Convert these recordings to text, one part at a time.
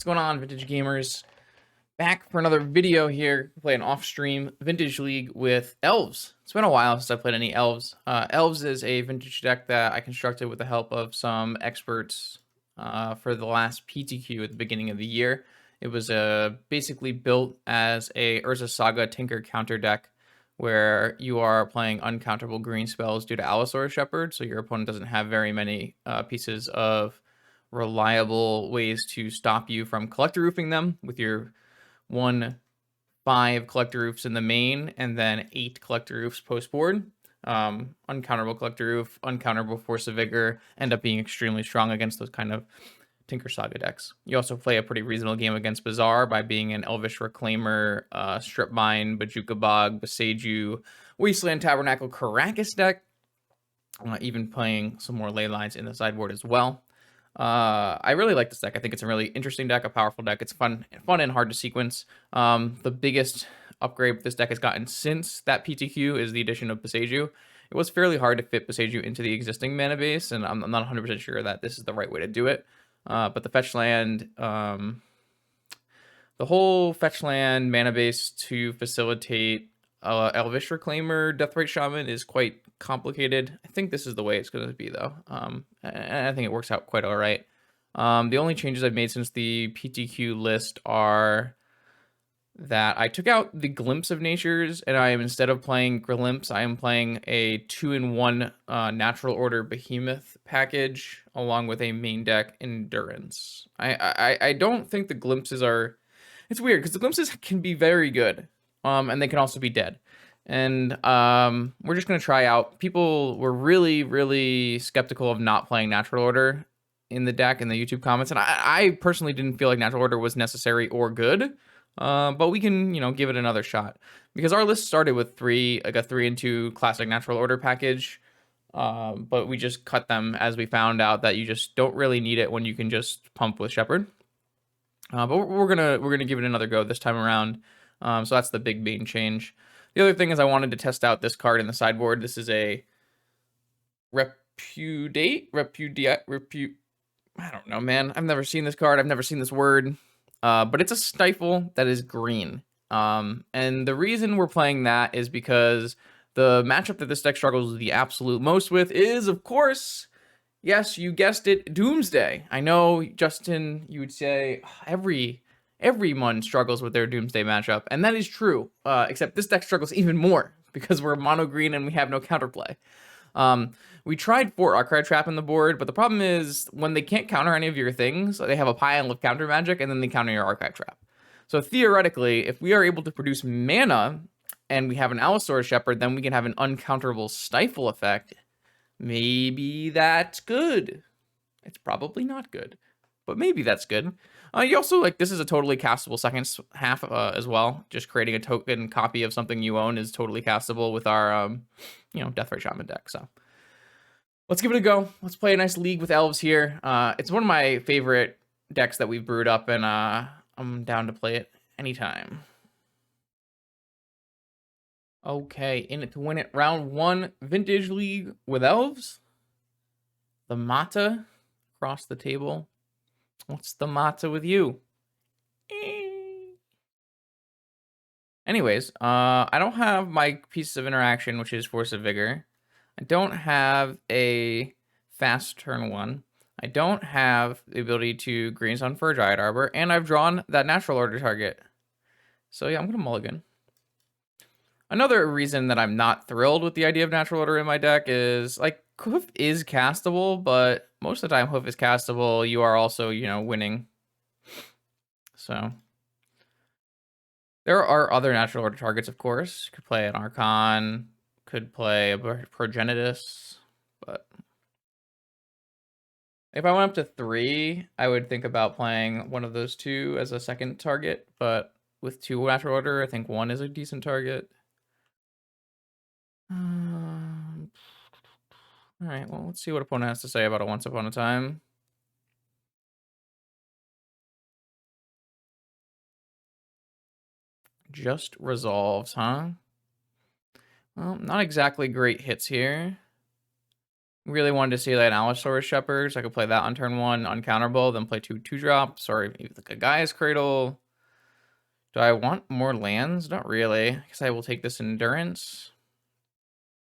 What's going on, Vintage Gamers? Back for another video here, playing off-stream Vintage League with Elves. It's been a while since I played any Elves. Elves is a vintage deck that I constructed with the help of some experts for the last PTQ at the beginning of the year. It was basically built as a Urza Saga Tinker counter deck, where you are playing uncounterable green spells due to Allosaurus Shepherd, so your opponent doesn't have very many pieces of reliable ways to stop you from collector roofing them with your 5 collector roofs in the main and then 8 collector roofs post board. Uncounterable collector roof, uncounterable force of vigor end up being extremely strong against those kind of Tinker Saga decks. You also play a pretty reasonable game against Bazaar by being an Elvish Reclaimer, Strip Mine, Bajuka Bog, Beseju, Wasteland Tabernacle, Karakas deck, even playing some more ley lines in the sideboard as well. I really like this deck. I think it's a really interesting deck, a powerful deck. It's fun and hard to sequence. The biggest upgrade this deck has gotten since that PTQ is the addition of Beseju. It was fairly hard to fit Beseju into the existing mana base, and I'm not 100% sure that this is the right way to do it. But the fetch land, the whole fetch land mana base to facilitate Elvish Reclaimer Deathrite Shaman is quite complicated. I think this is the way it's going to be, though. And I think it works out quite all right. The only changes I've made since the PTQ list are that I took out the Glimpse of Natures, and I am, instead of playing Glimpse, I am playing a 2-in-1 Natural Order Behemoth package, along with a main deck Endurance. I don't think the Glimpses are... It's weird, because the Glimpses can be very good, and they can also be dead. And we're just going to try out. People were really skeptical of not playing Natural Order in the deck in the YouTube comments, and I personally didn't feel like Natural Order was necessary or good. But we can, give it another shot, because our list started with a 3-in-2 classic Natural Order package. But we just cut them as we found out that you just don't really need it when you can just pump with Shepherd. But we're gonna give it another go this time around. So that's the big main change. The other thing is I wanted to test out this card in the sideboard. This is a Repudate. I don't know, man. I've never seen this card. I've never seen this word. But it's a Stifle that is green. And the reason we're playing that is because the matchup that this deck struggles the absolute most with is, of course, yes, you guessed it, Doomsday. I know, Justin, you would say everyone struggles with their Doomsday matchup, and that is true, except this deck struggles even more because we're mono green and we have no counterplay. We tried Fort Archive Trap in the board, but the problem is when they can't counter any of your things, they have a pile of counter magic and then they counter your Archive Trap. So theoretically, if we are able to produce mana and we have an Allosaurus Shepherd, then we can have an uncounterable Stifle effect. Maybe that's good. It's probably not good, but maybe that's good. You also, this is a totally castable second half as well. Just creating a token copy of something you own is totally castable with our, Deathrite Shaman deck. So let's give it a go. Let's play a nice league with Elves here. It's one of my favorite decks that we've brewed up, and I'm down to play it anytime. Okay, in it to win it. Round 1, Vintage League with Elves. The Mata across the table. What's the Mata with you? Anyways, I don't have my pieces of interaction, which is Force of Vigor. I don't have a fast turn 1. I don't have the ability to green sun for a Dryad Arbor, and I've drawn that Natural Order target. So yeah, I'm gonna mulligan. Another reason that I'm not thrilled with the idea of Natural Order in my deck is, Hoof is castable, but most of the time Hoof is castable, you are also, winning. So there are other Natural Order targets, of course. Could play an Archon, could play a Progenitus, but if I went up to 3, I would think about playing one of those 2 as a second target, but with 2 Natural Order, I think 1 is a decent target. Alright, well, let's see what opponent has to say about a Once Upon a Time. Just resolves, huh? Well, not exactly great hits here. Really wanted to see like an Allosaurus Shepherd, so I could play that on turn 1, uncounterable, then play 2/2 drops, or even like a Gaia's Cradle. Do I want more lands? Not really. I guess I will take this Endurance.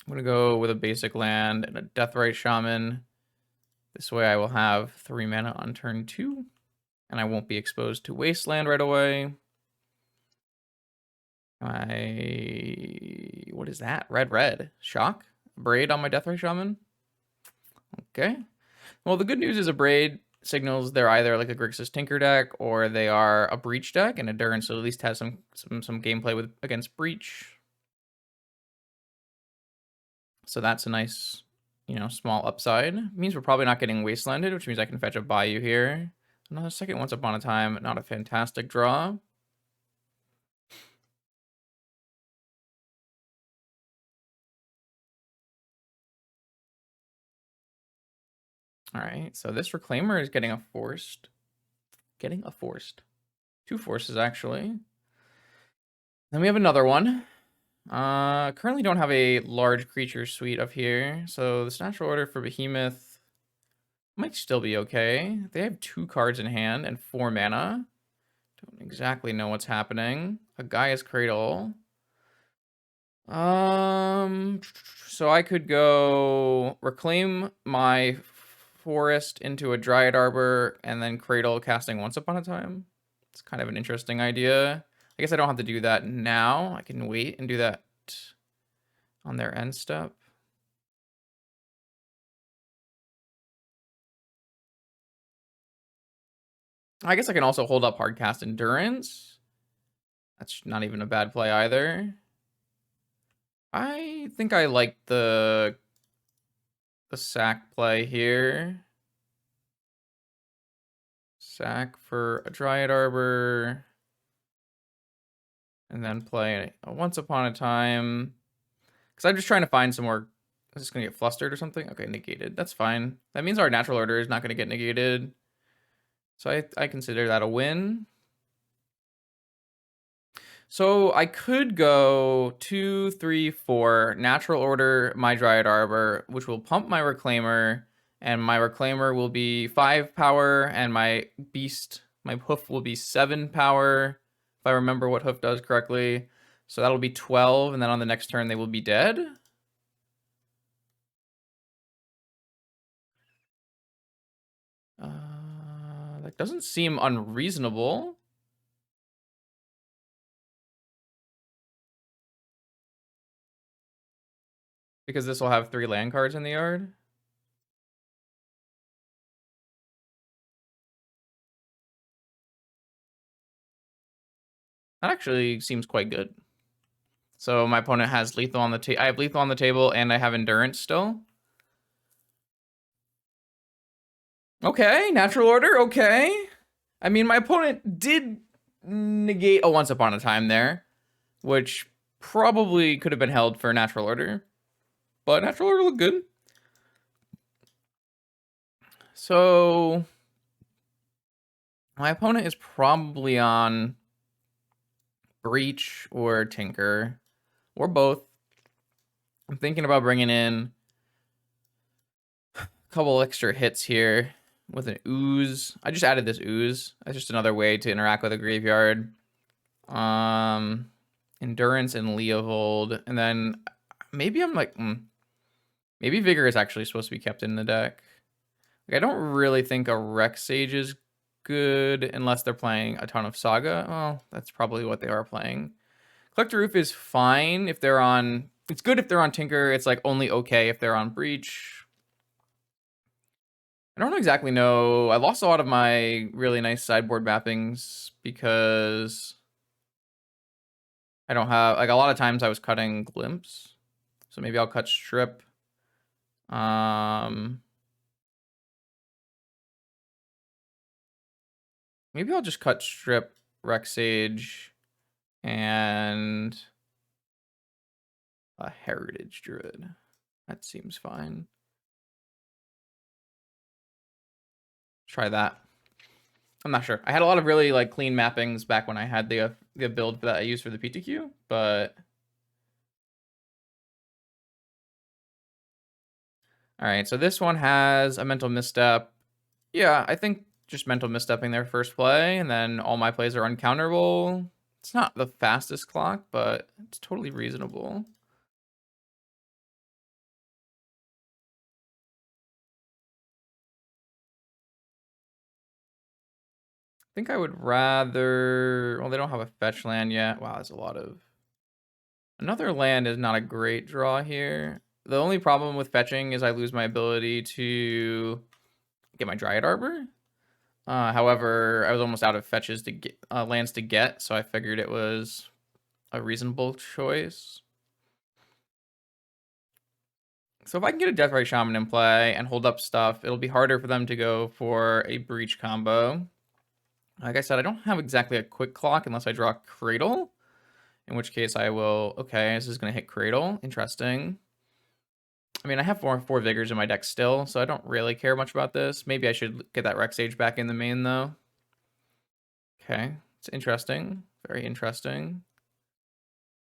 I'm gonna go with a basic land and a Deathrite Shaman. This way I will have 3 mana on turn 2, and I won't be exposed to Wasteland right away. What is that? Red. Shock? Braid on my Deathrite Shaman? Okay. Well, the good news is a Braid signals they're either like a Grixis Tinker deck or they are a Breach deck, and Endurance at least has some gameplay with against Breach. So that's a nice, small upside. It means we're probably not getting Wastelanded, which means I can fetch a Bayou here. Another second Once Upon a Time, not a fantastic draw. All right, so this Reclaimer is getting a forced. 2 forces, actually. Then we have another one. Currently don't have a large creature suite up here, so this Natural Order for Behemoth might still be okay. They have 2 cards in hand and 4 mana. Don't exactly know what's happening. A Gaia's Cradle. So I could go reclaim my forest into a Dryad Arbor and then Cradle casting Once Upon a Time. It's kind of an interesting idea. I guess I don't have to do that now. I can wait and do that on their end step. I guess I can also hold up Hardcast Endurance. That's not even a bad play either. I think I like the sack play here. Sack for a Dryad Arbor. And then play a Once Upon a Time. Because I'm just trying to find some more. Is this going to get flustered or something? Okay, negated. That's fine. That means our Natural Order is not going to get negated. So I consider that a win. So I could go 2, 3, 4, Natural Order my Dryad Arbor, which will pump my Reclaimer, and my Reclaimer will be 5 power, and my Beast, my Hoof will be 7 power, if I remember what Hoof does correctly. So that'll be 12, and then on the next turn they will be dead. That doesn't seem unreasonable. Because this will have 3 land cards in the yard. That actually seems quite good. So my opponent has lethal on the table. I have lethal on the table, and I have endurance still. Okay, Natural Order, okay. I mean, my opponent did negate a Once Upon a Time there, which probably could have been held for Natural Order. But Natural Order looked good. So my opponent is probably on Breach or Tinker, or both. I'm thinking about bringing in a couple extra hits here with an Ooze. I just added this Ooze. That's just another way to interact with a graveyard. Endurance and Leovold. And then maybe I'm like, maybe Vigor is actually supposed to be kept in the deck. Like, I don't really think a Rex Sage is good unless they're playing a ton of Saga. Well, that's probably what they are playing. Collector Roof is fine if they're on... It's good if they're on Tinker. It's like only okay if they're on Breach. I don't exactly know. I lost a lot of my really nice sideboard mappings because I don't have... Like, a lot of times I was cutting Glimpse. So maybe I'll cut Strip. Maybe I'll just cut Strip, Rex Sage, and a Heritage Druid. That seems fine. Try that. I'm not sure. I had a lot of really like clean mappings back when I had the build that I used for the PTQ, but All right, so this one has a mental misstep. Yeah, I think just mental misstepping their first play, and then all my plays are uncounterable. It's not the fastest clock, but it's totally reasonable. I think I would rather... Well, they don't have a fetch land yet. Wow, that's a lot of... Another land is not a great draw here. The only problem with fetching is I lose my ability to get my Dryad Arbor. However, I was almost out of fetches to get lands to get, so I figured it was a reasonable choice. So if I can get a Deathrite Shaman in play and hold up stuff, it'll be harder for them to go for a Breach combo. Like I said, I don't have exactly a quick clock unless I draw Cradle, in which case I will... Okay, this is going to hit Cradle. Interesting. I mean, I have four Vigors in my deck still, so I don't really care much about this. Maybe I should get that Rex Sage back in the main, though. Okay, it's interesting. Very interesting.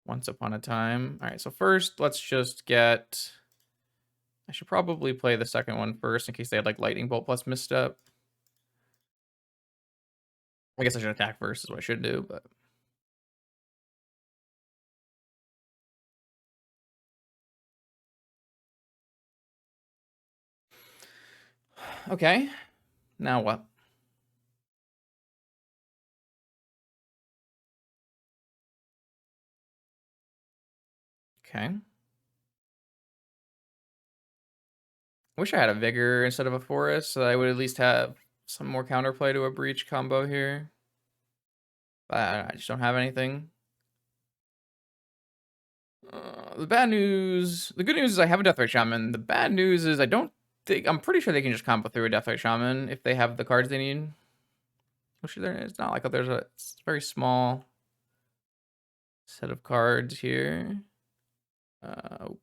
Once upon a time. All right, so first, let's just get... I should probably play the second one first in case they had, like, Lightning Bolt plus Misstep. I guess I should attack first is what I should do, but... Okay, now what? Okay. I wish I had a Vigor instead of a Forest, so I would at least have some more counterplay to a Breach combo here. But I just don't have anything. The bad news... The good news is I have a Deathrite Shaman. The bad news is I don't think... I'm pretty sure they can just combo through a Deathrite Shaman if they have the cards they need. Which it's not like there's a... It's a very small set of cards here.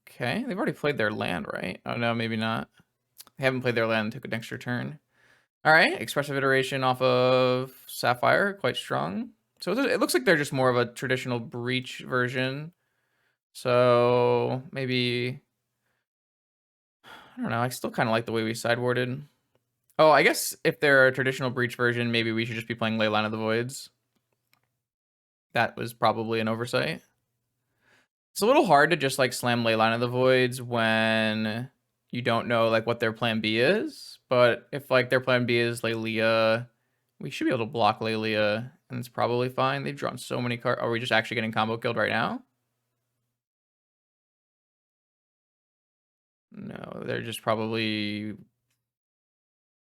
Okay, they've already played their land, right? Oh, no, maybe not. They haven't played their land and took an extra turn. All right, Expressive Iteration off of Sapphire, quite strong. So it looks like they're just more of a traditional Breach version. So maybe... I don't know, I still kind of like the way we sideboarded. Oh, I guess if they're a traditional Breach version, maybe we should just be playing Leyline of the Voids. That was probably an oversight. It's a little hard to just like slam Leyline of the Voids when you don't know like what their plan B is. But if like their plan B is Lelia, we should be able to block Lelia, and it's probably fine. They've drawn so many cards. Are we just actually getting combo killed right now? No, they're just probably...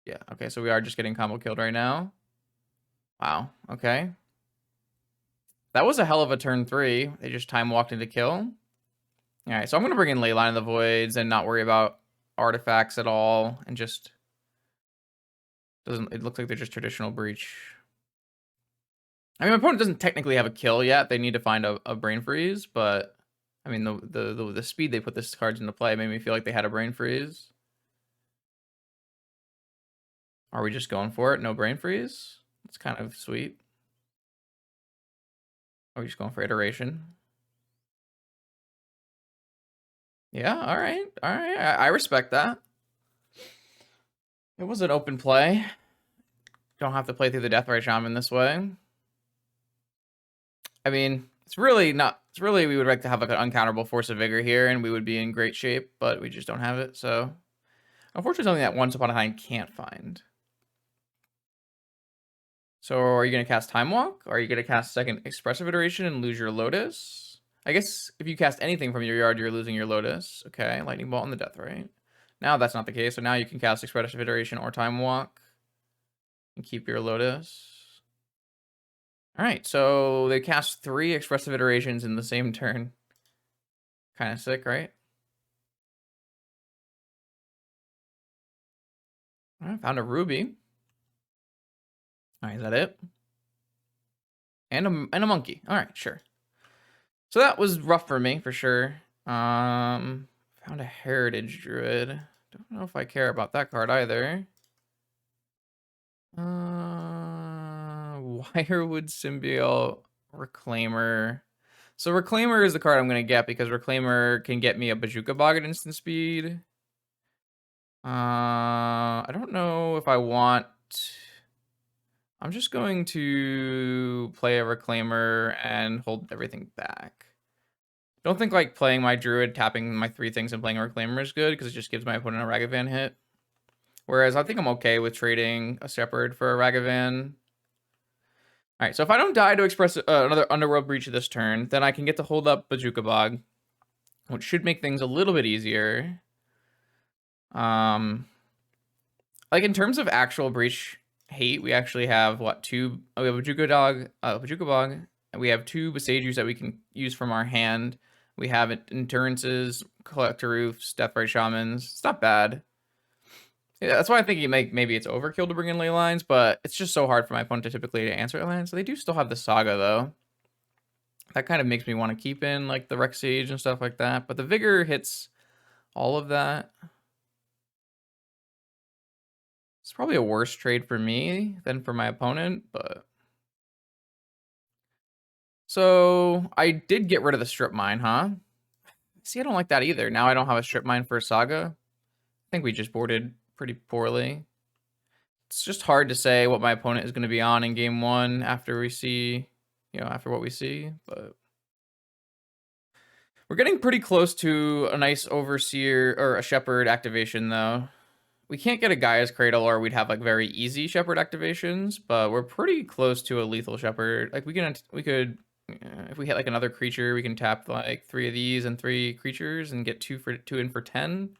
Yeah, okay, so we are just getting combo killed right now. Wow, okay. That was a hell of a turn 3. They just time walked into kill. All right, so I'm going to bring in Leyline of the Voids and not worry about artifacts at all, and just... It looks like they're just traditional Breach. I mean, my opponent doesn't technically have a kill yet. They need to find a Brain Freeze, but... I mean, the speed they put this cards into play made me feel like they had a Brain Freeze. Are we just going for it? No Brain Freeze? It's kind of sweet. Are we just going for iteration? Yeah, all right. All right. I respect that. It was an open play. Don't have to play through the Deathrite Shaman this way. I mean, it's really not... It's really... We would like to have like an uncounterable Force of Vigor here, and we would be in great shape, but we just don't have it, so... Unfortunately, something that Once Upon a Time can't find. So are you going to cast Time Walk? Or are you going to cast second Expressive Iteration and lose your Lotus? I guess if you cast anything from your yard, you're losing your Lotus. Okay, Lightning Bolt and the Deathrite. Now that's not the case, so now you can cast Expressive Iteration or Time Walk and keep your Lotus. All right, so they cast 3 Expressive Iterations in the same turn. Kind of sick, right? All right, found a Ruby. All right, is that it? And a monkey. All right, sure. So that was rough for me, for sure. Found a Heritage Druid. Don't know if I care about that card either. Wirewood Symbiote, Reclaimer. So Reclaimer is the card I'm going to get because Reclaimer can get me a Bazooka Bog at instant speed. I don't know if I want... I'm just going to play a Reclaimer and hold everything back. I don't think like playing my Druid, tapping my 3 things and playing a Reclaimer is good because it just gives my opponent a Ragavan hit. Whereas I think I'm okay with trading a Shepherd for a Ragavan. All right, so if I don't die to express another Underworld Breach this turn, then I can get to hold up Bazooka Bog, which should make things a little bit easier. Like in terms of actual Breach hate, we actually have what, 2? Oh, we have Bazooka Bog, and we have 2 Besagers that we can use from our hand. We have Endurances, Collector Roofs, Deathrite Shamans. It's not bad. Yeah, that's why I think maybe it's overkill to bring in ley lines, but it's just so hard for my opponent to typically answer ley lines. So they do still have the Saga though. That kind of makes me want to keep in like the Rex Sage and stuff like that. But the Vigor hits all of that. It's probably a worse trade for me than for my opponent, but... So I did get rid of the Strip Mine, huh? See, I don't like that either. Now I don't have a Strip Mine for a Saga. I think we just boarded pretty poorly. It's just hard to say what my opponent is going to be on in game 1 after we see, after what we see, but we're getting pretty close to a nice Overseer or a Shepherd activation though. We can't get a Gaia's Cradle or we'd have like very easy Shepherd activations, but we're pretty close to a lethal Shepherd. Like we could, if we hit like another creature, we can tap like 3 of these and 3 creatures and get 2 in for 10,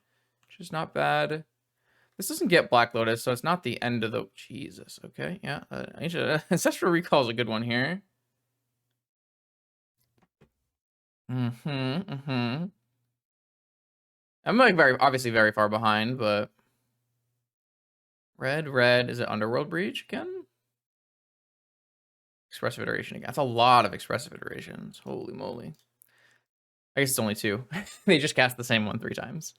which is not bad. This doesn't get Black Lotus, so it's not the end of the... Jesus, okay, yeah. Ancestral Recall is a good one here. I'm like obviously very far behind, but... Red, is it Underworld Breach again? Expressive Iteration again. That's a lot of Expressive Iterations. Holy moly. I guess it's only 2. They just cast the same one 3 times.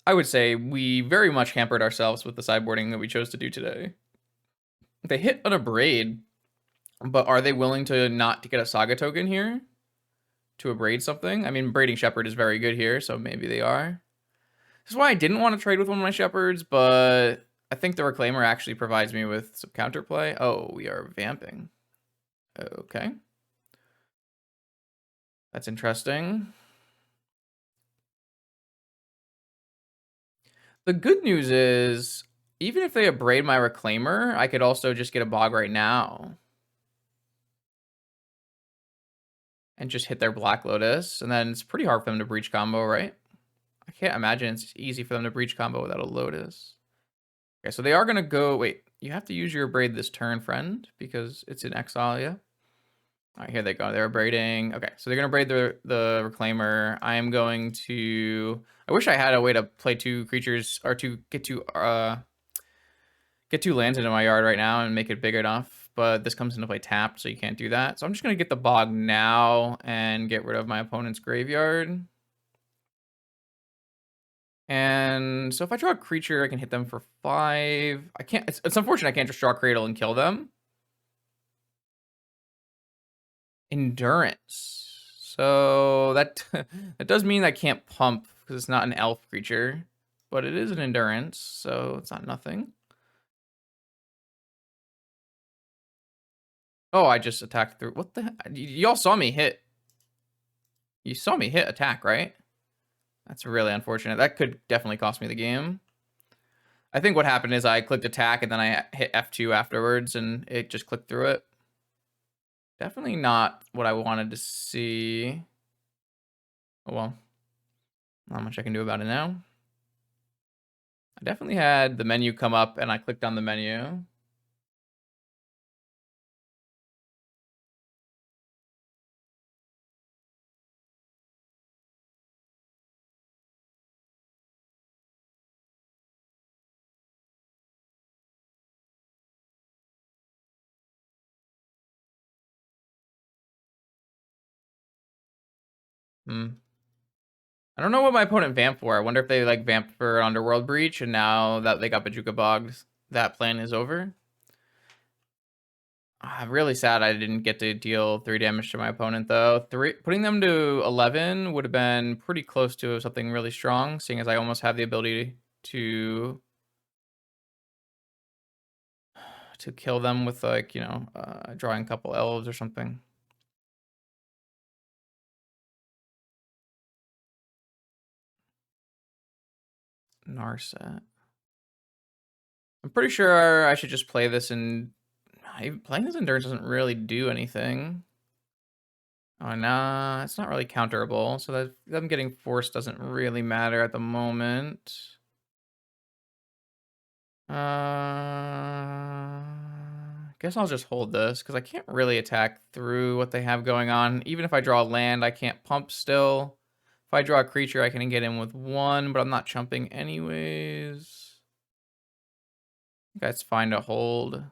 I would say we very much hampered ourselves with the sideboarding that we chose to do today. They hit on a Braid, but are they willing to not to get a Saga token here? To abrade something? I mean, Braiding Shepherd is very good here, so maybe they are. This is why I didn't want to trade with one of my Shepherds, but I think the Reclaimer actually provides me with some counterplay. Oh, we are vamping. Okay. That's interesting. The good news is, even if they abrade my Reclaimer, I could also just get a Bog right now. And just hit their Black Lotus, and then it's pretty hard for them to breach combo, right? I can't imagine it's easy for them to breach combo without a Lotus. Okay, so they are going to go... Wait, you have to use your abrade this turn, friend, because it's in exile, yeah? All right, here they go. They're abrading. Okay, so they're going to braid the Reclaimer. I am going to... I wish I had a way to play 2 creatures, or to get 2 lands into my yard right now and make it big enough, but this comes into play tapped, so you can't do that. So I'm just going to get the Bog now and get rid of my opponent's graveyard. And so if I draw a creature, I can hit them for 5. I can't... It's unfortunate I can't just draw a Cradle and kill them. Endurance. So that that does mean I can't pump because it's not an elf creature, but it is an endurance, so it's not nothing. Oh, I just attacked through. What the heck? Y'all saw me hit. You saw me hit attack, right? That's really unfortunate. That could definitely cost me the game. I think what happened is I clicked attack and then I hit F2 afterwards and it just clicked through it. Definitely not what I wanted to see. Oh well. Not much I can do about it now. I definitely had the menu come up and I clicked on the menu. I don't know what my opponent vamped for. I wonder if they like vamped for Underworld Breach and now that they got Bazooka Bogged, that plan is over. I'm really sad I didn't get to deal 3 damage to my opponent, though. Putting them to 11 would have been pretty close to something really strong, seeing as I almost have the ability to kill them with, like, drawing a couple elves or something. Narset. I'm pretty sure I should just play this and playing this endurance doesn't really do anything. Oh, nah, it's not really counterable, so that them getting forced doesn't really matter at the moment. Guess I'll just hold this, because I can't really attack through what they have going on. Even if I draw land, I can't pump still. If I draw a creature, I can get in with 1, but I'm not chumping anyways. I think that's fine to hold.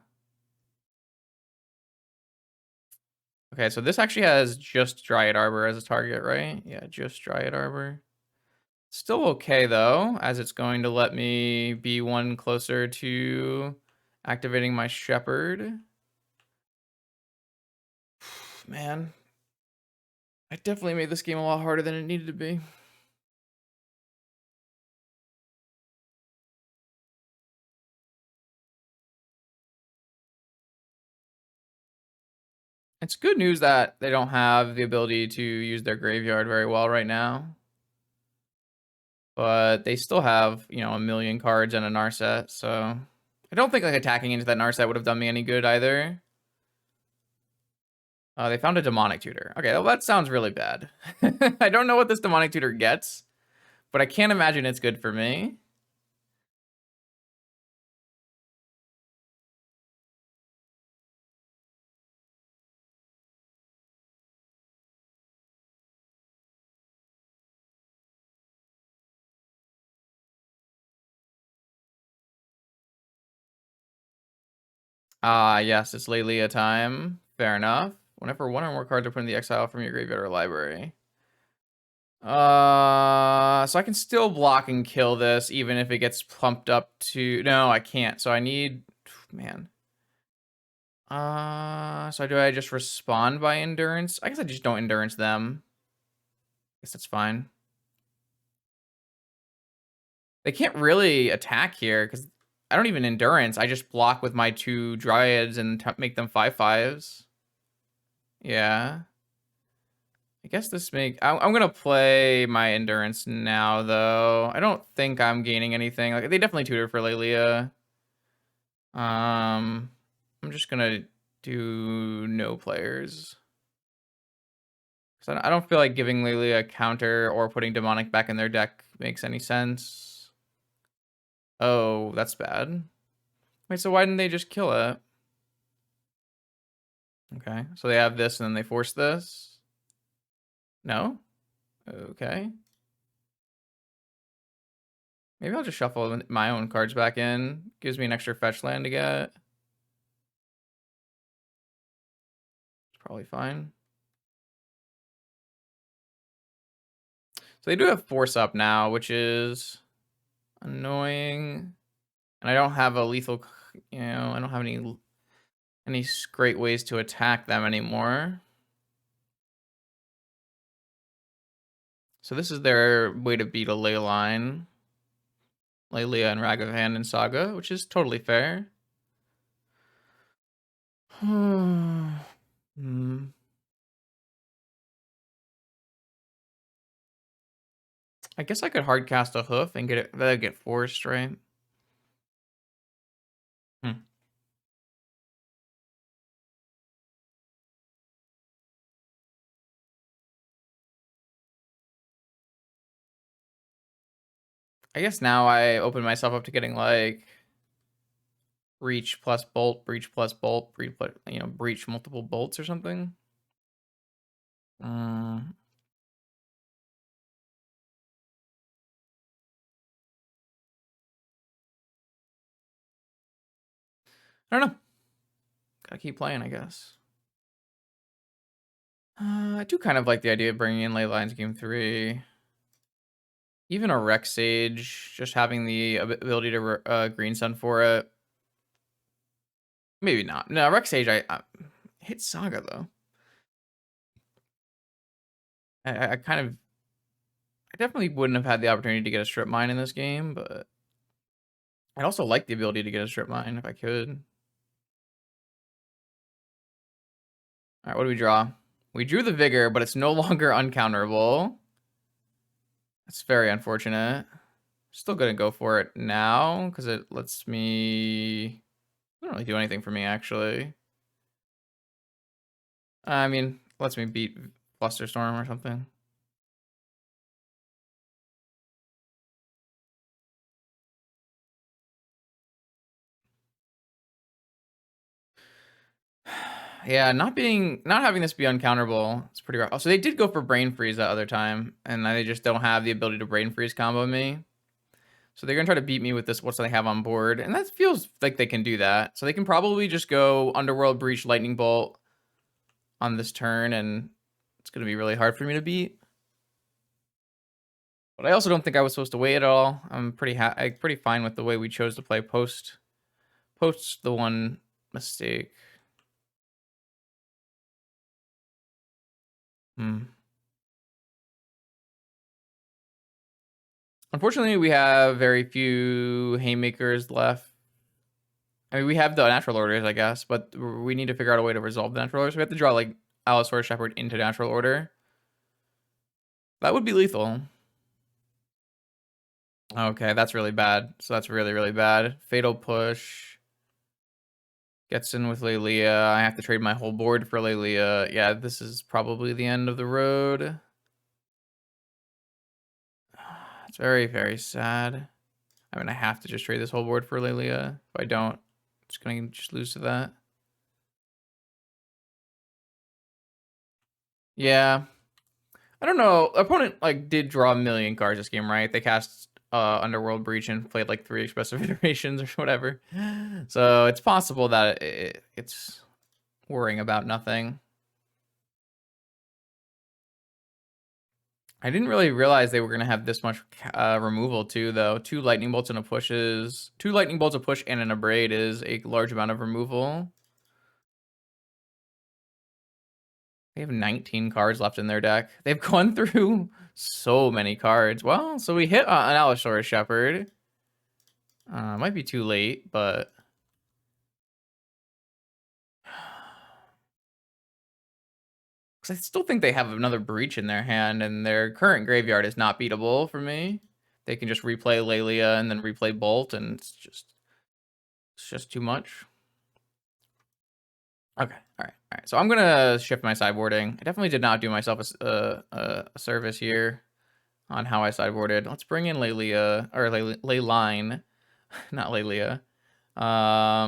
Okay, so this actually has just Dryad Arbor as a target, right? Yeah, just Dryad Arbor. Still okay, though, as it's going to let me be 1 closer to activating my Shepherd. Man, I definitely made this game a lot harder than it needed to be. It's good news that they don't have the ability to use their graveyard very well right now. But they still have, a million cards and a Narset, so I don't think like attacking into that Narset would have done me any good either. They found a Demonic Tutor. Okay, well, that sounds really bad. I don't know what this Demonic Tutor gets, but I can't imagine it's good for me. Yes, it's Lelia time. Fair enough. Whenever 1 or more cards are put in the exile from your graveyard or library. So I can still block and kill this, even if it gets pumped up to... No, I can't. So I need... Man. So do I just respond by Endurance? I guess I just don't Endurance them. I guess that's fine. They can't really attack here, because I don't even Endurance. I just block with my 2 Dryads and make them 5/5s. Yeah. I guess this I'm gonna play my Endurance now, though. I don't think I'm gaining anything. Like, they definitely tutor for Lelia. I'm just gonna do no players. I don't feel like giving Lelia a counter or putting Demonic back in their deck makes any sense. Oh, that's bad. Wait, so why didn't they just kill it? Okay, so they have this and then they force this? No? Okay. Maybe I'll just shuffle my own cards back in. Gives me an extra fetch land to get. It's probably fine. So they do have force up now, which is annoying. And I don't have a lethal, I don't have any great ways to attack them anymore. So this is their way to beat a ley line. Lelia and Ragavan and Saga, which is totally fair. Hmm. I guess I could hard cast a hoof and get forced, right? Hmm. I guess now I open myself up to getting like breach plus bolt, breach plus bolt, breach multiple bolts or something. I don't know. Gotta keep playing, I guess. I do kind of like the idea of bringing in ley lines game 3. Even a Rex Sage, just having the ability to Green Sun for it. Maybe not. No, Rex Sage, hit Saga, though. I kind of... I definitely wouldn't have had the opportunity to get a strip mine in this game, but I'd also like the ability to get a strip mine if I could. All right, what do we draw? We drew the Vigor, but it's no longer uncounterable. That's very unfortunate. Still gonna go for it now, because it lets me... It doesn't really do anything for me, actually. I mean, lets me beat Flusterstorm or something. Yeah, not having this be uncounterable, it's pretty rough. Oh, so they did go for Brain Freeze that other time, and they just don't have the ability to Brain Freeze combo me. So they're gonna try to beat me with this, what they have on board, and that feels like they can do that. So they can probably just go Underworld Breach, Lightning Bolt on this turn, and it's gonna be really hard for me to beat. But I also don't think I was supposed to wait at all. I'm pretty fine with the way we chose to play post the one mistake. Unfortunately, we have very few haymakers left. I mean, we have the natural orders, I guess, but we need to figure out a way to resolve the natural orders. We have to draw like Allosaurus Shepherd into natural order. That would be lethal. Okay, that's really bad. So that's really, really bad. Fatal Push. Gets in with Lelia. I have to trade my whole board for Lelia. Yeah, this is probably the end of the road. It's very, very sad. I mean, I have to just trade this whole board for Lelia. If I don't, I'm just going to just lose to that. Yeah. I don't know. Opponent like did draw a million cards this game, right? They cast Underworld Breach and played like 3 expressive iterations or whatever. So it's possible that it's worrying about nothing. I didn't really realize they were gonna have this much removal too, though. 2 lightning bolts and a push is 2 lightning bolts, a push, and an abrade is a large amount of removal. They have 19 cards left in their deck. They've gone through so many cards. Well, so we hit an Allosaurus Shepherd. Might be too late, but because I still think they have another Breach in their hand, and their current graveyard is not beatable for me. They can just replay Lelia and then replay Bolt, and it's just too much. Okay, all right. So I'm gonna shift my sideboarding. I definitely did not do myself a service here on how I sideboarded. Let's bring in Lelia or Leyline, not Lelia. I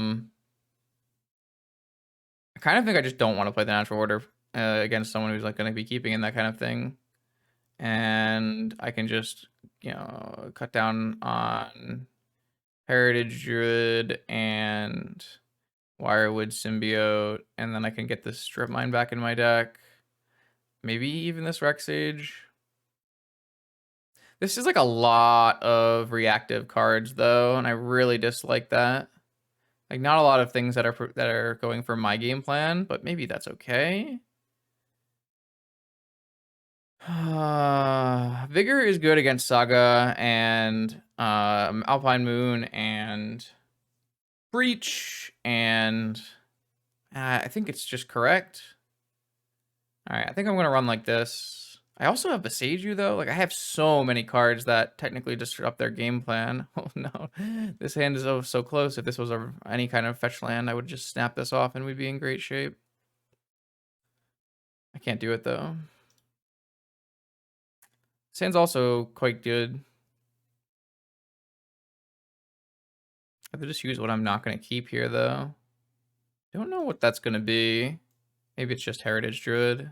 kind of think I just don't want to play the natural order against someone who's like going to be keeping in that kind of thing. And I can just, cut down on Heritage Druid and Wirewood Symbiote, and then I can get this Strip Mine back in my deck. Maybe even this Rex Sage. This is like a lot of reactive cards though, and I really dislike that. Like not a lot of things that are going for my game plan, but maybe that's okay. Vigor is good against Saga and Alpine Moon and Breach, and I think it's just correct. All right, I think I'm gonna run like this. I also have Beseiju though. Like I have so many cards that technically disrupt their game plan. Oh no, this hand is so close. If this was any kind of fetch land, I would just snap this off and we'd be in great shape. I can't do it though. This hand's also quite good. I have to just use what I'm not gonna keep here though. Don't know what that's gonna be. Maybe it's just Heritage Druid.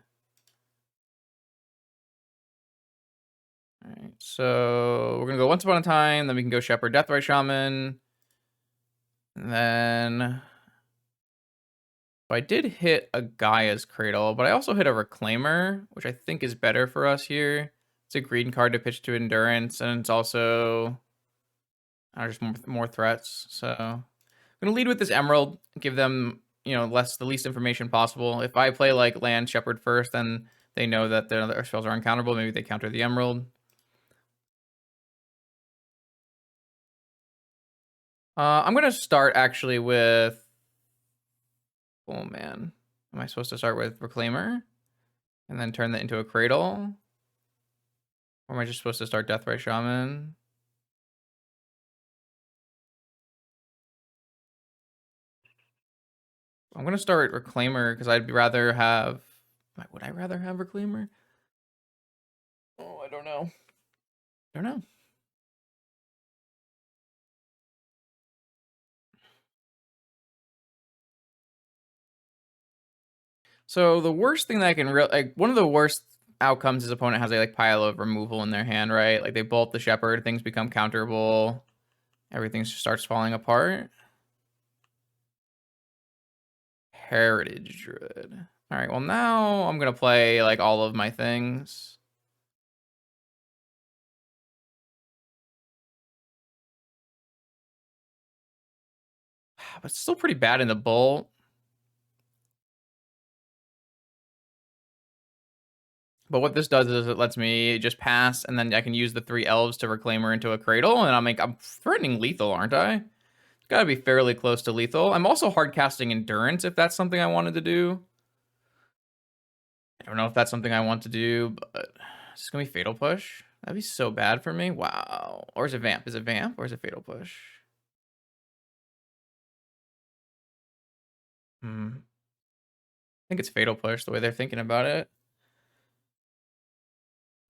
Alright, so we're gonna go Once Upon a Time, then we can go Shepherd, Deathrite Shaman. And then I did hit a Gaia's Cradle, but I also hit a Reclaimer, which I think is better for us here. It's a green card to pitch to Endurance, and it's also just more threats. So I'm gonna lead with this Emerald, give them you know, the least information possible. If I play like land shepherd first, then they know that their spells are uncounterable. Maybe they counter the emerald. I'm gonna start actually with. Oh man, am I supposed to start with Reclaimer, and then turn that into a Cradle, or am I just supposed to start Deathray Shaman? I'm gonna start Reclaimer because I'd rather have. Would I rather have Reclaimer? Oh, I don't know. I don't know. So the worst thing that I can like, one of the worst outcomes is opponent has a like pile of removal in their hand, right? Like they bolt the shepherd, things become counterable, everything starts falling apart. Heritage Druid. All right, well now I'm gonna play like all of my things. But it's still pretty bad in the bolt. But what this does is it lets me just pass, and then I can use the 3 elves to Reclaimer into a Cradle, and I'm threatening lethal, aren't I? It's gotta be fairly close to lethal. I'm also hard casting Endurance if that's something I wanted to do. I don't know if that's something I want to do, but it's gonna be Fatal Push. That'd be so bad for me. Wow. Or is it Vamp? Is it Vamp or is it Fatal Push? I think it's Fatal Push the way they're thinking about it.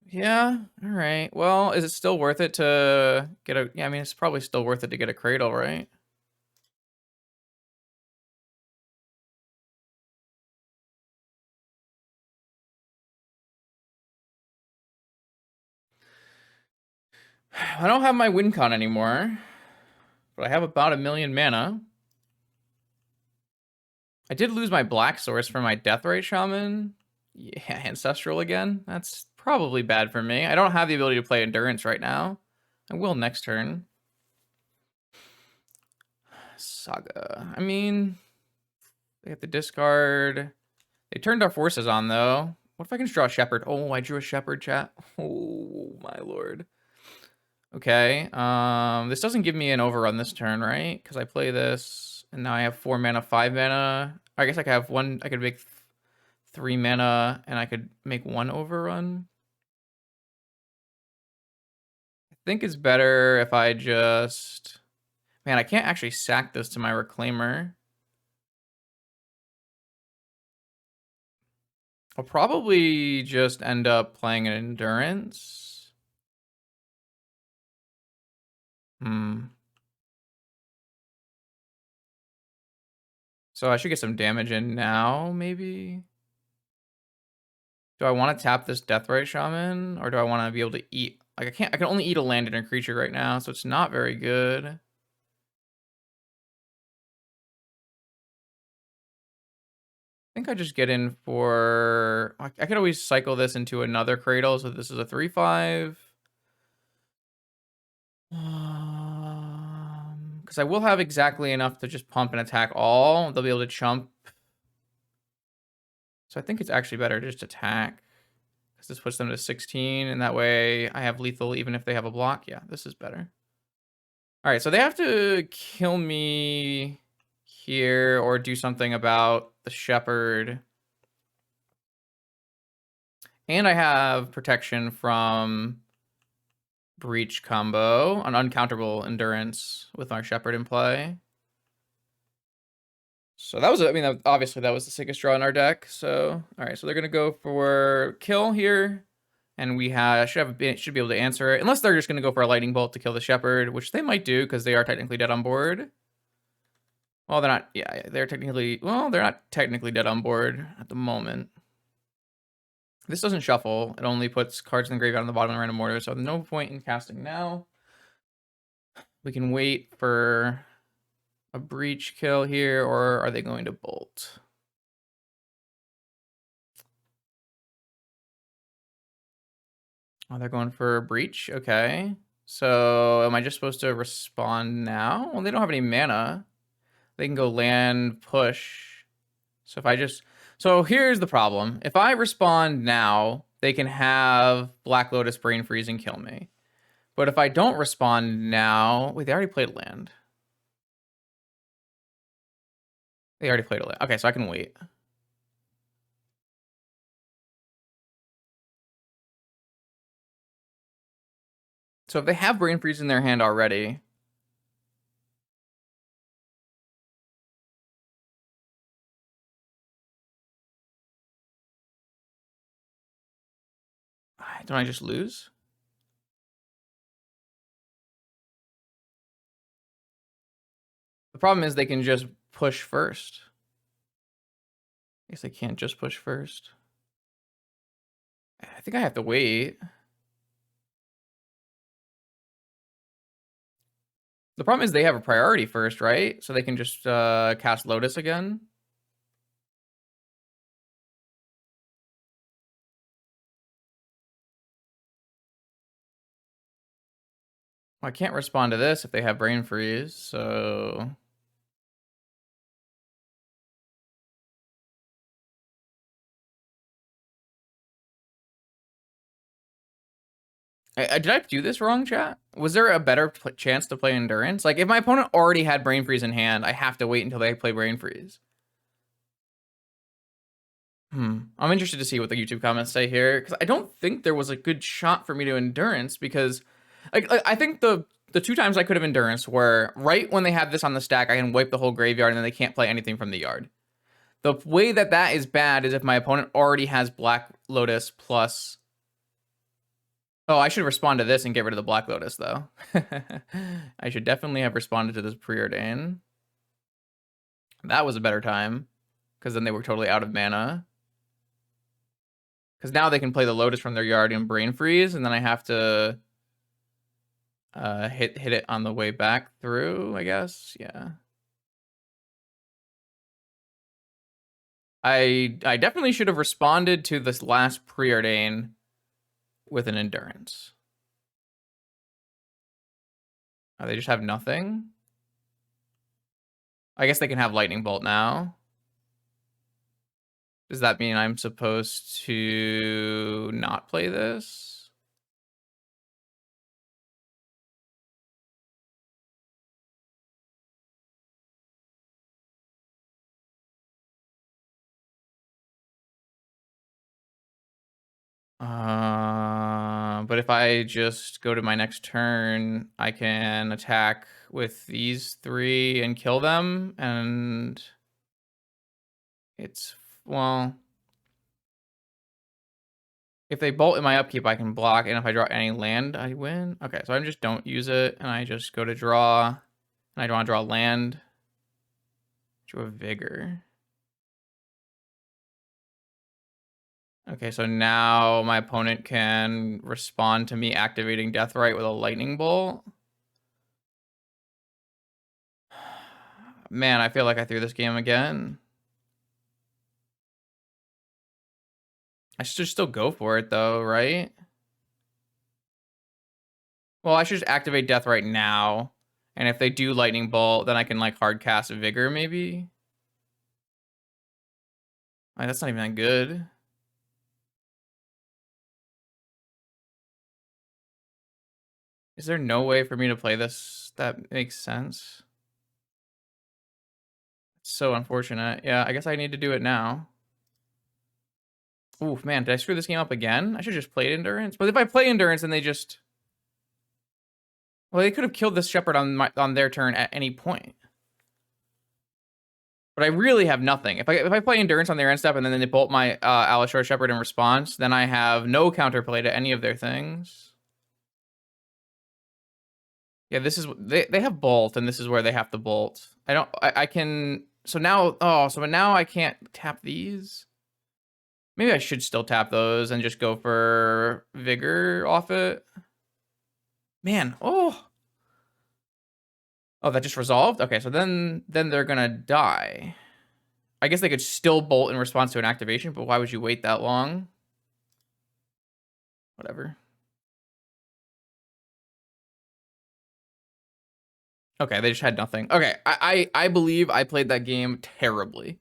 Yeah. All right. Well, is it still worth it to get a? Yeah, I mean, it's probably still worth it to get a Cradle, right? I don't have my win con anymore, but I have about 1,000,000 mana. I did lose my Black Source for my Deathrite Shaman. Yeah, Ancestral again. That's probably bad for me. I don't have the ability to play Endurance right now. I will next turn. Saga. I mean, they have to discard. They turned our forces on, though. What if I can just draw a Shepherd? Oh, I drew a Shepherd, chat. Oh, my lord. Okay. This doesn't give me an overrun this turn, right? Because I play this, and now I have 4 mana, 5 mana. I guess I could have one. I could make 3 mana, and I could make 1 overrun. I think it's better if I just... Man, I can't actually sack this to my Reclaimer. I'll probably just end up playing an Endurance. So I should get some damage in now, maybe? Do I want to tap this Deathrite Shaman? Or do I want to be able to eat... Like, I can only eat a land and a creature right now, so it's not very good. I think I just get in for... I could always cycle this into another Cradle, so this is a 3/5. Because I will have exactly enough to just pump and attack all. They'll be able to chump. So I think it's actually better to just attack. Because this puts them to 16, and that way I have lethal even if they have a block. Yeah, this is better. All right, so they have to kill me here or do something about the Shepherd. And I have protection from Breach combo, an uncounterable Endurance with our Shepherd in play. So that was, I mean, obviously that was the sickest draw in our deck. So, all right, so they're going to go for kill here. And we should be able to answer it. Unless they're just going to go for a Lightning Bolt to kill the Shepherd, which they might do because they are technically dead on board. Well, they're not, yeah, they're not technically dead on board at the moment. This doesn't shuffle. It only puts cards in the graveyard on the bottom of the random order, so no point in casting now. We can wait for a Breach kill here, or are they going to bolt? Oh, they're going for a Breach? Okay. So am I just supposed to respond now? Well, they don't have any mana. They can go land, push. So if I just... So here's the problem. If I respond now, they can have Black Lotus Brain Freeze and kill me. But if I don't respond now... Wait, they already played a land. They already played a land. Okay, so I can wait. So if they have Brain Freeze in their hand already... Don't I just lose? The problem is they can just push first. I guess they can't just push first. I think I have to wait. The problem is they have a priority first, right? So they can just cast Lotus again. Well, I can't respond to this if they have Brain Freeze, so... did I do this wrong, chat? Was there a better chance to play Endurance? Like, if my opponent already had Brain Freeze in hand, I have to wait until they play Brain Freeze. I'm interested to see what the YouTube comments say here, because I don't think there was a good shot for me to Endurance, because... I think the 2 times I could have Endurance were right when they have this on the stack, I can wipe the whole graveyard, and then they can't play anything from the yard. The way that is bad is if my opponent already has Black Lotus plus... Oh, I should respond to this and get rid of the Black Lotus, though. I should definitely have responded to this Preordain. That was a better time, because then they were totally out of mana. Because now they can play the Lotus from their yard and Brain Freeze, and then I have to hit it on the way back through, I guess. Yeah. I definitely should have responded to this last Preordain with an Endurance. Oh, they just have nothing? I guess they can have Lightning Bolt now. Does that mean I'm supposed to not play this? But if I just go to my next turn, I can attack with these 3 and kill them, and it's, well, if they bolt in my upkeep, I can block, and if I draw any land, I win. Okay, so I just don't use it, and I just go to draw, and I don't want to draw land. Draw Vigor. Okay, so now my opponent can respond to me activating Deathrite with a Lightning Bolt. Man, I feel like I threw this game again. I should still go for it, though, right? Well, I should just activate Deathrite now. And if they do Lightning Bolt, then I can, like, hard cast Vigor, maybe? Like, that's not even that good. Is there no way for me to play this that makes sense? It's so unfortunate. Yeah, I guess I need to do it now. Oof, man, did I screw this game up again? I should just play Endurance. But if I play Endurance, then they just... Well, they could have killed this Shepherd on their turn at any point. But I really have nothing. If I play Endurance on their end step and then they bolt my Allosaurus Shepherd in response, then I have no counterplay to any of their things. Yeah, this is... They have Bolt, and this is where they have to Bolt. I can... So now... Oh, so now I can't tap these? Maybe I should still tap those and just go for Vigor off it. Man, oh... Oh, that just resolved? Okay, so then they're gonna die. I guess they could still bolt in response to an activation, but why would you wait that long? Whatever. Okay, they just had nothing. Okay, I believe I played that game terribly.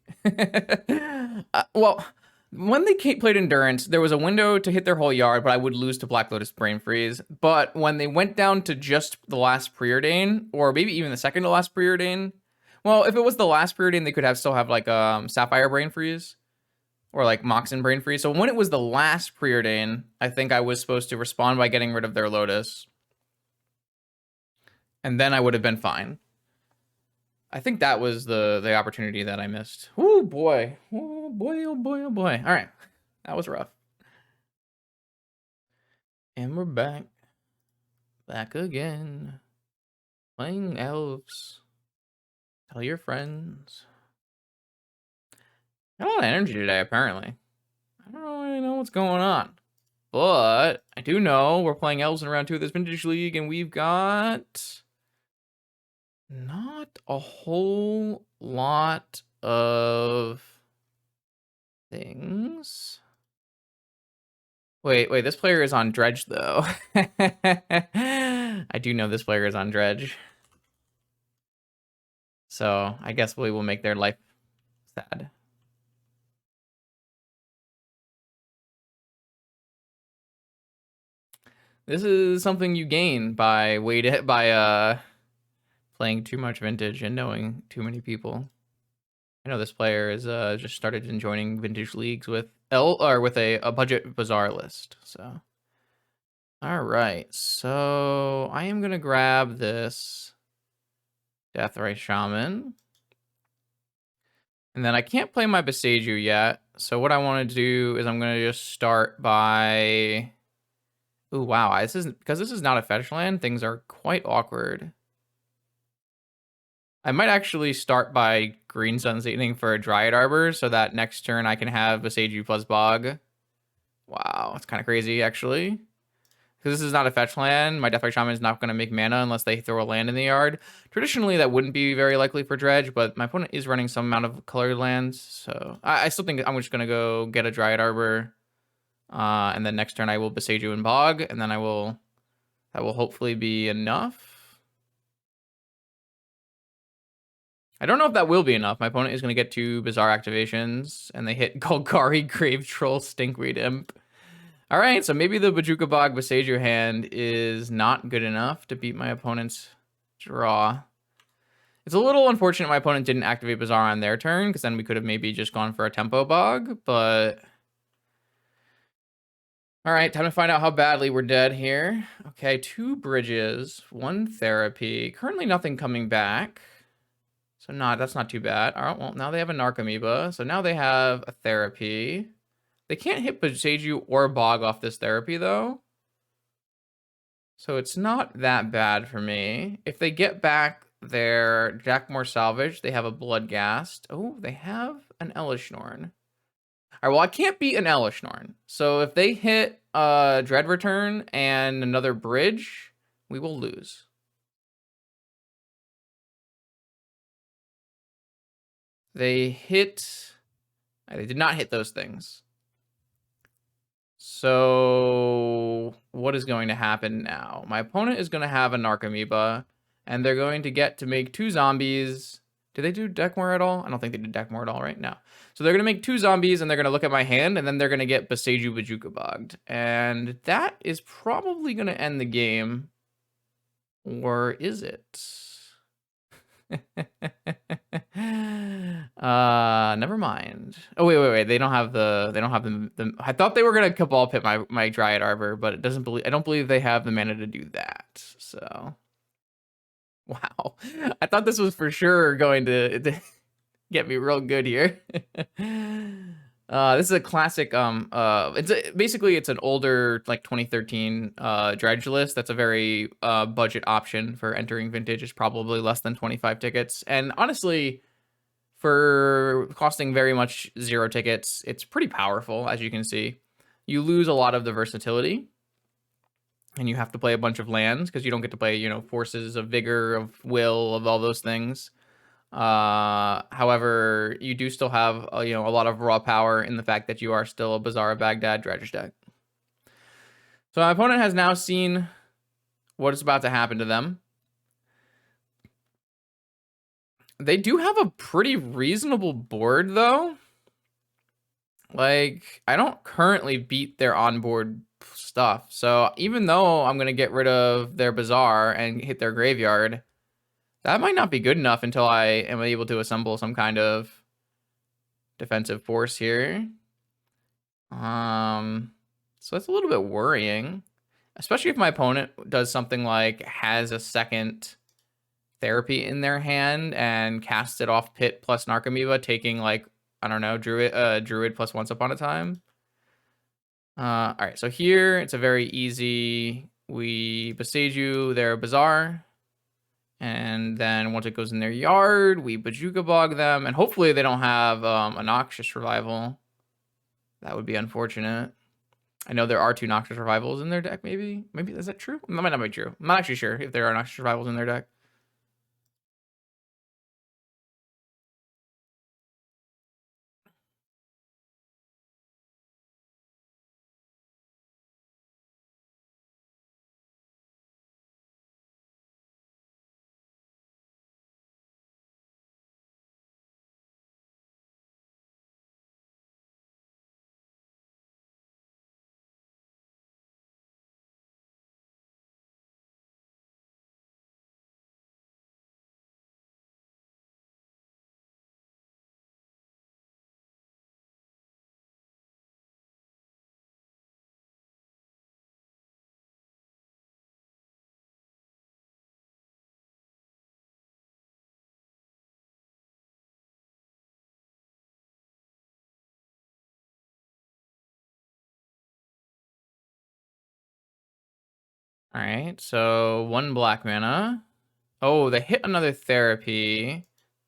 Well, when they played Endurance, there was a window to hit their whole yard, but I would lose to Black Lotus Brain Freeze. But when they went down to just the last Preordain, or maybe even the second to last Preordain, well, if it was the last Preordain, they could still have like Sapphire Brain Freeze or like Moxen Brain Freeze. So when it was the last Preordain, I think I was supposed to respond by getting rid of their Lotus. And then I would have been fine. I think that was the opportunity that I missed. Oh boy. Oh boy, oh boy, oh boy. All right. That was rough. And we're back. Back again. Playing Elves. Tell your friends. Got a lot of energy today, apparently. I don't really know what's going on. But I do know we're playing Elves in round 2 of this Vintage League, and we've got not a whole lot of things. Wait, this player is on Dredge, though. I do know this player is on Dredge. So I guess we will make their life sad. This is something you gain by playing too much Vintage and knowing too many people. I know this player is just started joining Vintage Leagues with a budget bazaar list. So, all right. So I am gonna grab this Deathray Shaman, and then I can't play my Beseiju yet. So what I want to do is I'm gonna just start by. Ooh, wow! Because this is not a fetch land. Things are quite awkward. I might actually start by Green Sun Seating for a Dryad Arbor so that next turn I can have Beseiju plus Bog. Wow, it's kind of crazy, actually. Because this is not a fetch land, my Deathray Shaman is not going to make mana unless they throw a land in the yard. Traditionally, that wouldn't be very likely for Dredge, but my opponent is running some amount of colored lands, so I still think I'm just going to go get a Dryad Arbor. And then next turn I will Beseiju and Bog, and then that will hopefully be enough. I don't know if that will be enough. My opponent is going to get 2 Bizarre activations, and they hit Golgari, Grave Troll, Stinkweed Imp. All right, so maybe the Bojuka Bog Beseiju hand is not good enough to beat my opponent's draw. It's a little unfortunate my opponent didn't activate Bizarre on their turn, because then we could have maybe just gone for a Tempo Bog, but... All right, time to find out how badly we're dead here. Okay, 2 bridges, 1 therapy. Currently nothing coming back. So that's not too bad. All right, well, now they have a Narcomoeba. So now they have a therapy. They can't hit Beseiju or Bog off this therapy, though. So it's not that bad for me. If they get back their Jackmore Salvage, they have a Bloodghast. Oh, they have an Elishnorn. All right, well, I can't beat an Elishnorn. So if they hit Dread Return and another bridge, we will lose. They did not hit those things. So what is going to happen now? My opponent is going to have a Narcomoeba, and they're going to get to make 2 zombies. Did they do Deckmore at all? I don't think they did Deckmore at all right now. So they're going to make 2 zombies, and they're going to look at my hand, and then they're going to get Beseiju Bojuka Bogged. And that is probably going to end the game. Or is it? Never mind. Oh wait. They don't have the I thought they were gonna Cabal Pit my Dryad Arbor, but I don't believe they have the mana to do that. So wow. I thought this was for sure going to get me real good here. This is a classic basically it's an older like 2013 Dredge list. That's a very budget option for entering Vintage. It's probably less than 25 tickets, and honestly for costing very much 0 tickets, it's pretty powerful. As you can see, you lose a lot of the versatility, and you have to play a bunch of lands because you don't get to play, you know, Forces of Vigor, of Will, of all those things. However, you do still have you know, a lot of raw power in the fact that you are still a Bazaar of Baghdad Dredge deck. So my opponent has now seen what is about to happen to them. They do have a pretty reasonable board, though. Like, I don't currently beat their onboard stuff. So even though I'm going to get rid of their Bazaar and hit their graveyard, that might not be good enough until I am able to assemble some kind of defensive force here. So that's a little bit worrying, especially if my opponent does something like has a second therapy in their hand and casts it off Pit plus Narcomoeba, taking like, I don't know, Druid plus Once Upon a Time. All right, so here it's a very easy. We Boseiju their Bazaar, and then once it goes in their yard, we Bojuka Bog them, and hopefully they don't have a Noxious Revival. That would be unfortunate. I know there are 2 Noxious Revivals in their deck, maybe. Maybe, is that true? That might not be true. I'm not actually sure if there are Noxious Revivals in their deck. All right, so 1 black mana. Oh, they hit another therapy.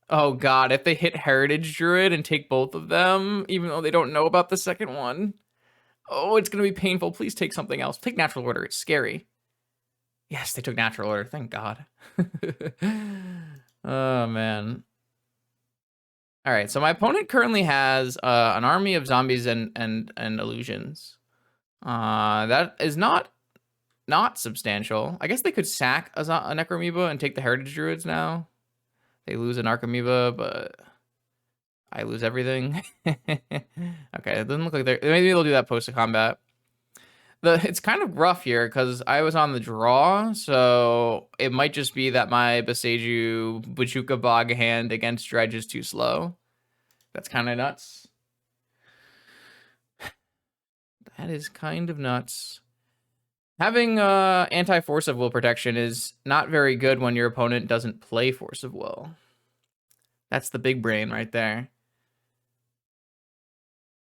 Oh god, if they hit Heritage Druid and take both of them, even though they don't know about the second one. Oh, it's gonna be painful. Please take something else. Take Natural Order. It's scary. Yes, they took Natural Order. Thank God. Oh, man. All right, so my opponent currently has an army of zombies and illusions. That is not substantial. I guess they could sack a Necromoeba and take the Heritage Druids now. They lose an Archamoeba, but I lose everything. Okay, it doesn't look like they're... Maybe they'll do that post-combat. It's kind of rough here because I was on the draw, so it might just be that my Boseiju Bojuka Bog hand against Dredge is too slow. That's kind of nuts. That is kind of nuts. Having anti-Force of Will protection is not very good when your opponent doesn't play Force of Will. That's the big brain right there.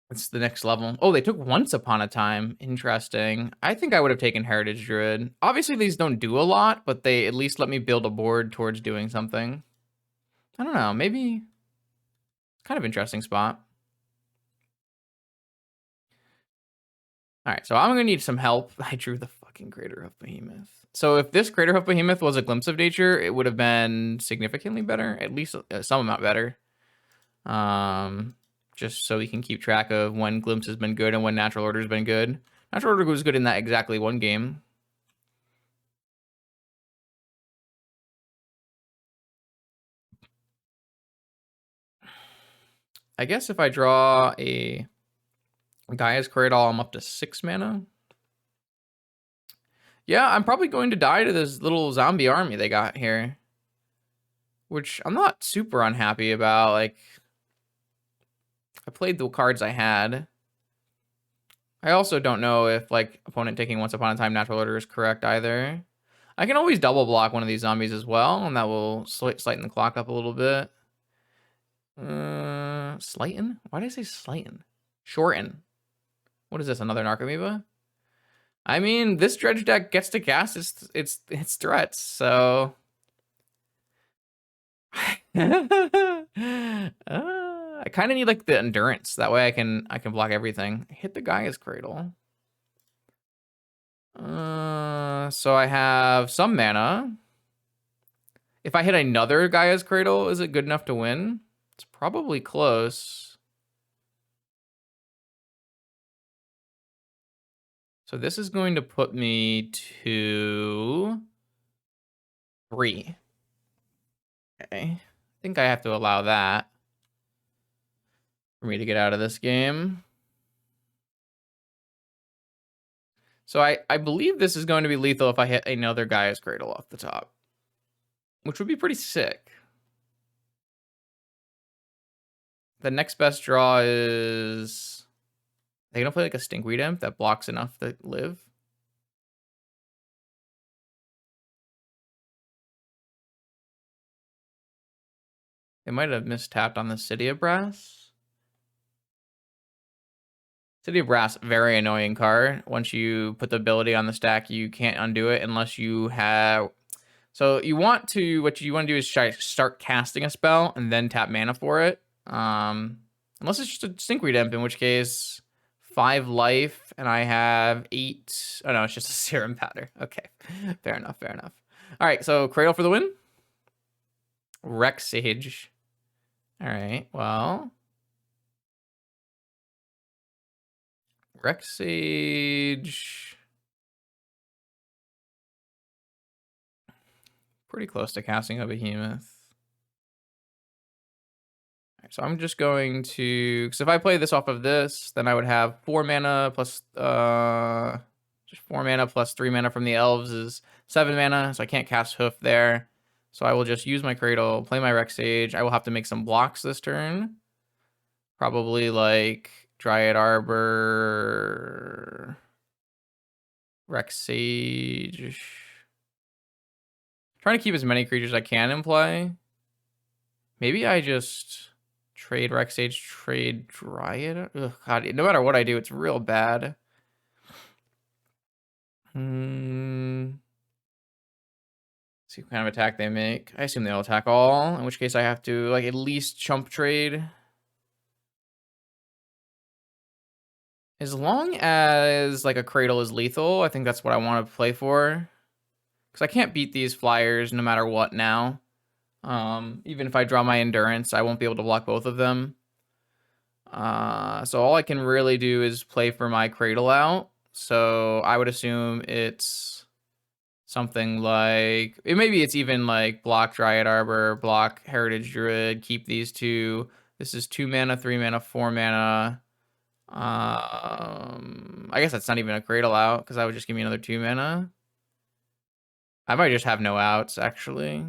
That's the next level. Oh, they took Once Upon a Time. Interesting. I think I would have taken Heritage Druid. Obviously, these don't do a lot, but they at least let me build a board towards doing something. I don't know. Maybe kind of interesting spot. All right, so I'm going to need some help. I drew the fucking Crater Hoof Behemoth. So if this Crater Hoof Behemoth was a Glimpse of Nature, it would have been significantly better, at least some amount better. Just so we can keep track of when Glimpse has been good and when Natural Order has been good. Natural Order was good in that exactly one game. I guess if I draw a Gaia's Cradle, I'm up to 6 mana. Yeah, I'm probably going to die to this little zombie army they got here, which I'm not super unhappy about. Like, I played the cards I had. I also don't know if, like, opponent taking Once Upon a Time Natural Order is correct either. I can always double block one of these zombies as well, and that will slighten the clock up a little bit. Slighten? Why did I say slighten? Shorten. What is this, another Narcomoeba? I mean, this Dredge deck gets to cast its threats, so... I kind of need like the endurance. That way I can block everything. Hit the Gaia's Cradle. So I have some mana. If I hit another Gaia's Cradle, is it good enough to win? It's probably close. So this is going to put me to 3. Okay. think I have to allow that for me to get out of this game. So I believe this is going to be lethal if I hit another Gaia's Cradle off the top, which would be pretty sick. The next best draw is... They gonna play like a Stinkweed Imp that blocks enough to live? They might have mistapped on the City of Brass. City of Brass, very annoying card. Once you put the ability on the stack, you can't undo it unless you have... So you want to... What you want to do is start casting a spell and then tap mana for it. Unless it's just a Stinkweed Imp, in which case 5 life and I have 8. Oh no, it's just a Serum Powder. Okay, fair enough, fair enough. All right, so Cradle for the win. Rex Sage. All right, well, Rex Sage. Pretty close to casting a Behemoth. So I'm just going to, because if I play this off of this, then I would have 4 mana plus, just 4 mana plus 3 mana from the Elves is 7 mana, so I can't cast Hoof there. So I will just use my Cradle, play my Rex Sage. I will have to make some blocks this turn. Probably like Dryad Arbor, Rex Sage. Trying to keep as many creatures as I can in play. Maybe I just... Trade Rex Sage, trade Dryad. Ugh, God, no matter what I do, it's real bad. See what kind of attack they make. I assume they'll attack all, in which case I have to like at least chump trade. As long as like a Cradle is lethal, I think that's what I want to play for. Because I can't beat these flyers no matter what now. Even if I draw my Endurance, I won't be able to block both of them. So all I can really do is play for my Cradle out. So I would assume it's something like... Maybe it's even like block Dryad Arbor, block Heritage Druid, keep these 2. This is 2 mana, 3 mana, 4 mana. I guess that's not even a Cradle out, because that would just give me another 2 mana. I might just have no outs, actually.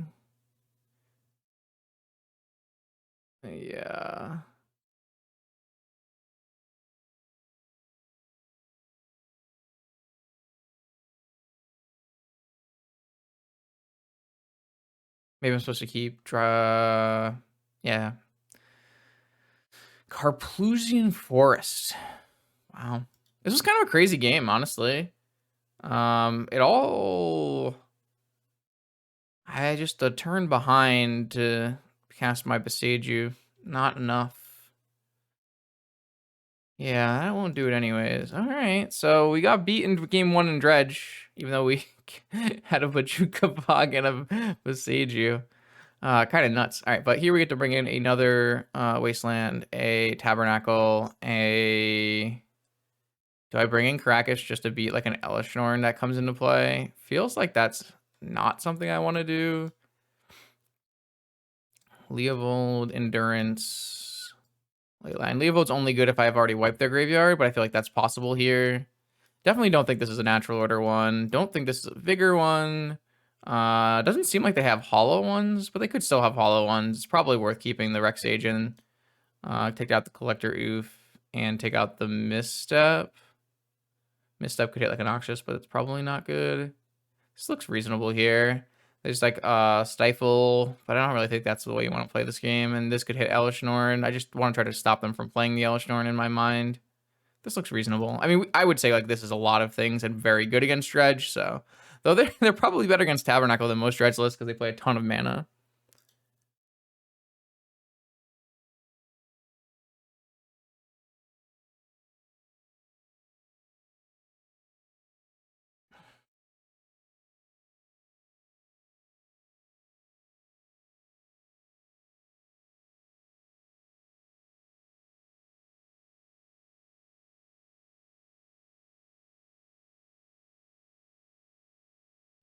Yeah. Maybe I'm supposed to keep yeah. Carplusian Forest. Wow. This was kind of a crazy game, honestly. It all... I just a turn behind to cast my Besage. Not enough. Yeah, I won't do it anyways. All right, so we got beat in game 1 in Dredge, even though we had a Bajuka Bog and a Besage. Kind of nuts. All right, but here we get to bring in another Wasteland, a Tabernacle, a... Do I bring in Karakish just to beat like an Elishnorn that comes into play? Feels like that's not something I want to do. Leovold, Endurance, Leyline. Leovold's only good if I've already wiped their graveyard, but I feel like that's possible here. Definitely don't think this is a natural order one. Don't think this is a Vigor one. Doesn't seem like they have hollow ones, but they could still have hollow ones. It's probably worth keeping the Rex Agent. Take out the Collector Oof and take out the Misstep. Misstep could hit like a Noxious, but it's probably not good. This looks reasonable here. There's like Stifle, but I don't really think that's the way you want to play this game. And this could hit Elishnorn. I just want to try to stop them from playing the Elishnorn in my mind. This looks reasonable. I mean, I would say like this is a lot of things and very good against Dredge. So, though they're probably better against Tabernacle than most Dredge lists because they play a ton of mana.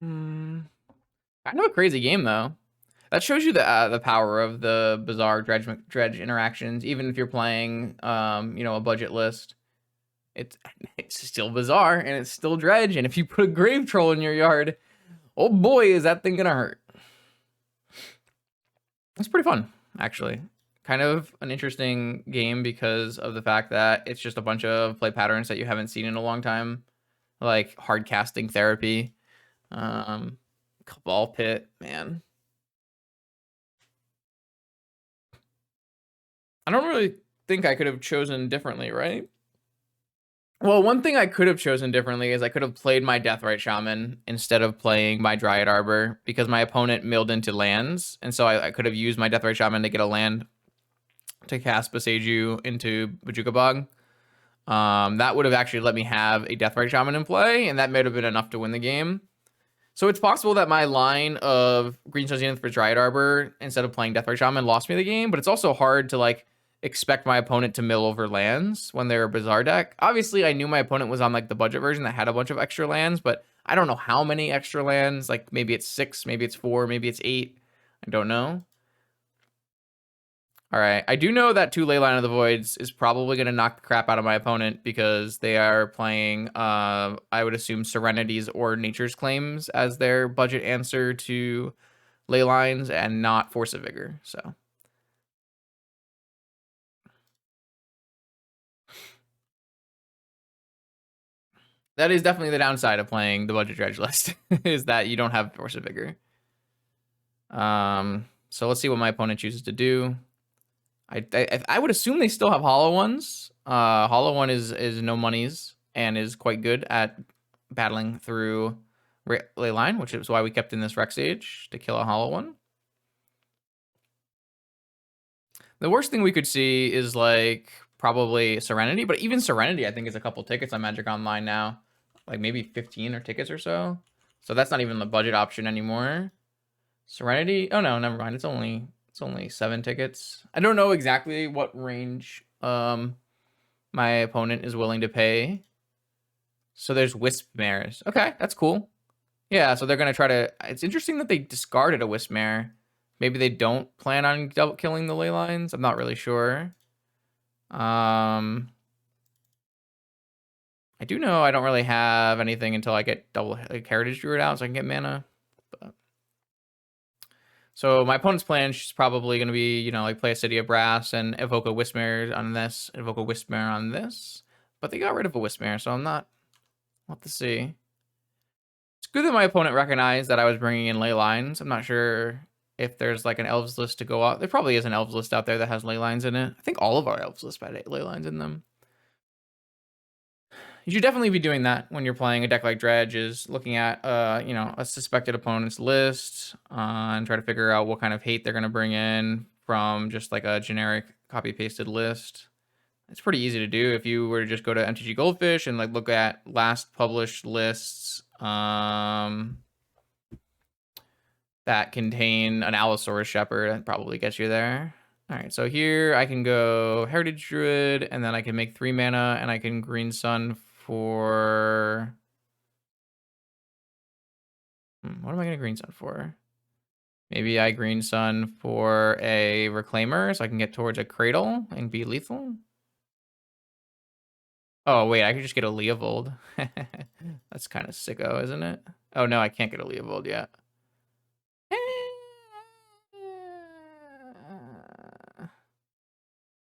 Kind of a crazy game though. That shows you the power of the bizarre dredge interactions. Even if you're playing, a budget list, it's still bizarre and it's still dredge. And if you put a grave troll in your yard, oh boy, is that thing gonna hurt. It's pretty fun, actually. Kind of an interesting game because of the fact that it's just a bunch of play patterns that you haven't seen in a long time, like hard casting therapy, Cabal Pit, man. I don't really think I could have chosen differently, right? Well, one thing I could have chosen differently is I could have played my Deathrite Shaman instead of playing my Dryad Arbor because my opponent milled into lands, and so I could have used my Deathrite Shaman to get a land to cast Boseiju into Bojuka Bog. That would have actually let me have a Deathrite Shaman in play, and that might have been enough to win the game. So it's possible that my line of Greenstone Zenith for Dryad Arbor instead of playing Deathrite Shaman lost me the game, but it's also hard to like expect my opponent to mill over lands when they're a bizarre deck. Obviously, I knew my opponent was on like the budget version that had a bunch of extra lands, but I don't know how many extra lands. Like maybe it's 6, maybe it's 4, maybe it's 8. I don't know. All right, I do know that 2 Leyline of the Voids is probably going to knock the crap out of my opponent because they are playing, I would assume, Serenities or Nature's Claims as their budget answer to Leylines and not Force of Vigor, so. That is definitely the downside of playing the budget dredge list, is that you don't have Force of Vigor. So let's see what my opponent chooses to do. I would assume they still have Hollow Ones. Hollow One is no monies and is quite good at battling through Leyline, which is why we kept in this Rex Age to kill a Hollow One. The worst thing we could see is like probably Serenity, but even Serenity I think is a couple tickets on Magic Online now. Like maybe 15 or tickets or so. So that's not even the budget option anymore. Serenity, oh no, never mind. It's only 7 tickets. I don't know exactly what range my opponent is willing to pay. So there's Wisp Mares. Okay, that's cool. Yeah, so they're gonna try to. It's interesting that they discarded a Wisp Mare. Maybe they don't plan on double killing the Leylines. I'm not really sure. I do know I don't really have anything until I get double like, Heritage Druid out, so I can get mana. But... So my opponent's plan is probably going to be, like play a City of Brass and evoke a Wismare on this, evoke a Wismare on this. But they got rid of a Wismare, so I'm not. We'll have to see. It's good that my opponent recognized that I was bringing in Leylines. I'm not sure if there's like an Elves list to go out. There probably is an Elves list out there that has Leylines in it. I think all of our Elves lists had Leylines in them. You should definitely be doing that when you're playing a deck like Dredge, is looking at, a suspected opponent's list and try to figure out what kind of hate they're going to bring in from just like a generic copy-pasted list. It's pretty easy to do if you were to just go to MTG Goldfish and like look at last published lists that contain an Allosaurus Shepherd. That probably gets you there. All right, so here I can go Heritage Druid, and then I can make 3 mana, and I can Green Sun for... what am I going to Green Sun for? Maybe I Green Sun for a Reclaimer, so I can get towards a Cradle and be lethal. Oh, wait, I could just get a Leovold. That's kind of sicko, isn't it? Oh, no, I can't get a Leovold yet.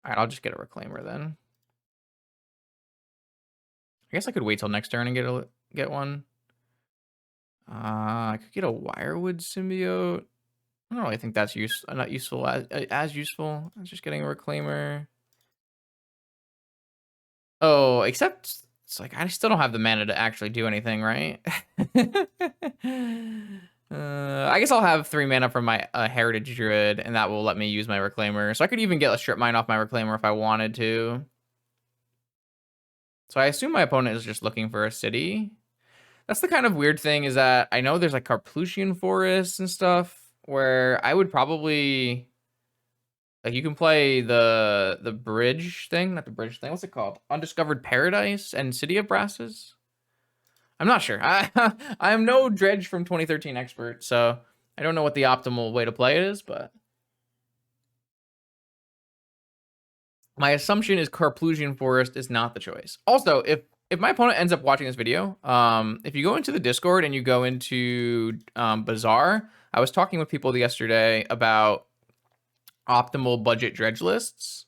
All right, I'll just get a Reclaimer then. I guess I could wait till next turn and get one. I could get a Wirewood Symbiote. I don't really think that's not useful as useful as just getting a Reclaimer. Oh, except it's like I still don't have the mana to actually do anything, right? I guess I'll have 3 mana from my Heritage Druid, and that will let me use my Reclaimer. So I could even get a Strip Mine off my Reclaimer if I wanted to. So I assume my opponent is just looking for a city. That's the kind of weird thing, is that I know there's like Carplusian forests and stuff where I would probably like, you can play the bridge thing, not the bridge thing. What's it called? Undiscovered Paradise and City of Brasses. I'm not sure. I am no Dredge from 2013 expert, so I don't know what the optimal way to play it is, but my assumption is Carplusian Forest is not the choice. Also, if my opponent ends up watching this video, if you go into the Discord and you go into Bazaar, I was talking with people yesterday about optimal budget dredge lists.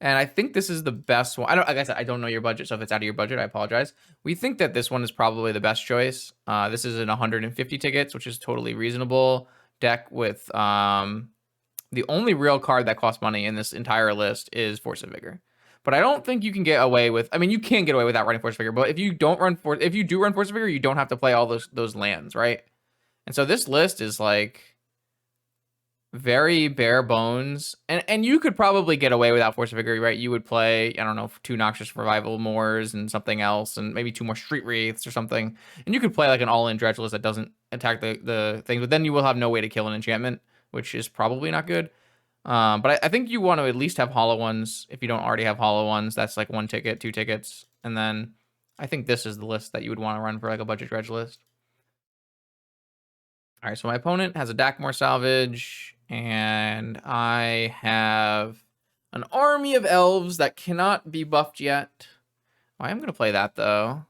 And I think this is the best one. Like I said, I don't know your budget, so if it's out of your budget, I apologize. We think that this one is probably the best choice. This is an 150 tickets, which is totally reasonable deck with the only real card that costs money in this entire list is Force of Vigor. But I don't think you can get away with. I mean, you can get away without running Force of Vigor. But if you do run Force of Vigor, you don't have to play all those lands, right? And so this list is like very bare bones, and you could probably get away without Force of Vigor, right? You would play, I don't know, 2 Noxious Revival Moors and something else, and maybe 2 more Street Wraiths or something, and you could play like an all-in dredge list that doesn't attack the thing, but then you will have no way to kill an enchantment, which is probably not good. But I think you want to at least have hollow ones. If you don't already have hollow ones, that's like 1 ticket, 2 tickets, and then I think this is the list that you would want to run for like a budget dredge list. All right, so my opponent has a Dakmor Salvage, and I have an army of elves that cannot be buffed yet. Oh, I am going to play that, though.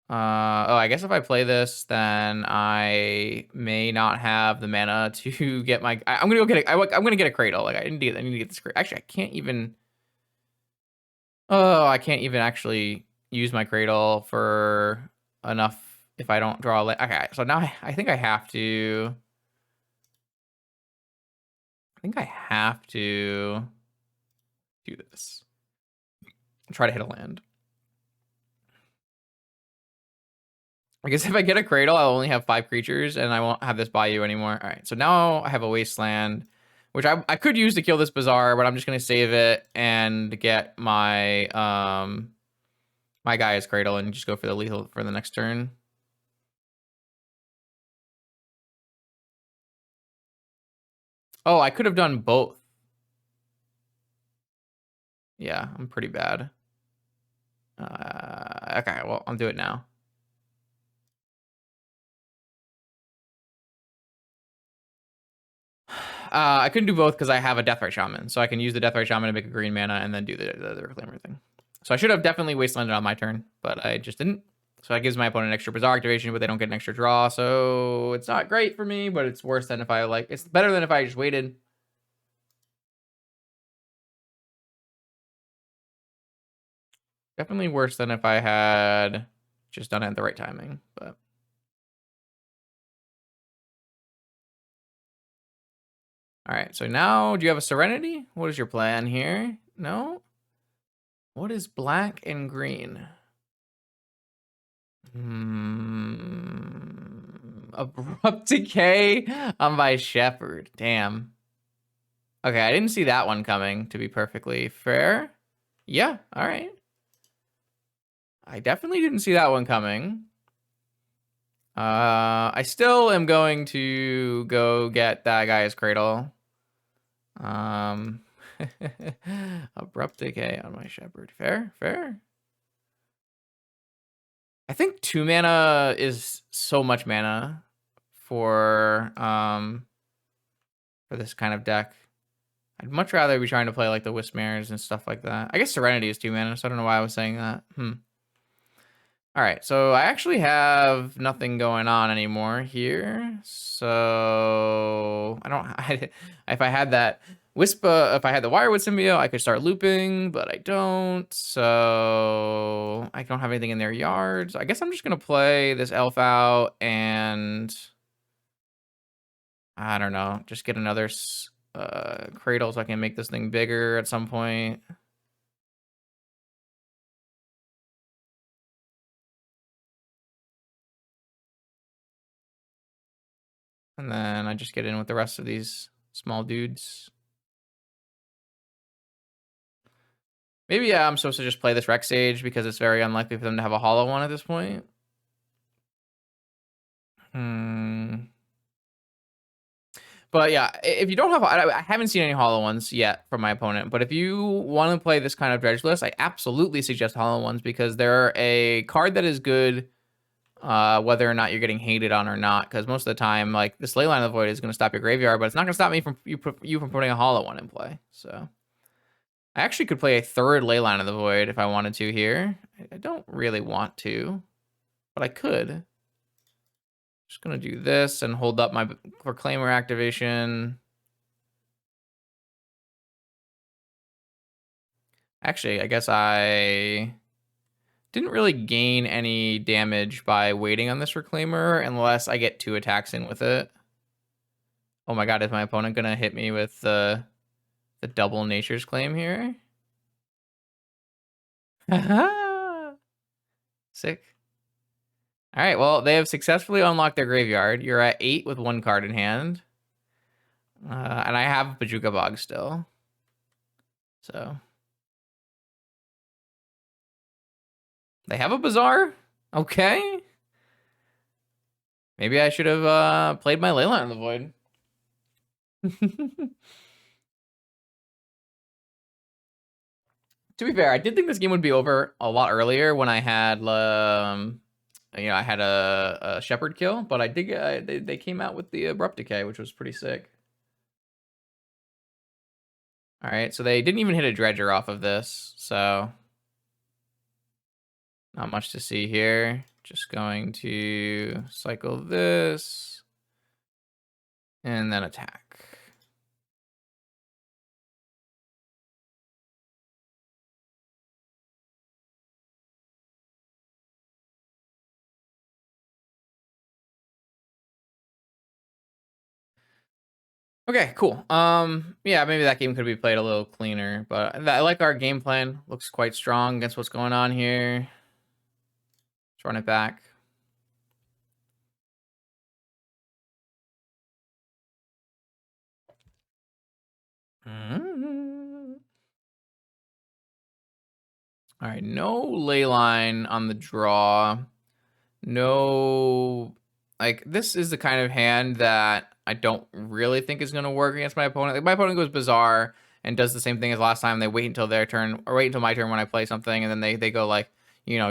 I guess if I play this, then I may not have the mana to get my... I'm going to go get I'm going to get a Cradle. Like, I need to get this Cradle. Actually, I can't even... Oh, I can't even actually use my Cradle for enough if I don't draw... Okay, so now I think I have to... I think I have to do this. Try to hit a land. I guess if I get a Cradle, I'll only have 5 creatures, and I won't have this Bayou anymore. All right, so now I have a Wasteland, which I could use to kill this Bazaar, but I'm just going to save it and get my my Gaia's Cradle and just go for the lethal for the next turn. Oh, I could have done both. Yeah, I'm pretty bad. Okay, well, I'll do it now. I couldn't do both because I have a Deathrite Shaman, so I can use the Deathrite Shaman to make a green mana and then do the Reclaimer thing. So I should have definitely Wastelanded on my turn, but I just didn't. So that gives my opponent an extra Bazaar activation, but they don't get an extra draw, so it's not great for me, but it's worse than if I, like, it's better than if I just waited. Definitely worse than if I had just done it at the right timing, but... All right, so now, do you have a Serenity? What is your plan here? No? What is black and green? Abrupt Decay on my Shepherd. Damn. Okay, I didn't see that one coming, to be perfectly fair. Yeah, all right. I definitely didn't see that one coming. I still am going to go get that guy's Cradle. Abrupt Decay on my Shepherd. Fair, fair. I think 2 mana is so much mana for this kind of deck. I'd much rather be trying to play like the Wismares and stuff like that. I guess Serenity is 2 mana, so I don't know why I was saying that. All right, so I actually have nothing going on anymore here. So I don't. If I had that Wispa, if I had the Wirewood Symbiote, I could start looping, but I don't. So I don't have anything in their yards. I guess I'm just gonna play this elf out and I don't know, just get another Cradle so I can make this thing bigger at some point. And then I just get in with the rest of these small dudes. Maybe I'm supposed to just play this Rex Sage because it's very unlikely for them to have a hollow one at this point. But yeah, if you don't have, I haven't seen any hollow ones yet from my opponent. But if you want to play this kind of dredge list, I absolutely suggest hollow ones because they're a card that is good whether or not you're getting hated on or not, because most of the time, like, this Leyline of the Void is going to stop your graveyard, but it's not going to stop me from you from putting a Hollow one in play. So I actually could play a third Leyline of the Void if I wanted to here. I don't really want to, but I could. Just gonna do this and hold up my Proclaimer activation. Actually, I guess I didn't really gain any damage by waiting on this Reclaimer unless I get 2 attacks in with it. Oh my god, is my opponent gonna hit me with the double Nature's Claim here? Sick. All right, well, they have successfully unlocked their graveyard. You're at 8 with 1 card in hand. And I have Bajuka Bog still. So they have a Bazaar? Okay. Maybe I should have played my Leyline of the Void. To be fair, I did think this game would be over a lot earlier when I had, I had a Shepherd kill, but I did get, they came out with the Abrupt Decay, which was pretty sick. All right, so they didn't even hit a Dredger off of this, so not much to see here. Just going to cycle this and then attack. Okay, cool. Yeah, maybe that game could be played a little cleaner, but I like our game plan. Looks quite strong against what's going on here. Let's run it back. All right, no Leyline on the draw. No, like, this is the kind of hand that I don't really think is going to work against my opponent. Like, my opponent goes Bizarre and does the same thing as last time. They wait until their turn, or wait until my turn when I play something, and then they go, like,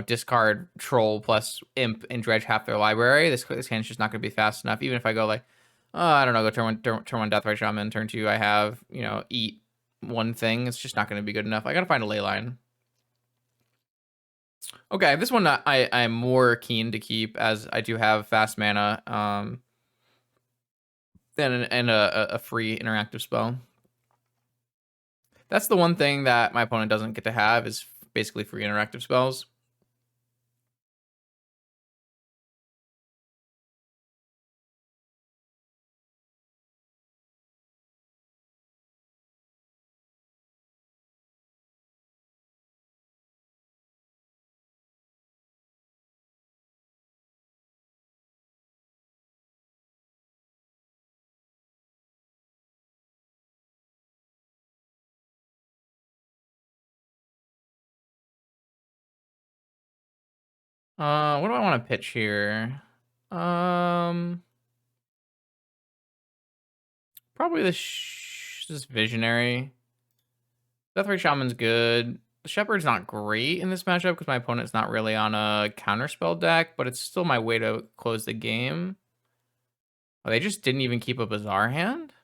discard Troll plus Imp and dredge half their library. This hand's just not going to be fast enough. Even if I go, like, I don't know, go turn one Deathrite Shaman, turn 2 I have, eat one thing. It's just not going to be good enough. I got to find a Leyline. Okay, this one I'm more keen to keep, as I do have fast mana, and a free interactive spell. That's the one thing that my opponent doesn't get to have, is basically free interactive spells. What do I want to pitch here? Probably this Visionary. Deathrite Shaman's good. The Shepherd's not great in this matchup because my opponent's not really on a counterspell deck, but it's still my way to close the game. Oh, they just didn't even keep a Bizarre hand?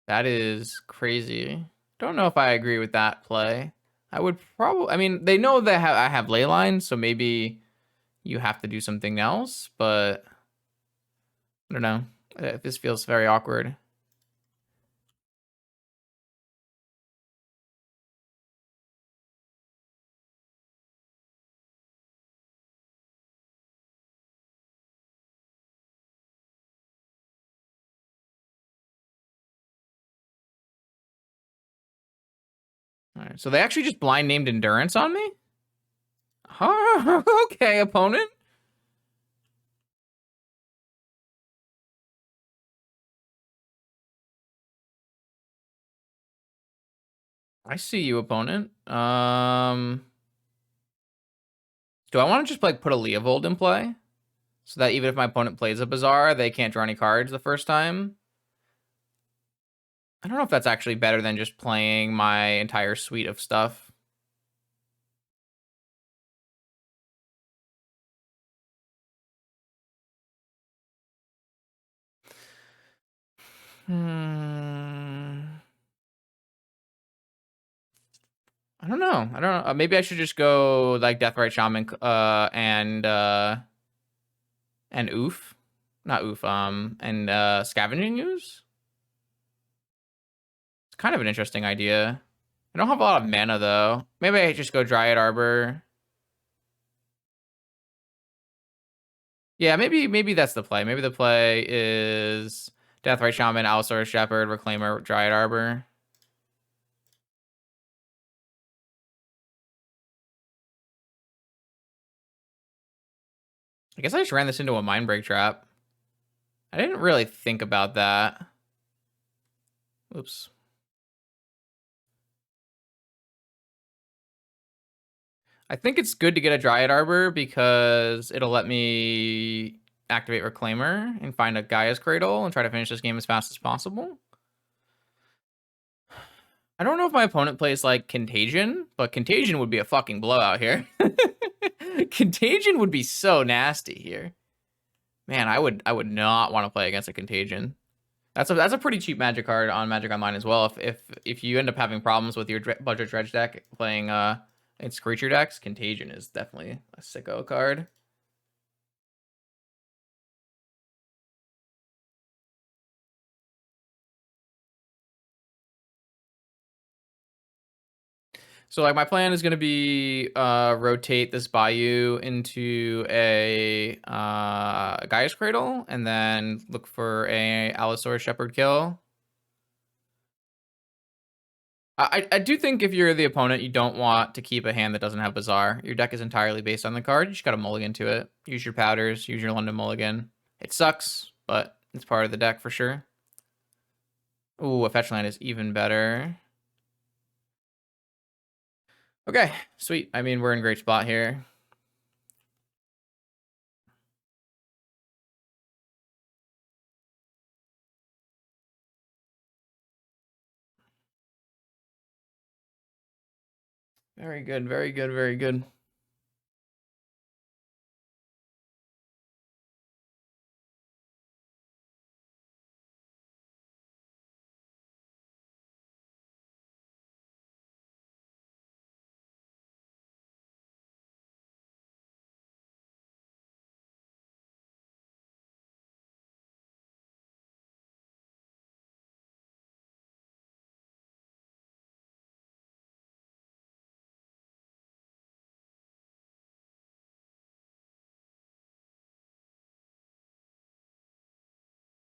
That is crazy. Don't know if I agree with that play. I would probably, I mean, they know that I have Leyline, so maybe you have to do something else, but I don't know. This feels very awkward. All right, so they actually just blind named Endurance on me? Huh? Okay, opponent. I see you, opponent. Do I want to just like put a Leovold in play? So that even if my opponent plays a Bizarre, they can't draw any cards the first time? I don't know if that's actually better than just playing my entire suite of stuff. I don't know. I don't know. Maybe I should just go like Deathrite Shaman and Oof. Not Oof, and Scavenging Ooze? It's kind of an interesting idea. I don't have a lot of mana though. Maybe I just go Dryad Arbor. Yeah, maybe that's the play. Maybe the play is Deathrite Shaman, Allosaurus Shepherd, Reclaimer, Dryad Arbor. I guess I just ran this into a Mindbreak trap. I didn't really think about that. Oops. I think it's good to get a Dryad Arbor because it'll let me activate Reclaimer and find a Gaia's Cradle and try to finish this game as fast as possible. I don't know if my opponent plays like Contagion, but Contagion would be a fucking blowout here. Contagion would be so nasty here. Man, I would not want to play against a Contagion. That's a pretty cheap Magic card on Magic Online as well. If you end up having problems with your budget Dredge deck playing its creature decks, Contagion is definitely a sicko card. So like my plan is gonna be rotate this Bayou into a Gaia's Cradle and then look for a Allosaurus Shepherd kill. I do think if you're the opponent, you don't want to keep a hand that doesn't have Bazaar. Your deck is entirely based on the card. You just got to mulligan to it. Use your powders. Use your London mulligan. It sucks, but it's part of the deck for sure. Ooh, a fetch land is even better. Okay, sweet. I mean, we're in a great spot here. Very good, very good, very good.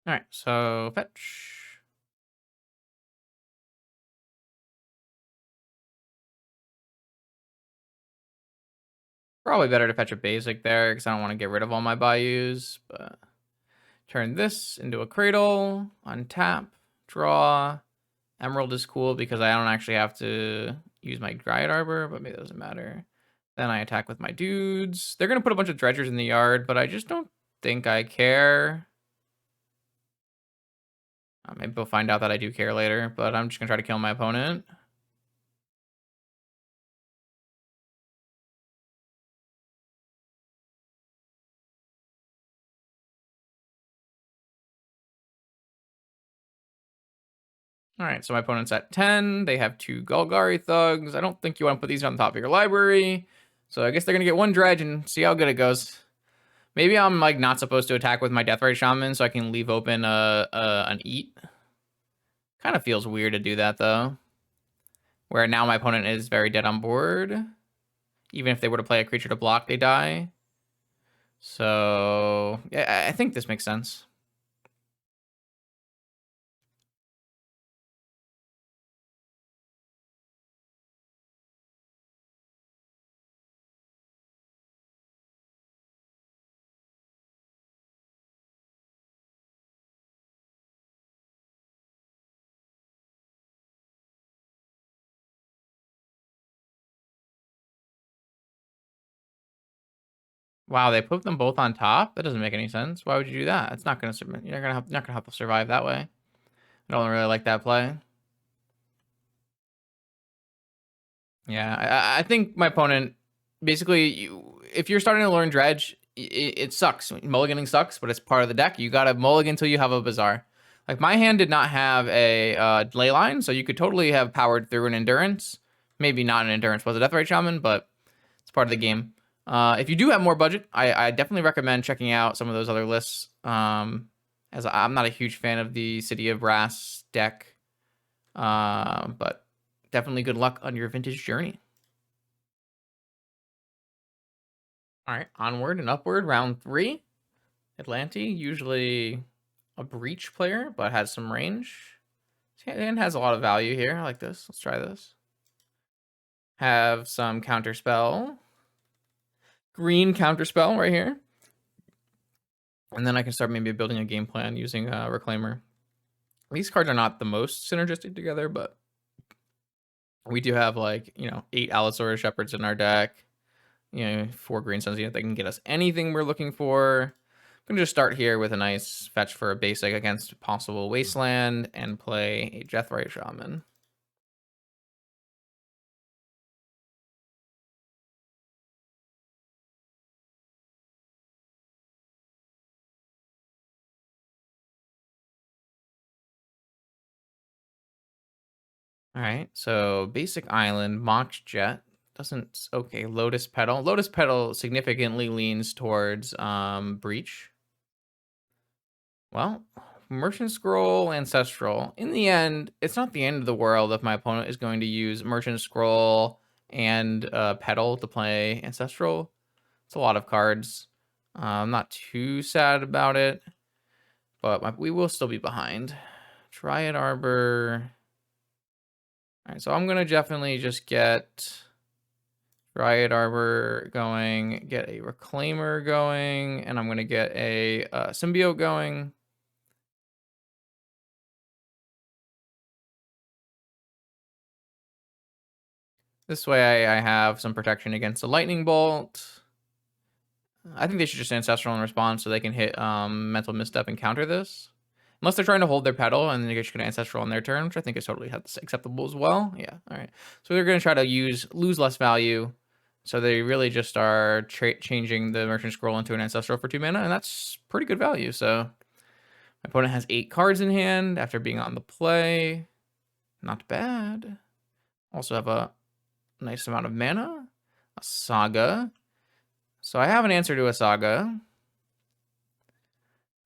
All right, so fetch. Probably better to fetch a basic there because I don't want to get rid of all my Bayous, but turn this into a Cradle, untap, draw. Emerald is cool because I don't actually have to use my Dryad Arbor, but maybe it doesn't matter. Then I attack with my dudes. They're going to put a bunch of dredgers in the yard, but I just don't think I care. Maybe they'll find out that I do care later, but I'm just going to try to kill my opponent. All right, so my opponent's at 10. They have 2 Golgari Thugs. I don't think you want to put these on the top of your library. So I guess they're going to get 1 Dredge and see how good it goes. Maybe I'm like not supposed to attack with my Deathrite Shaman so I can leave open an Eat. Kind of feels weird to do that though. Where now my opponent is very dead on board. Even if they were to play a creature to block, they die. So yeah, I think this makes sense. Wow, they put them both on top? That doesn't make any sense. Why would you do that? It's not gonna you're not gonna help us survive that way. I don't really like that play. Yeah, I think my opponent basically, if you're starting to learn Dredge, it sucks. Mulliganing sucks, but it's part of the deck. You gotta mulligan until you have a Bazaar. Like, my hand did not have a delay line, so you could totally have powered through an endurance. Maybe not an endurance was a Deathrite Shaman, but it's part of the game. If you do have more budget, I definitely recommend checking out some of those other lists. As I'm not a huge fan of the City of Brass deck, but definitely good luck on your vintage journey. All right, onward and upward, round 3. Atlanti, usually a breach player, but has some range. And has a lot of value here. I like this. Let's try this. Have some counterspell. Green counterspell right here. And then I can start maybe building a game plan using Reclaimer. These cards are not the most synergistic together, but we do have, like, 8 Allosaurus Shepherds in our deck. 4 Green Suns. They can get us anything we're looking for. I'm going to just start here with a nice fetch for a basic against possible Wasteland and play a Deathrite Shaman. All right, so basic island, Mox Jet doesn't. Okay, Lotus Petal. Lotus Petal significantly leans towards Breach. Well, Merchant Scroll, Ancestral. In the end, it's not the end of the world if my opponent is going to use Merchant Scroll and Petal to play Ancestral. It's a lot of cards. I'm not too sad about it, but we will still be behind. Dryad Arbor. All right, so I'm gonna definitely just get Dryad Arbor going, get a Reclaimer going, and I'm gonna get a Symbiote going. This way I have some protection against the Lightning Bolt. I think they should just Ancestral in response so they can hit Mental Misstep and counter this. Unless they're trying to hold their Petal and they're just going to Ancestral on their turn, which I think is totally acceptable as well. Yeah, all right. So they're going to try to lose less value. So they really just are changing the Merchant Scroll into an Ancestral for 2 mana, and that's pretty good value. So my opponent has 8 cards in hand after being on the play. Not bad. Also have a nice amount of mana. A Saga. So I have an answer to a Saga.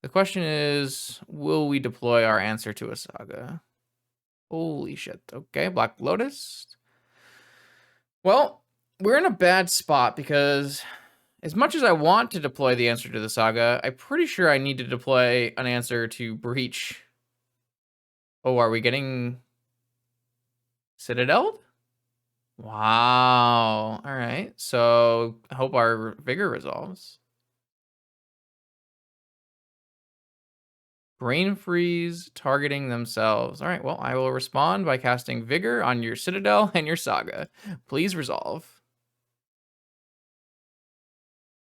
The question is, will we deploy our answer to a Saga? Holy shit. Okay, Black Lotus. Well, we're in a bad spot because as much as I want to deploy the answer to the Saga, I'm pretty sure I need to deploy an answer to Breach. Oh, are we getting Citadel? Wow. All right. So I hope our Vigor resolves. Brain freeze targeting themselves. All right, well, I will respond by casting Vigor on your Citadel and your Saga. Please resolve.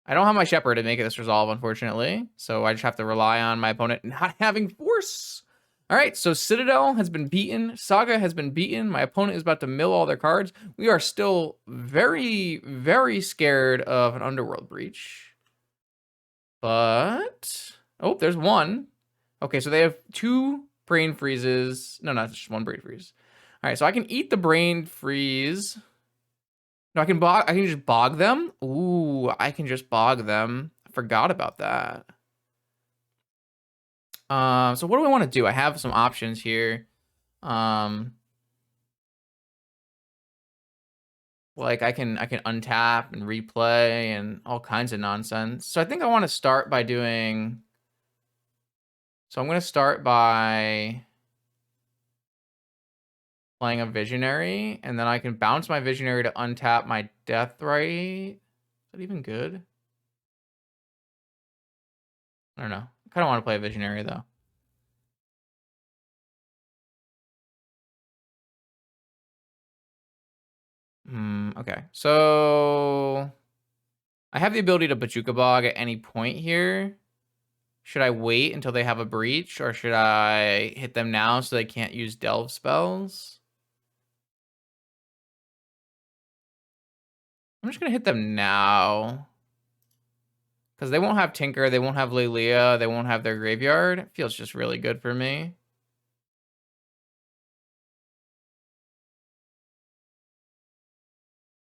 I don't have my Shepherd to make this resolve, unfortunately, so I just have to rely on my opponent not having force. All right, so Citadel has been beaten. Saga has been beaten. My opponent is about to mill all their cards. We are still very, very scared of an Underworld Breach. But, oh, there's one. Okay, so they have 2 brain freezes. No, not just 1 brain freeze. All right, so I can eat the brain freeze. No, I can just bog them. Ooh, I can just bog them. I forgot about that. So what do I want to do? I have some options here. Like I can untap and replay and all kinds of nonsense. So I think I want to start by doing. So I'm going to start by playing a Visionary, and then I can bounce my Visionary to untap my Deathrite. Is that even good? I don't know. I kind of want to play a Visionary, though. Okay. So I have the ability to Bajuka Bog at any point here. Should I wait until they have a breach, or should I hit them now so they can't use Delve spells? I'm just going to hit them now. Because they won't have Tinker, they won't have Lilia, they won't have their graveyard. It feels just really good for me.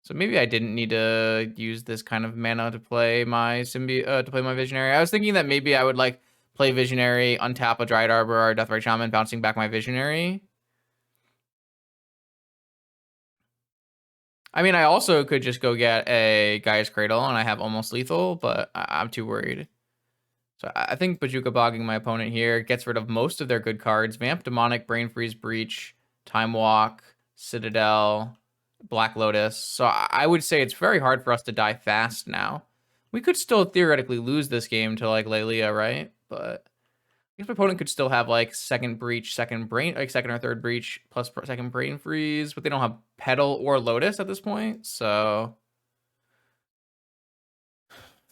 So maybe I didn't need to use this kind of mana to play my Visionary. I was thinking that maybe I would like play Visionary, untap a Dryad Arbor or Deathrite Shaman, bouncing back my Visionary. I mean, I also could just go get a Gaia's Cradle and I have almost lethal, but I'm too worried. So I think Bojuka Bogging my opponent here gets rid of most of their good cards. Vamp, Demonic, Brain Freeze, Breach, Time Walk, Citadel, Black Lotus. So I would say it's very hard for us to die fast now. We could still theoretically lose this game to like Lelia, right? But I guess my opponent could still have like second Breach, second or third Breach plus second Brain Freeze, but they don't have Petal or Lotus at this point. So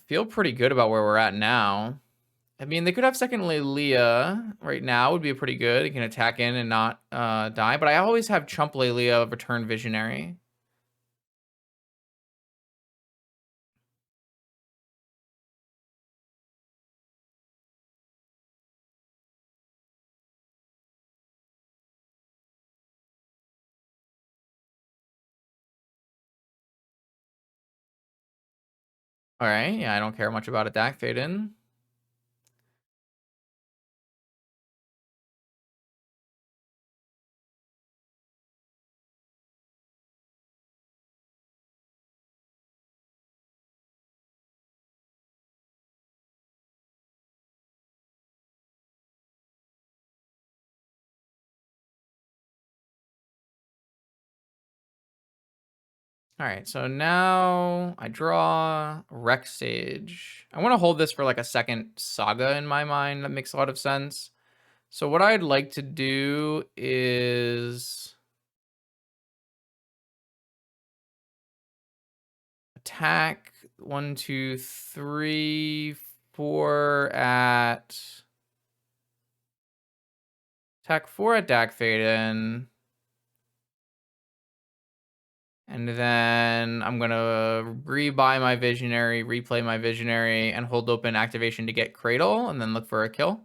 feel pretty good about where we're at now. I mean, they could have second Lelia right now would be pretty good. It can attack in and not die. But I always have Chump Lelia return Visionary. All right, yeah, I don't care much about a Dak Fade-In. All right, so now I draw Rec Sage. I want to hold this for like a second Saga in my mind. That makes a lot of sense. So what I'd like to do is attack 1, 2, 3, 4 at attack 4 at Dak Fade-In. And then I'm going to rebuy my Visionary, replay my Visionary, and hold open activation to get Cradle, and then look for a kill.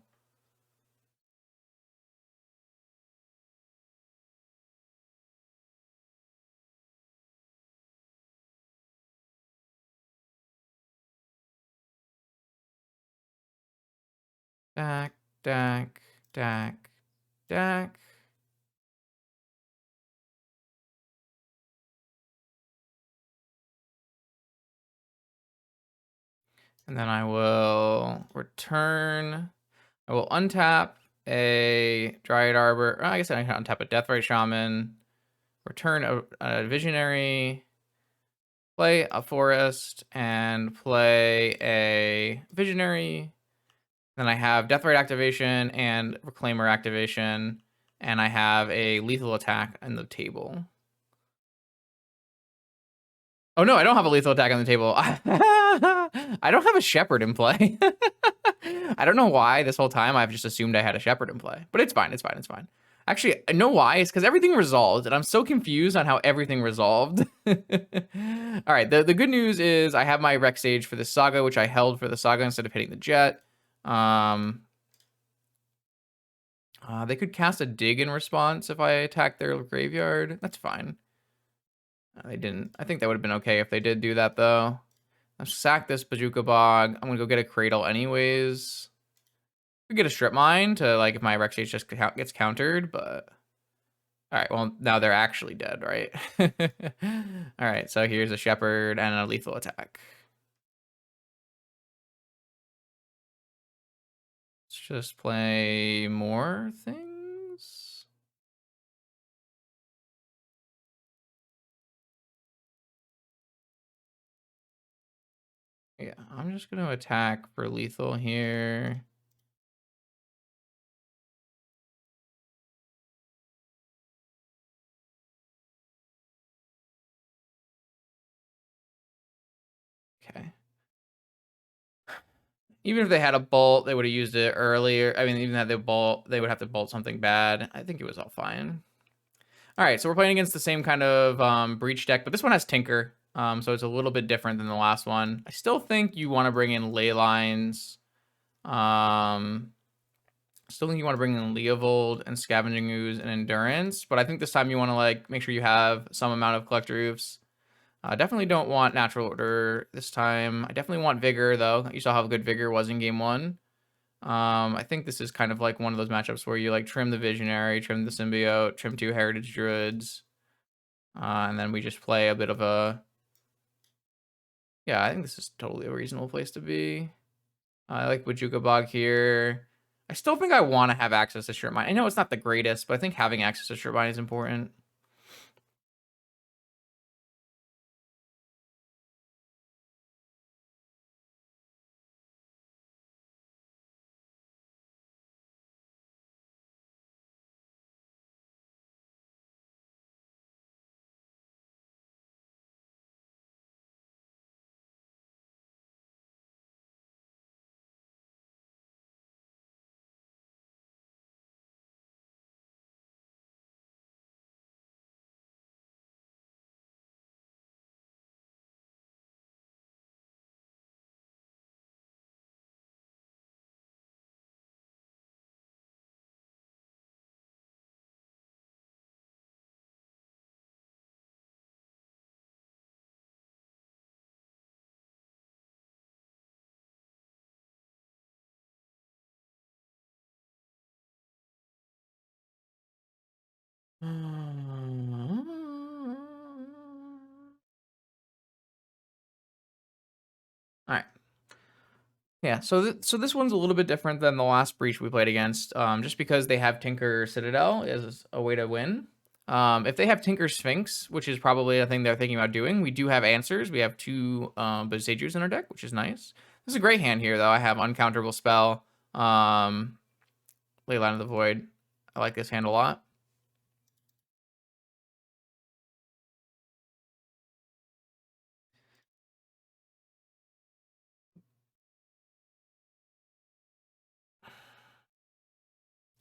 Dak, Dak, Dak, Dak. And then I will return. I will untap a Dryad Arbor. I guess I can untap a Deathrite Shaman. Return a Visionary. Play a Forest and play a Visionary. Then I have Deathrite activation and Reclaimer activation. And I have a lethal attack on the table. Oh no, I don't have a lethal attack on the table. I don't have a Shepherd in play. I don't know why this whole time I've just assumed I had a Shepherd in play. But it's fine, it's fine, it's fine. Actually, I know why. It's because everything resolved, and I'm so confused on how everything resolved. All right, the good news is I have my Rec Sage for the Saga, which I held for the Saga instead of hitting the Jet. They could cast a Dig in response if I attack their graveyard. That's fine. They didn't. I think that would have been okay if they did do that, though. I'll sack this Bojuka Bog. I'm going to go get a Cradle anyways. Could get a Strip Mine to, like, if my Rec Sage just gets countered, but... Alright, well, now they're actually dead, right? Alright, so here's a Shepherd and a lethal attack. Let's just play more things. Yeah, I'm just going to attack for lethal here. Okay. Even if they had a bolt, they would have used it earlier. I mean, even had the bolt, they would have to bolt something bad. I think it was all fine. All right, so we're playing against the same kind of breach deck, but this one has Tinker, so it's a little bit different than the last one. I still think you want to bring in Ley Lines. Still think you want to bring in Leovold and Scavenging Ooze and Endurance, but I think this time you want to like make sure you have some amount of Collector Roofs. I definitely don't want Natural Order this time. I definitely want Vigor, though. You saw how good Vigor was in game 1. I think this is kind of like one of those matchups where you like trim the Visionary, trim the Symbiote, trim 2 Heritage Druids, and then we just play a bit of a... Yeah, I think this is totally a reasonable place to be. I like Bojuka Bog here. I still think I want to have access to Shurt Mine. I know it's not the greatest, but I think having access to Shurt Mine is important. All right. Yeah, so this one's a little bit different than the last Breach we played against, just because they have Tinker Citadel is a way to win. If they have Tinker Sphinx, which is probably a thing they're thinking about doing, we do have answers. We have 2 Besagers in our deck, which is nice. This is a great hand here, though. I have Uncounterable Spell, Leyline of the Void. I like this hand a lot.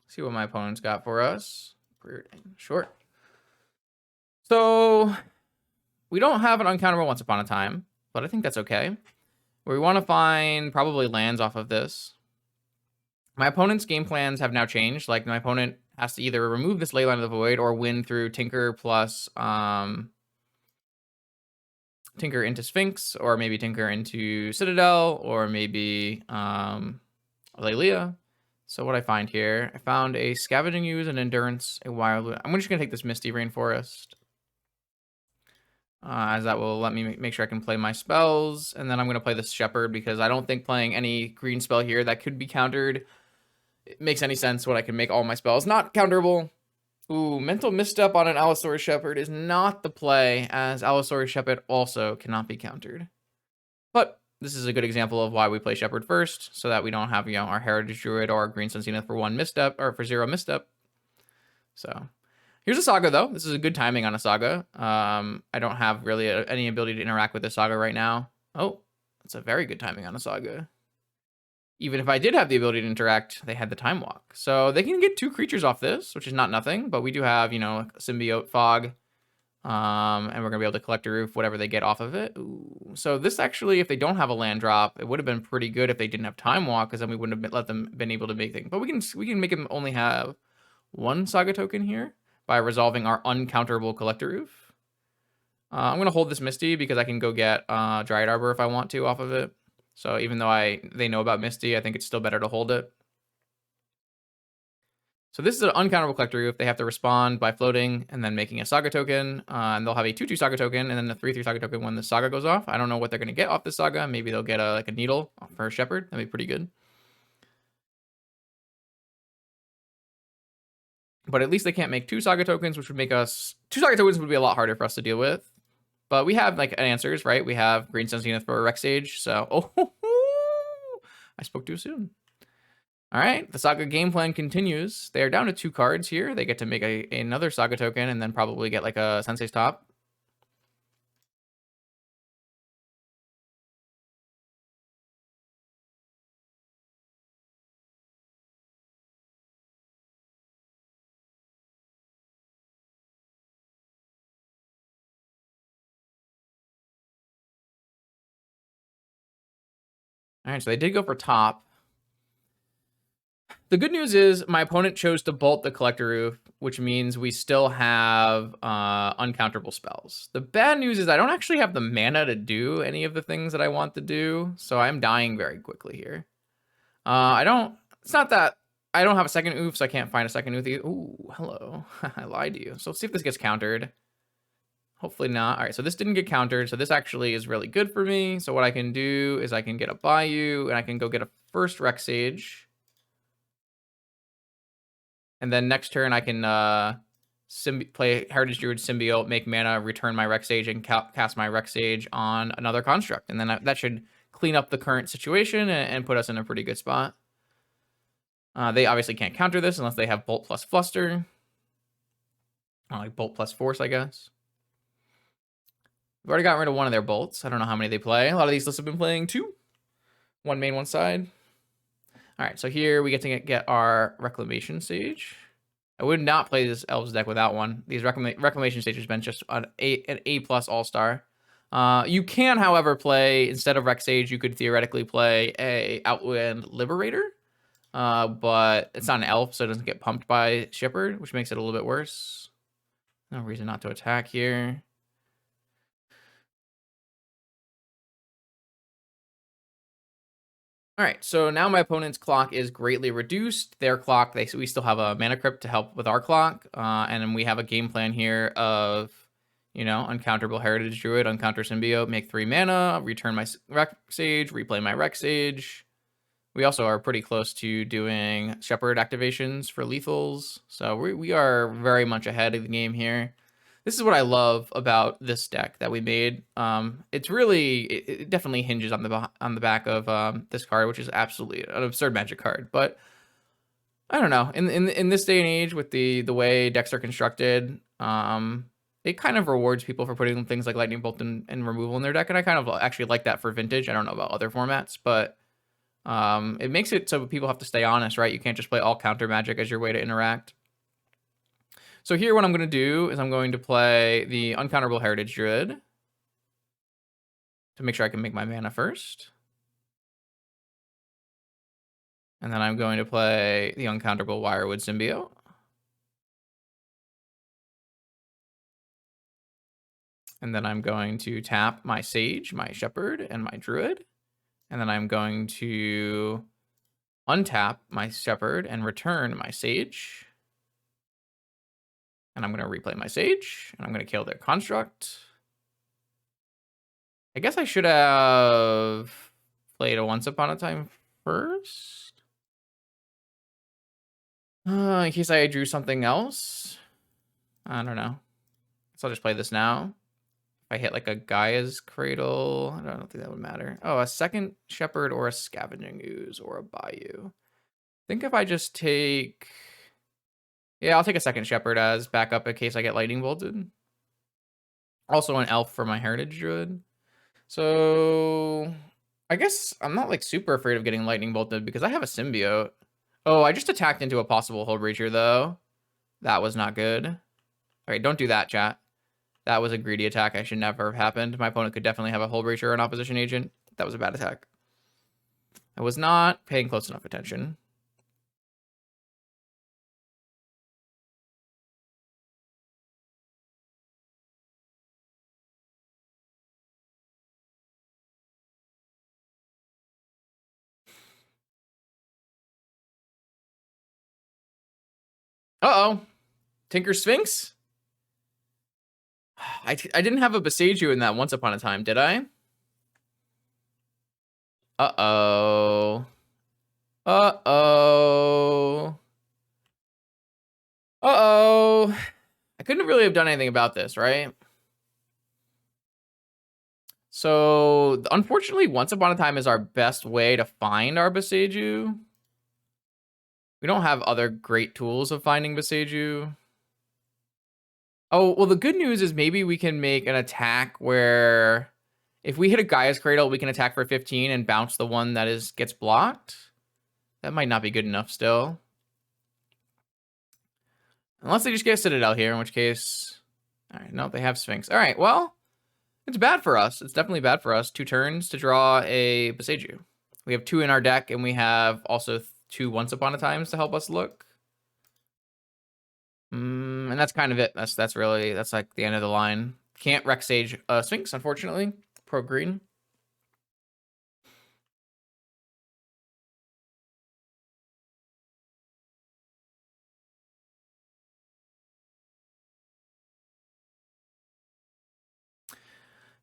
See what my opponent's got for us. Short. So we don't have an uncounterable Once Upon a Time, but I think that's okay. We want to find probably lands off of this. My opponent's game plans have now changed. Like, my opponent has to either remove this Leyline of the Void or win through Tinker plus Tinker into Sphinx, or maybe Tinker into Citadel, or maybe Lelia. So what I find here, I found a Scavenging Ooze, an Endurance, a Wild... I'm just going to take this Misty Rainforest. As that will let me make sure I can play my spells. And then I'm going to play this Shepherd, because I don't think playing any green spell here that could be countered it makes any sense when I can make all my spells not counterable. Ooh, Mental Misstep on an Allosaurus Shepherd is not the play, as Allosaurus Shepherd also cannot be countered. But this is a good example of why we play Shepherd first, so that we don't have, our Heritage Druid or our Green Sun Zenith for 1 misstep, or for 0 misstep. So, here's a Saga, though. This is a good timing on a Saga. I don't have really any ability to interact with the Saga right now. Oh, that's a very good timing on a Saga. Even if I did have the ability to interact, they had the Time Walk. So they can get 2 creatures off this, which is not nothing, but we do have, Symbiote Fog. And we're going to be able to collect a roof, whatever they get off of it. Ooh. So this actually, if they don't have a land drop, it would have been pretty good if they didn't have Time Walk, because then we wouldn't have let them been able to make things. But we can make them only have 1 Saga token here by resolving our uncounterable Collector Roof. I'm going to hold this Misty because I can go get Dryad Arbor if I want to off of it. So even though they know about Misty, I think it's still better to hold it. So this is an uncounterable Collector Roof. They have to respond by floating and then making a Saga token. And they'll have a 2/2 Saga token and then a 3/3 Saga token when the Saga goes off. I don't know what they're going to get off this Saga. Maybe they'll get a Needle for a Shepherd. That'd be pretty good. But at least they can't make 2 Saga tokens, which would make us... 2 Saga tokens would be a lot harder for us to deal with. But we have, answers, right? We have Green Sun Zenith for a Rex Sage, so... Oh, I spoke too soon. All right, the Saga game plan continues. They are down to 2 cards here. They get to make another Saga token and then probably get, a Sensei's Top. All right, so they did go for top. The good news is my opponent chose to bolt the Collector Roof, which means we still have uncounterable spells. The bad news is I don't actually have the mana to do any of the things that I want to do, so I'm dying very quickly here. It's not that I don't have a second oof, so I can't find a second oof. Ooh, hello. I lied to you. So let's see if this gets countered. Hopefully not. All right, so this didn't get countered, so this actually is really good for me. So what I can do is I can get a Bayou, and I can go get a first Rec Sage. And then next turn I can play Heritage Druid Symbiote, make mana, return my Rec Sage, and cast my Rec Sage on another construct. And then that should clean up the current situation and put us in a pretty good spot. They obviously can't counter this unless they have Bolt plus Fluster. Like Bolt plus Force, I guess. We've already gotten rid of one of their bolts. I don't know how many they play. A lot of these lists have been playing 2. One main, one side. All right, so here we get to get our Reclamation Sage. I would not play this Elves deck without one. These Reclamation Sage has been just an A+ all-star. You can, however, play, instead of Rec Sage, you could theoretically play a Outland Liberator. But it's not an elf, so it doesn't get pumped by Shepherd, which makes it a little bit worse. No reason not to attack here. All right, so now my opponent's clock is greatly reduced. Their clock, we still have a mana crypt to help with our clock, and then we have a game plan here of, uncounterable Heritage Druid, uncounter Symbiote, make 3 mana, return my Rec Sage, replay my Rec Sage. We also are pretty close to doing Shepherd activations for lethals, so we are very much ahead of the game here. This is what I love about this deck that we made. It's really, it definitely hinges on the back of this card, which is absolutely an absurd Magic card. But I don't know, in this day and age, with the way decks are constructed, it kind of rewards people for putting things like Lightning Bolt and removal in their deck, and I kind of actually like that for Vintage. I don't know about other formats, but it makes it so people have to stay honest, right? You can't just play all counter Magic as your way to interact. So here what I'm going to do is I'm going to play the uncounterable Heritage Druid to make sure I can make my mana first. And then I'm going to play the uncounterable Wirewood Symbiote. And then I'm going to tap my Sage, my Shepherd, and my Druid. And then I'm going to untap my Shepherd and return my Sage. And I'm going to replay my Sage, and I'm going to kill their construct. I guess I should have played a Once Upon a Time first. In case I drew something else. I don't know. So I'll just play this now. If I hit like a Gaia's Cradle, I don't think that would matter. Oh, a second Shepherd or a Scavenging Ooze or a Bayou. I think if I just take... Yeah, I'll take a second Shepherd as backup in case I get Lightning Bolted. Also an Elf for my Heritage Druid. So I guess I'm not like super afraid of getting Lightning Bolted because I have a Symbiote. Oh, I just attacked into a possible Hull Breacher though. That was not good. All right, don't do that, chat. That was a greedy attack. I should never have happened. My opponent could definitely have a Hull Breacher or an Opposition Agent. That was a bad attack. I was not paying close enough attention. Uh-oh. Tinker Sphinx? I didn't have a Boseiju in that Once Upon a Time, did I? Uh-oh. Uh-oh. Uh-oh. I couldn't really have done anything about this, right? So, unfortunately, Once Upon a Time is our best way to find our Boseiju. We don't have other great tools of finding Boseiju. Oh, well, the good news is maybe we can make an attack where if we hit a Gaia's Cradle, we can attack for 15 and bounce the one that gets blocked. That might not be good enough still. Unless they just get Citadel here, in which case... All right, no, they have Sphinx. All right, well, it's bad for us. It's definitely bad for us. 2 turns to draw a Boseiju. We have 2 in our deck, and we have also 2 Once Upon a Times to help us look. And that's kind of it. That's really, that's like the end of the line. Can't Rec Sage Sphinx, unfortunately. Pro green.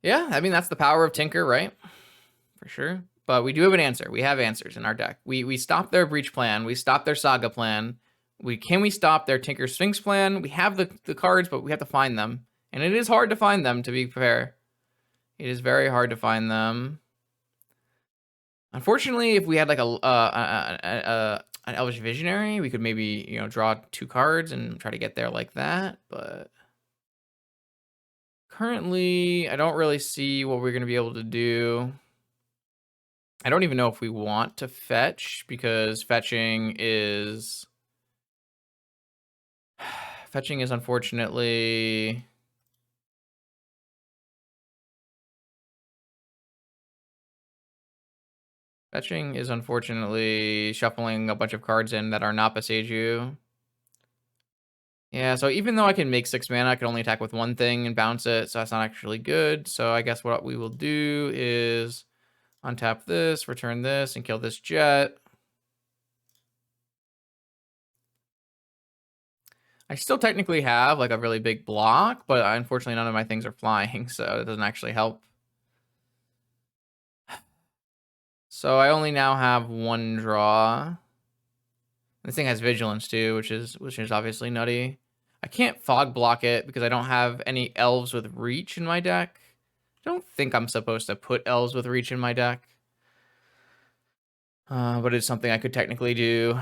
Yeah, I mean, that's the power of Tinker, right? For sure. But we do have an answer. We have answers in our deck. We stopped their Breach plan. We stopped their Saga plan. Can we stop their Tinker Sphinx plan? We have the cards, but we have to find them. And it is hard to find them, to be fair. It is very hard to find them. Unfortunately, if we had like an Elvish Visionary, we could maybe, you know, draw 2 cards and try to get there like that. But currently, I don't really see what we're going to be able to do. I don't even know if we want to fetch, because fetching is unfortunately shuffling a bunch of cards in that are not Boseiju. Yeah, so even though I can make 6 mana, I can only attack with 1 thing and bounce it, so that's not actually good. So I guess what we will do is untap this, return this, and kill this jet. I still technically have like a really big block, but unfortunately none of my things are flying, so it doesn't actually help. So I only now have 1 draw. This thing has vigilance too, which is obviously nutty. I can't fog block it because I don't have any elves with reach in my deck. I don't think I'm supposed to put elves with reach in my deck. But it's something I could technically do.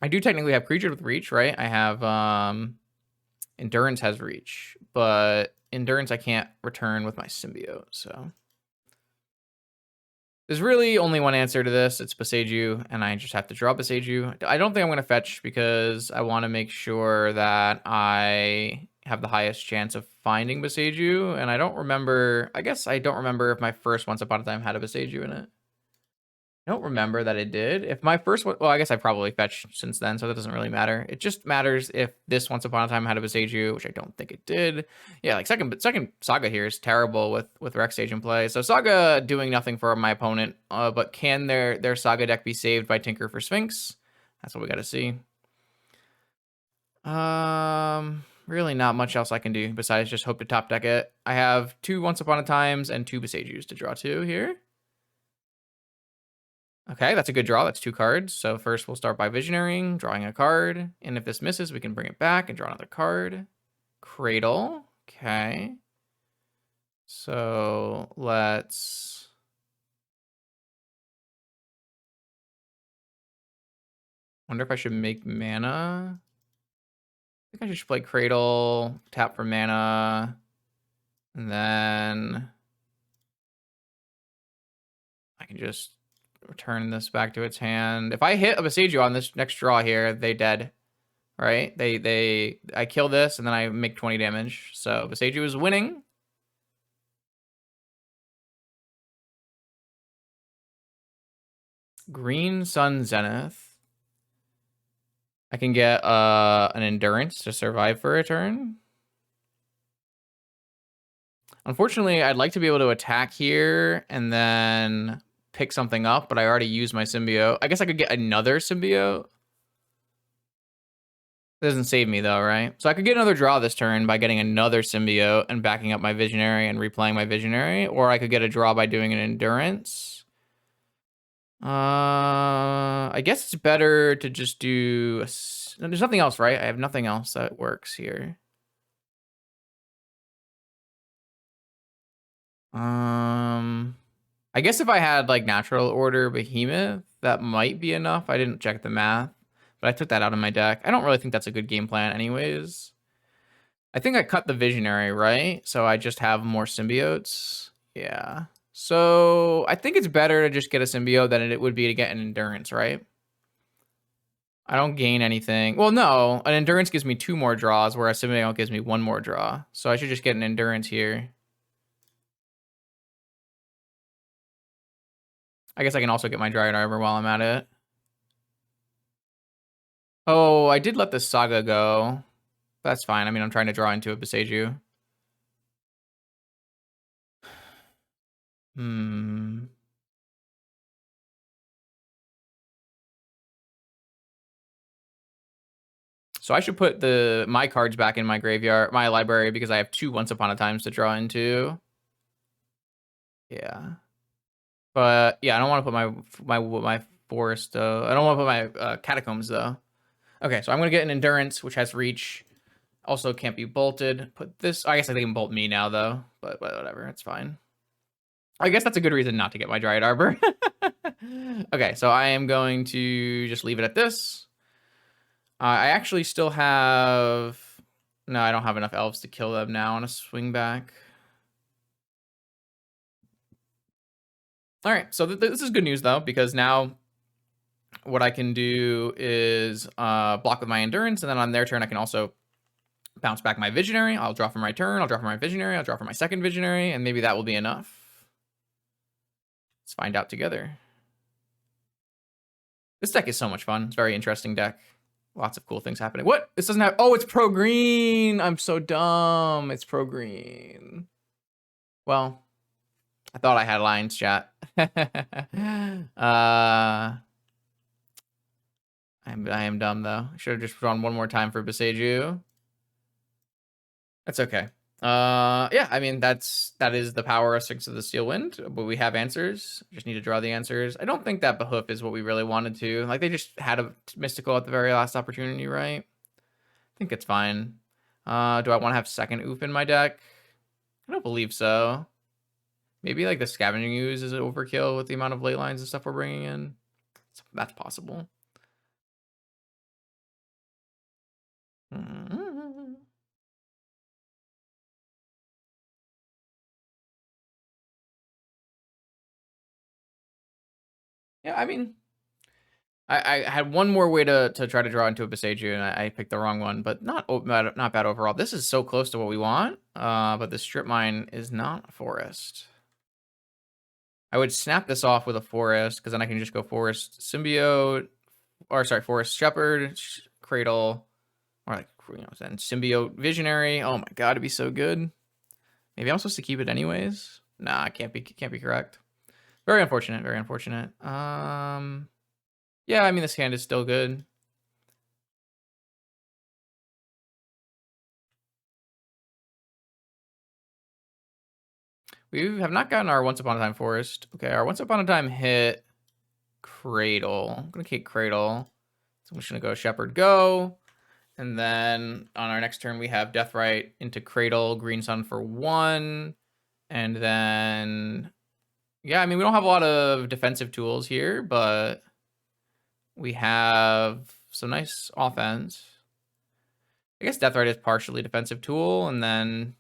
I do technically have creatures with reach, right? I have Endurance has reach, but Endurance I can't return with my symbiote, so there's really only one answer to this. It's Boseiju, and I just have to draw Boseiju. I don't think I'm going to fetch because I want to make sure that I have the highest chance of finding Boseiju, and I don't remember... I guess I don't remember if my first Once Upon a Time had a Boseiju in it. I don't remember that it did. If my first one... Well, I guess I probably fetched since then, so that doesn't really matter. It just matters if this Once Upon a Time had a Boseiju, which I don't think it did. Yeah, like second Saga here is terrible with Rex Sage in play. So Saga doing nothing for my opponent, but can their Saga deck be saved by Tinker for Sphinx? That's what we got to see. Really not much else I can do besides just hope to top deck it. I have 2 Once Upon a Times and 2 Boseijus to draw 2 here. Okay, that's a good draw. That's 2 cards. So first we'll start by Visionarying, drawing a card. And if this misses, we can bring it back and draw another card. Cradle. Okay. So let's... wonder if I should make mana. I think I should play Cradle, tap for mana, and then I can just return this back to its hand. If I hit a Boseiju on this next draw here, they dead. Right? I kill this and then I make 20 damage. So Boseiju is winning. Green Sun Zenith. I can get an Endurance to survive for a turn. Unfortunately, I'd like to be able to attack here and then pick something up, but I already used my symbiote. I guess I could get another symbiote. It doesn't save me though, right? So I could get another draw this turn by getting another symbiote and backing up my Visionary and replaying my Visionary, or I could get a draw by doing an Endurance. I guess it's better to just do... There's nothing else, right? I have nothing else that works here. I guess if I had like Natural Order Behemoth, that might be enough. I didn't check the math, but I took that out of my deck. I don't really think that's a good game plan anyways. I think I cut the Visionary, right? So I just have more symbiotes. Yeah. So I think it's better to just get a symbiote than it would be to get an Endurance, right? I don't gain anything. Well, no, an Endurance gives me 2 more draws, whereas symbiote gives me 1 more draw. So I should just get an Endurance here. I guess I can also get my Dryad Arbor while I'm at it. Oh, I did let the Saga go. That's fine. I mean, I'm trying to draw into a Beseiju. Hmm. So I should put my cards back in my graveyard, my library, because I have 2 Once Upon a Times to draw into. Yeah. But yeah, I don't want to put my forest though. I don't want to put my catacombs though. Okay, so I'm gonna get an endurance, which has reach. Also can't be bolted. Put this. I guess they can bolt me now though, but whatever, it's fine. I guess that's a good reason not to get my Dryad Arbor. Okay, so I am going to just leave it at this. I actually still have. No, I don't have enough elves to kill them now on a swing back. All right, so this is good news though, because now what I can do is block with my endurance, and then on their turn I can also bounce back my visionary. I'll draw for my turn, I'll draw for my visionary, I'll draw for my second visionary, and maybe that will be enough. Let's find out together. This deck is so much fun. It's a very interesting deck. Lots of cool things happening. What? This doesn't have... Oh, it's pro green. I'm so dumb. It's pro green. Well, I thought I had lines, chat. I am dumb, though. I should have just drawn one more time for Beseiju. That's okay. Yeah, I mean, that is the power of Six of the Steel Wind, but we have answers. Just need to draw the answers. I don't think that Behoof is what we really wanted to. Like, they just had a mystical at the very last opportunity, right? I think it's fine. Do I want to have second Oof in my deck? I don't believe so. Maybe, like, the Scavenging Ooze is overkill with the amount of ley lines and stuff we're bringing in. That's possible. Yeah, I mean, I had one more way to try to draw into a Beseiju, and I picked the wrong one, but not bad overall. This is so close to what we want, but the Strip Mine is not a forest. I would snap this off with a forest, because then I can just go Forest Symbiote, or sorry, Forest Shepherd, Cradle, or like, then Symbiote Visionary. Oh my god, it'd be so good. Maybe I'm supposed to keep it anyways. Nah, it can't be correct. Very unfortunate. Very unfortunate. Yeah, I mean, this hand is still good. We have not gotten our Once Upon a Time Forest. Okay, our Once Upon a Time hit Cradle. I'm gonna keep Cradle. So I'm just gonna go Shepherd Go. And then on our next turn, we have Deathrite into Cradle, Green Sun for 1. And then, yeah, I mean, we don't have a lot of defensive tools here, but we have some nice offense. I guess Deathrite is partially defensive tool, and then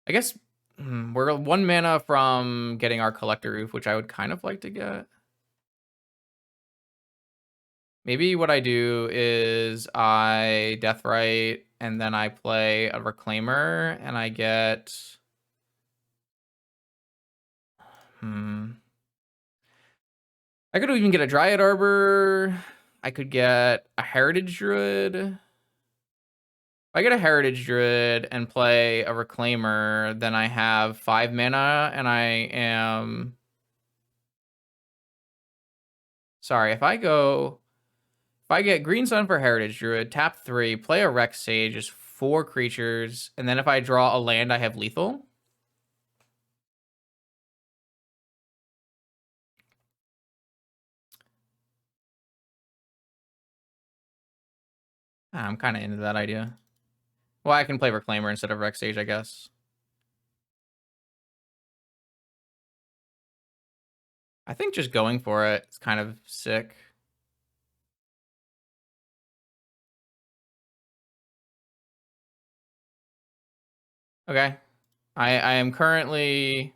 I guess we're 1 mana from getting our Collector Roof, which I would kind of like to get. Maybe what I do is I Deathrite, and then I play a Reclaimer, and I get... I could even get a Dryad Arbor. I could get a Heritage Druid. If I get a Heritage Druid and play a Reclaimer, then I have 5 mana, and I am... Sorry, if I get Green Sun for Heritage Druid, tap 3, play a Rex Sage, is 4 creatures, and then if I draw a land, I have lethal. I'm kind of into that idea. Well, I can play Reclaimer instead of Rex Sage, I guess. I think just going for it is kind of sick. Okay. I am currently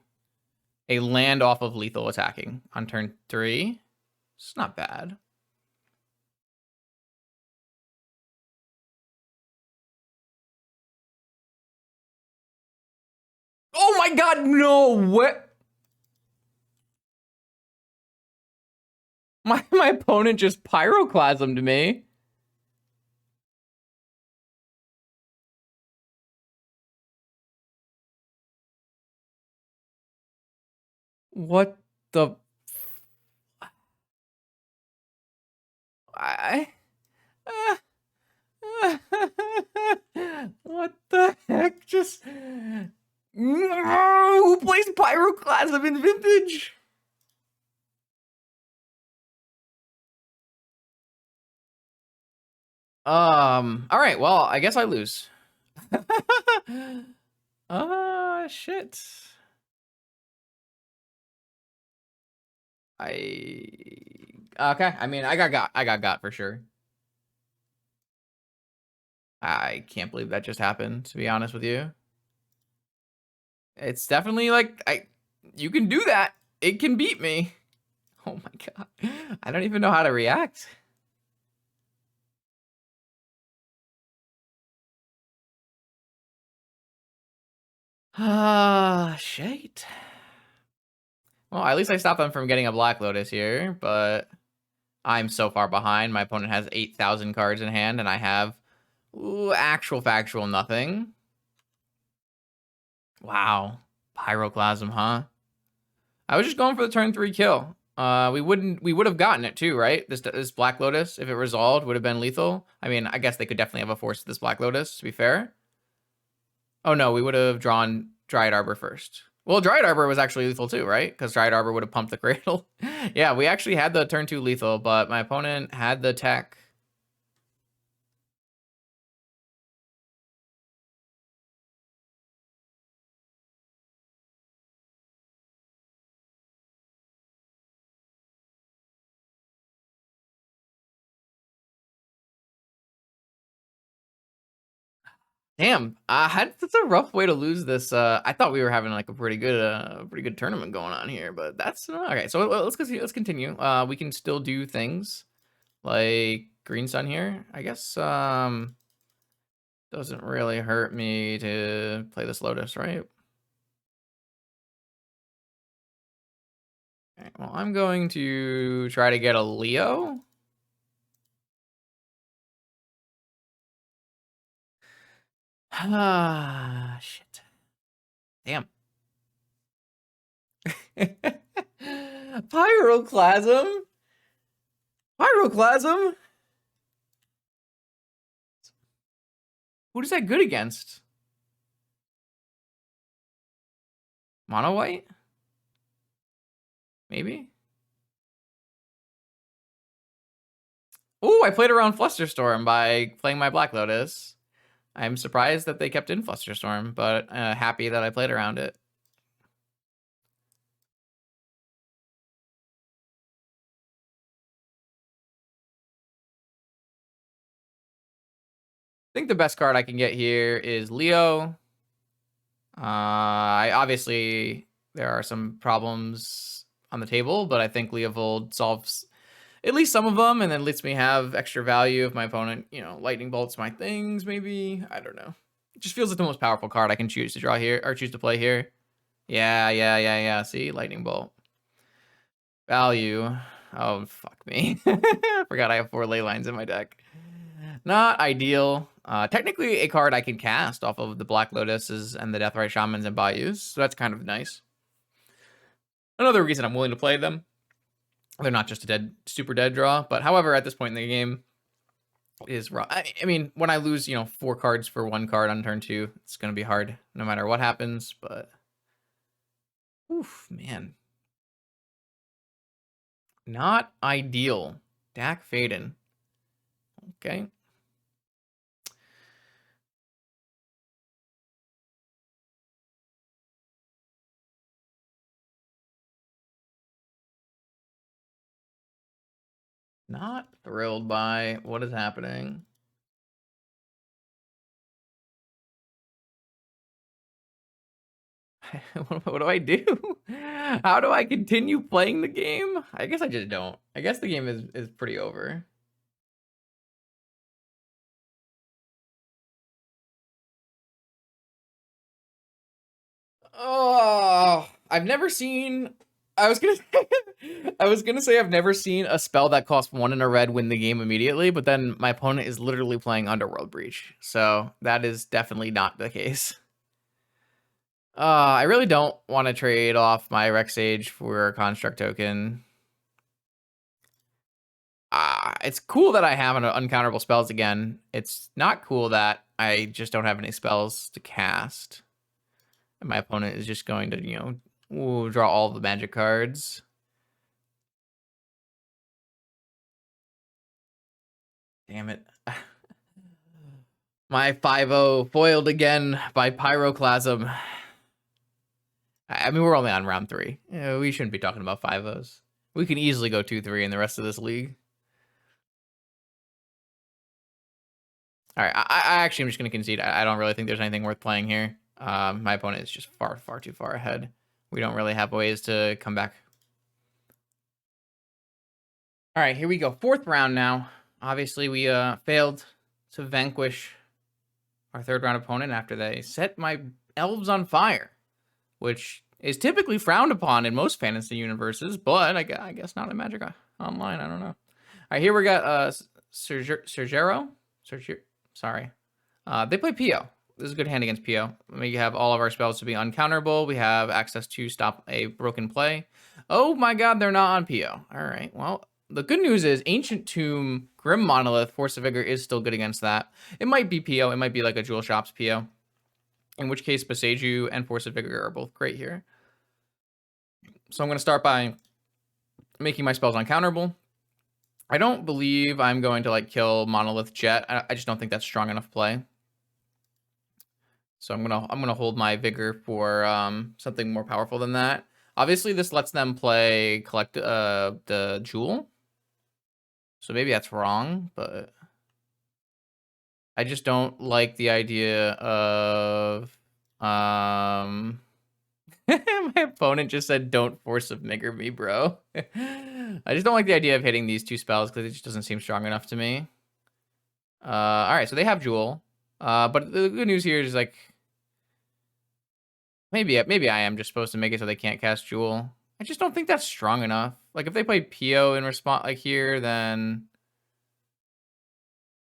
a land off of lethal attacking on turn 3. It's not bad. Oh my god, no! What? My opponent just pyroclasmed me. What the? I. What the heck? Just. Who plays Pyroclasm in Vintage? All right. Well, I guess I lose. Shit. Okay. I mean, I got for sure. I can't believe that just happened, to be honest with you. It's definitely like you can do that. It can beat me. Oh my god. I don't even know how to react. Shit. Well, at least I stopped them from getting a Black Lotus here, but I'm so far behind. My opponent has 8,000 cards in hand, and I have actual factual nothing. Wow. Pyroclasm, huh? I was just going for the turn 3 kill. We would have gotten it too, right? This Black Lotus, if it resolved, would have been lethal. I mean, I guess they could definitely have a force to this Black Lotus, to be fair. Oh no, we would have drawn Dryad Arbor first. Well, Dryad Arbor was actually lethal too, right? Because Dryad Arbor would have pumped the Cradle. Yeah, we actually had the turn 2 lethal, but my opponent had the tech. Damn, that's a rough way to lose this. I thought we were having like a pretty good tournament going on here, but that's okay. So let's continue. Let's continue. We can still do things like Green Sun here. I guess doesn't really hurt me to play this Lotus, right? Okay, well, I'm going to try to get a Leo. Ah, shit. Damn. Pyroclasm? Pyroclasm? Who is that good against? Mono white? Maybe? Oh, I played around Flusterstorm by playing my Black Lotus. I'm surprised that they kept in Flusterstorm, but happy that I played around it. I think the best card I can get here is Leo. I obviously there are some problems on the table, but I think Leovold solves at least some of them, and then lets me have extra value if my opponent, lightning bolts my things. Maybe, I don't know. It just feels like the most powerful card I can choose to draw here or choose to play here. Yeah. See, lightning bolt value. Oh fuck me! I forgot I have 4 ley lines in my deck. Not ideal. Technically, a card I can cast off of the Black Lotuses and the Deathrite Shamans and Bayous, so that's kind of nice. Another reason I'm willing to play them. They're not just a super dead draw, but however, at this point in the game, is raw. I mean, when I lose, 4 cards for 1 card on turn 2, it's gonna be hard no matter what happens. But, oof, man, not ideal. Dak Faden. Okay. Not thrilled by what is happening. What do I do? How do I continue playing the game? I guess I just don't. I guess the game is pretty over. Oh, I've never seen. I was gonna. I was gonna say I've never seen a spell that costs 1 in a red win the game immediately, but then my opponent is literally playing Underworld Breach, so that is definitely not the case. I really don't want to trade off my Rex Sage for a Construct token. It's cool that I have an uncounterable spells again. It's not cool that I just don't have any spells to cast. And my opponent is just going to, draw all the magic cards. Damn it. My 5-0 foiled again by Pyroclasm. I mean, we're only on round 3. We shouldn't be talking about 5-0s. We can easily go 2-3 in the rest of this league. All right, I actually am just going to concede. I don't really think there's anything worth playing here. My opponent is just far, far too far ahead. We don't really have ways to come back. All right, here we go. 4th round now. Obviously, we failed to vanquish our 3rd round opponent after they set my elves on fire, which is typically frowned upon in most fantasy universes, but I guess not in Magic Online. I don't know. All right, here we got Sergero. Sorry. They play Pio. This is a good hand against Pio. We have all of our spells to be uncounterable. We have access to stop a broken play. Oh my god, they're not on Pio. All right, well, the good news is Ancient Tomb, Grim Monolith, Force of Vigor is still good against that. It might be Pio. It might be like a Jewel Shops Pio. In which case, Boseiju and Force of Vigor are both great here. So I'm going to start by making my spells uncounterable. I don't believe I'm going to like kill Monolith Jet. I just don't think that's strong enough play. So I'm gonna hold my Vigor for something more powerful than that. Obviously, this lets them play collect the Jewel. So maybe that's wrong, but I just don't like the idea of my opponent just said, "Don't Force of Vigor me, bro." I just don't like the idea of hitting these 2 spells because it just doesn't seem strong enough to me. All right, so they have Jewel. But the good news here is like maybe I am just supposed to make it so they can't cast Jewel. I just don't think that's strong enough. Like if they play Pio in response like here, then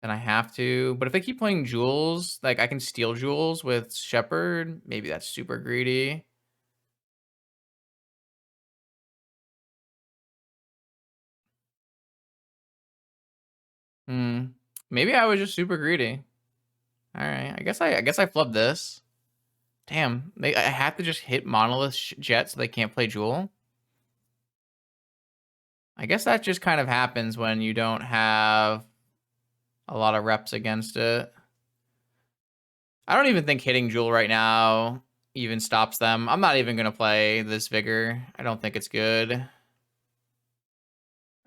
I have to. But if they keep playing Jewels, like I can steal Jewels with Shepherd. Maybe that's super greedy. Maybe I was just super greedy. All right, I guess I flubbed this. Damn, I have to just hit Monolith Jet so they can't play Jewel. I guess that just kind of happens when you don't have a lot of reps against it. I don't even think hitting Jewel right now even stops them. I'm not even going to play this Vigor. I don't think it's good.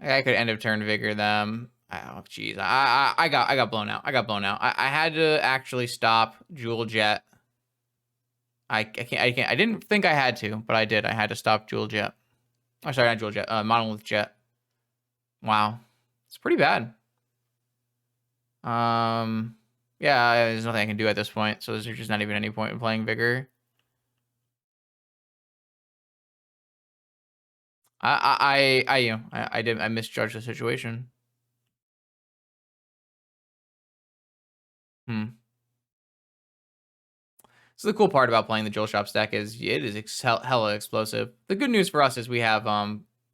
I could end of turn Vigor them. Oh, jeez. I got blown out. I had to actually stop Jewel Jet. I didn't think I had to, but I did. I had to stop Jewel Jet. Oh, sorry, not Jewel Jet. Monolith Jet. Wow. It's pretty bad. Yeah, there's nothing I can do at this point, so there's just not even any point in playing Vigor. I misjudged the situation. So the cool part about playing the Jewel Shops deck is it is hella explosive. The good news for us is we have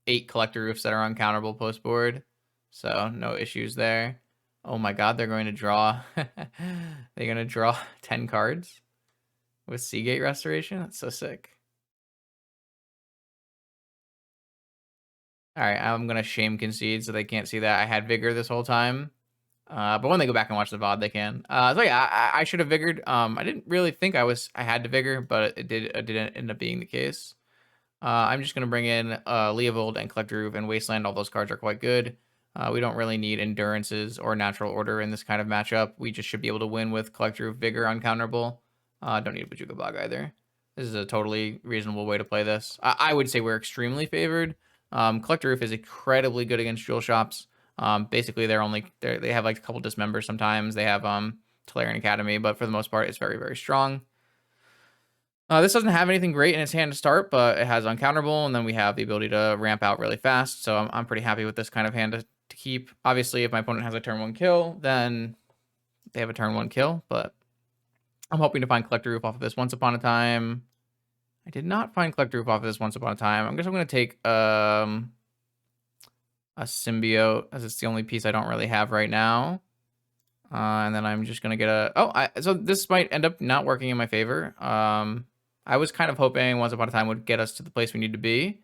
8 Collector Roofs that are uncounterable post board, so no issues there. Oh my god, they're going to draw. They're going to draw 10 cards with Seagate Restoration. That's so sick. All right, I'm going to shame concede so they can't see that I had Vigor this whole time. But when they go back and watch the VOD, they can. So yeah, I should have Vigored. I didn't really think I had to Vigor, but it didn't end up being the case. I'm just going to bring in Leovold and Collector Roof and Wasteland. All those cards are quite good. We don't really need Endurances or Natural Order in this kind of matchup. We just should be able to win with Collector Roof, Vigor, uncounterable. Don't need a Bajuka Bog either. This is a totally reasonable way to play this. I would say we're extremely favored. Collector Roof is incredibly good against Jewel Shops. Basically, they have like a couple dismembers sometimes. They have Tolarian Academy, but for the most part, it's very, very strong. This doesn't have anything great in its hand to start, but it has uncounterable, and then we have the ability to ramp out really fast. So I'm pretty happy with this kind of hand to keep. Obviously, if my opponent has a turn 1 kill, then they have a turn 1 kill, but I'm hoping to find Collector Roof off of this Once Upon a Time. I did not find Collector Roof off of this once upon a time. I guess I'm going to take a Symbiote, as it's the only piece I don't really have right now. And then I'm just going to get a... so this might end up not working in my favor. I was kind of hoping Once Upon a Time would get us to the place we need to be.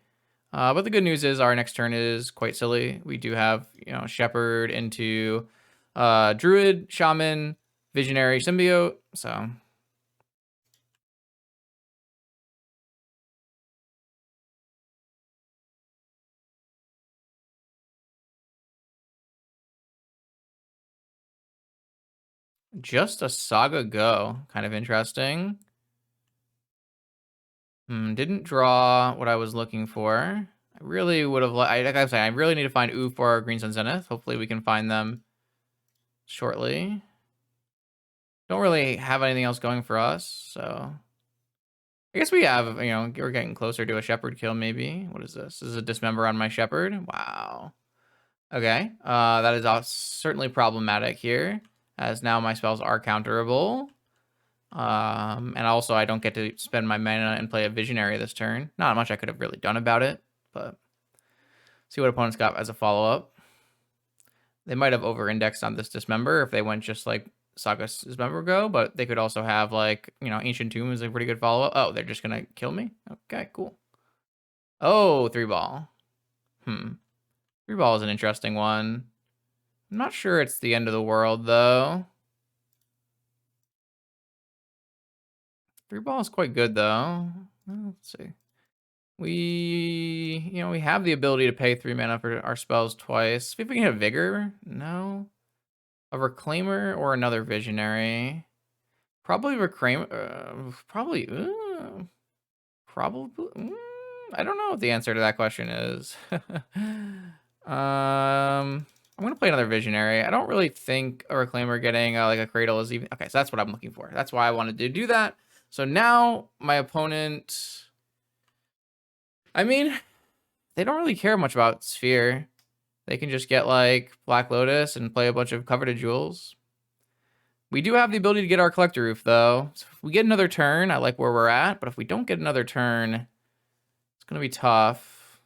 But the good news is our next turn is quite silly. We do have, Shepherd into Druid, Shaman, Visionary, Symbiote. So... just a Saga Go. Kind of interesting. Didn't draw what I was looking for. I really would have... like I was saying, I really need to find Oof or Green Sun Zenith. Hopefully we can find them shortly. Don't really have anything else going for us, so... I guess we have, we're getting closer to a Shepherd kill, maybe. What is this? This is a Dismember on my Shepherd. Wow. Okay. That is certainly problematic here, as now my spells are counterable. And also I don't get to spend my mana and play a Visionary this turn. Not much I could have really done about it, but see what opponents got as a follow-up. They might have over-indexed on this Dismember if they went just like Saga Dismember Go, but they could also have like, Ancient Tomb is a pretty good follow-up. Oh, they're just gonna kill me? Okay, cool. Oh, 3-ball. 3-ball is an interesting one. I'm not sure it's the end of the world, though. 3-ball is quite good, though. Let's see. We have the ability to pay 3 mana for our spells twice. See if we can hit a Vigor. No. A Reclaimer or another Visionary. Probably Reclaimer. Probably. I don't know what the answer to that question is. I'm gonna play another Visionary. I don't really think a Reclaimer getting like a Cradle is even... Okay, so that's what I'm looking for. That's why I wanted to do that. So now my opponent... I mean, they don't really care much about Sphere. They can just get like Black Lotus and play a bunch of Coveted Jewels. We do have the ability to get our Collector Roof, though. So if we get another turn, I like where we're at. But if we don't get another turn, it's going to be tough.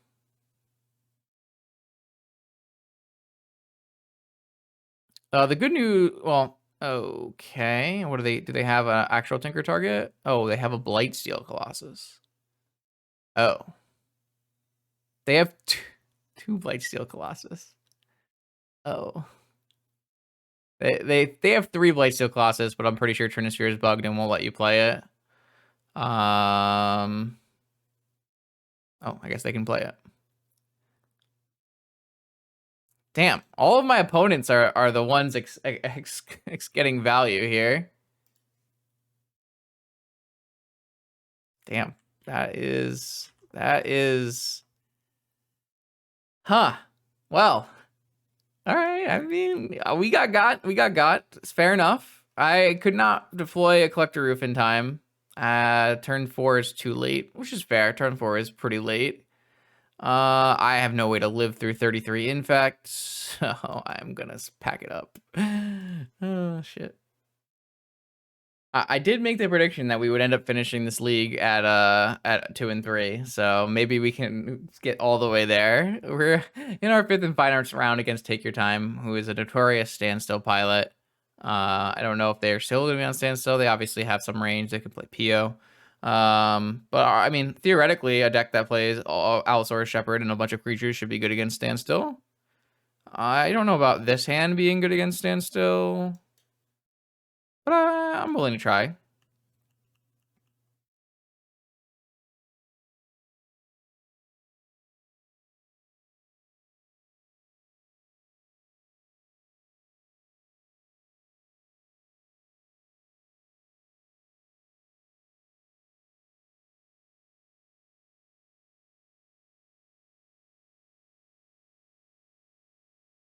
The good news... Well, okay. What do they have an actual Tinker target? Oh, they have a Blightsteel Colossus. Oh. They have two Blightsteel Colossus. Oh. They have 3 Blightsteel Colossus, but I'm pretty sure Trinisphere is bugged and won't let you play it. Oh, I guess they can play it. Damn, all of my opponents are the ones getting value here. Damn, that is... Huh. Well, all right. I mean, we got. It's fair enough. I could not deploy a Collector Roof in time. Turn 4 is too late, which is fair. Turn 4 is pretty late. I have no way to live through 33 infect, so I'm gonna pack it up. Oh, shit. I did make the prediction that we would end up finishing this league at 2 and 3, so maybe we can get all the way there. We're in our 5th and final round against Take Your Time, who is a notorious Standstill pilot. I don't know if they're still going to be on Standstill. They obviously have some range. They could play Pio. But I mean, theoretically, a deck that plays Allosaurus Shepherd and a bunch of creatures should be good against Standstill. I don't know about this hand being good against Standstill, but I'm willing to try.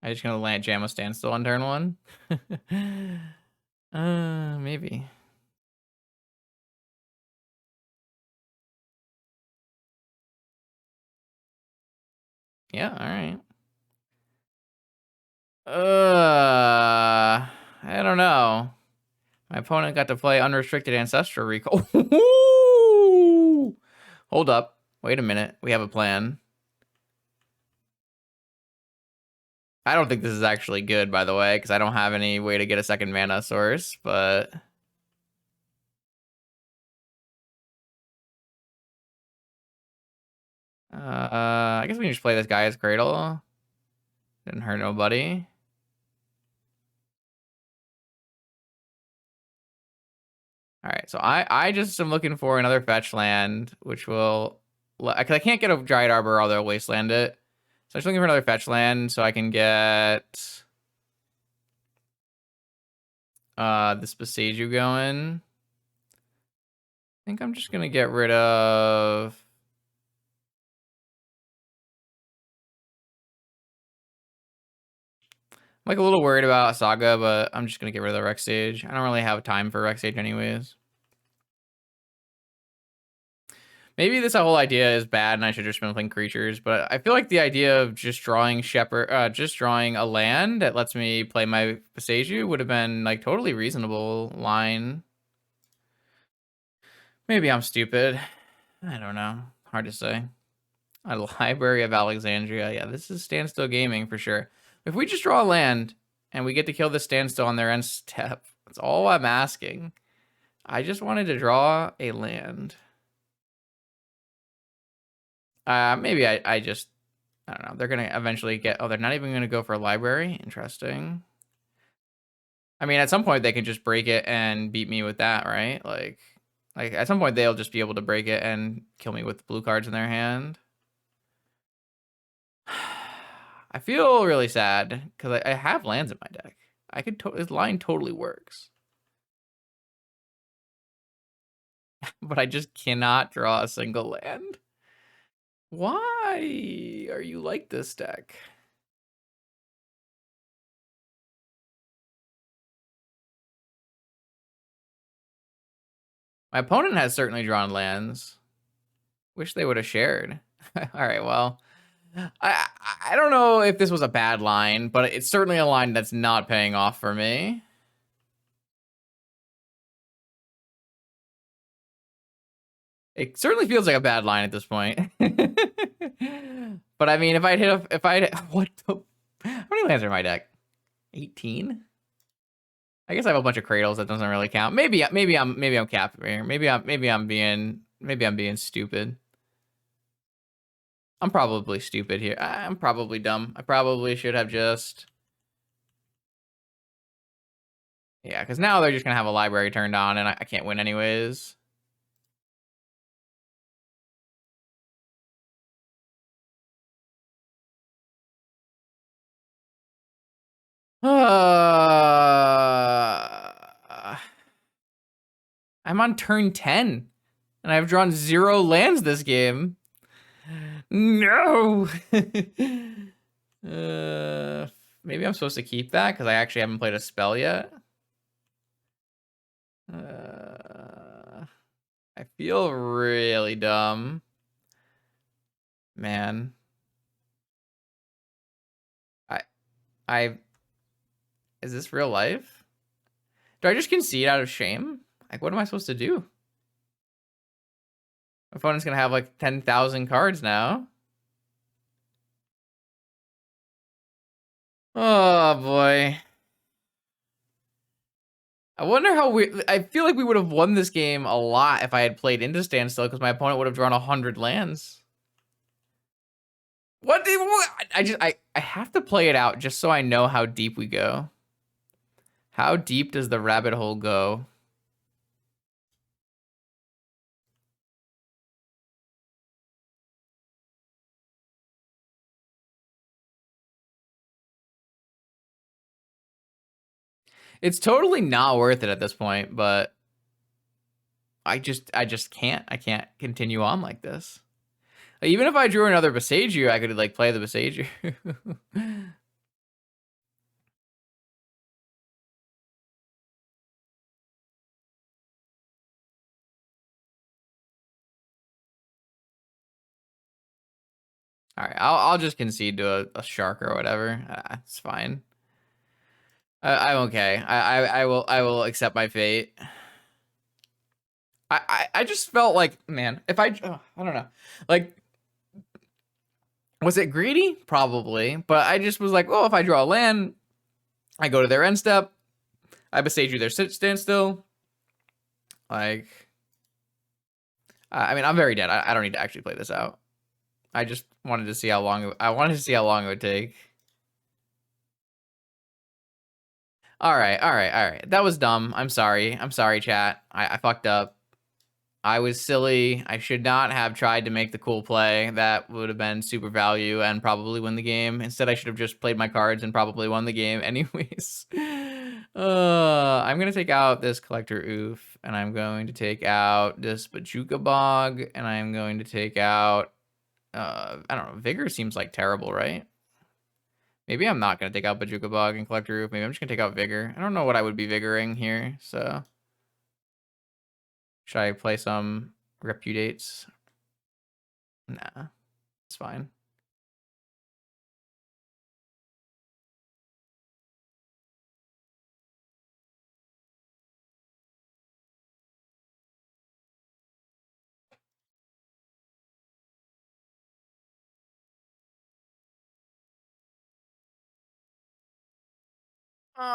I'm just gonna land jam a Standstill on turn 1. Maybe. Yeah, all right. I don't know. My opponent got to play Unrestricted Ancestral Recall. Hold up. Wait a minute. We have a plan. I don't think this is actually good, by the way, because I don't have any way to get a second mana source, but... I guess we can just play this Gaia's Cradle. Didn't hurt nobody. Alright, so I just am looking for another fetch land, which will... Because I can't get a Dryad Arbor or they'll wasteland it. So I'm just looking for another fetch land so I can get... this Boseiju going. I think I'm just gonna get rid of... I'm like a little worried about Saga, but I'm just gonna get rid of the Rex Stage. I don't really have time for Rex Stage anyways. Maybe this whole idea is bad and I should just been playing creatures, but I feel like the idea of just drawing just drawing a land that lets me play my Boseiju would have been like totally reasonable line. Maybe I'm stupid. I don't know. Hard to say. A Library of Alexandria. Yeah, this is Standstill Gaming for sure. If we just draw a land and we get to kill the Standstill on their end step, that's all I'm asking. I just wanted to draw a land. Maybe I just, I don't know. They're going to eventually get, oh, they're not even going to go for a library. Interesting. I mean, at some point they can just break it and beat me with that, right? Like at some point they'll just be able to break it and kill me with blue cards in their hand. I feel really sad because I have lands in my deck. I could, this line totally works. But I just cannot draw a single land. Why are you like this deck? My opponent has certainly drawn lands. Wish they would have shared. All right, well, I don't know if this was a bad line, but it's certainly a line that's not paying off for me. It certainly feels like a bad line at this point. But I mean, if what the, how many lands are in my deck? 18? I guess I have a bunch of cradles that doesn't really count. Maybe I'm capping here. Maybe I'm being stupid. I'm probably stupid here. I'm probably dumb. I probably should have just... Yeah, because now they're just going to have a library turned on, and I can't win anyways. I'm on turn 10, and I've drawn 0 lands this game. No! Maybe I'm supposed to keep that, because I actually haven't played a spell yet. I feel really dumb. Man. Is this real life? Do I just concede out of shame? Like, what am I supposed to do? My opponent's gonna have like 10,000 cards now. Oh boy. I wonder how I feel like we would have won this game a lot if I had played into Standstill because my opponent would have drawn 100 lands. What? I have to play it out just so I know how deep we go. How deep does the rabbit hole go? It's totally not worth it at this point, but I just can't. I can't continue on like this. Even if I drew another Boseiju, I could like play the Boseiju. All right, I'll just concede to a shark or whatever. It's fine. I'm okay. I will accept my fate. I just felt like, man, if I don't know, like, was it greedy? Probably, but I just was like, well, if I draw a land, I go to their end step, I besiege you their standstill. Like, I mean, I'm very dead. I don't need to actually play this out. I just wanted to see how long I wanted to see how long it would take. All right, all right, all right. That was dumb. I'm sorry. I'm sorry, chat. I fucked up. I was silly. I should not have tried to make the cool play. That would have been super value and probably win the game. Instead, I should have just played my cards and probably won the game anyways. I'm going to take out this Collector Oof, and I'm going to take out this Bajuka Bog, and I'm going to take out, I don't know, Vigor seems like terrible, right? Maybe I'm not going to take out Bajuka Bog and Collector Oof. Maybe I'm just going to take out Vigor. I don't know what I would be Vigoring here, so... Should I play some Repudiates? Nah, it's fine. All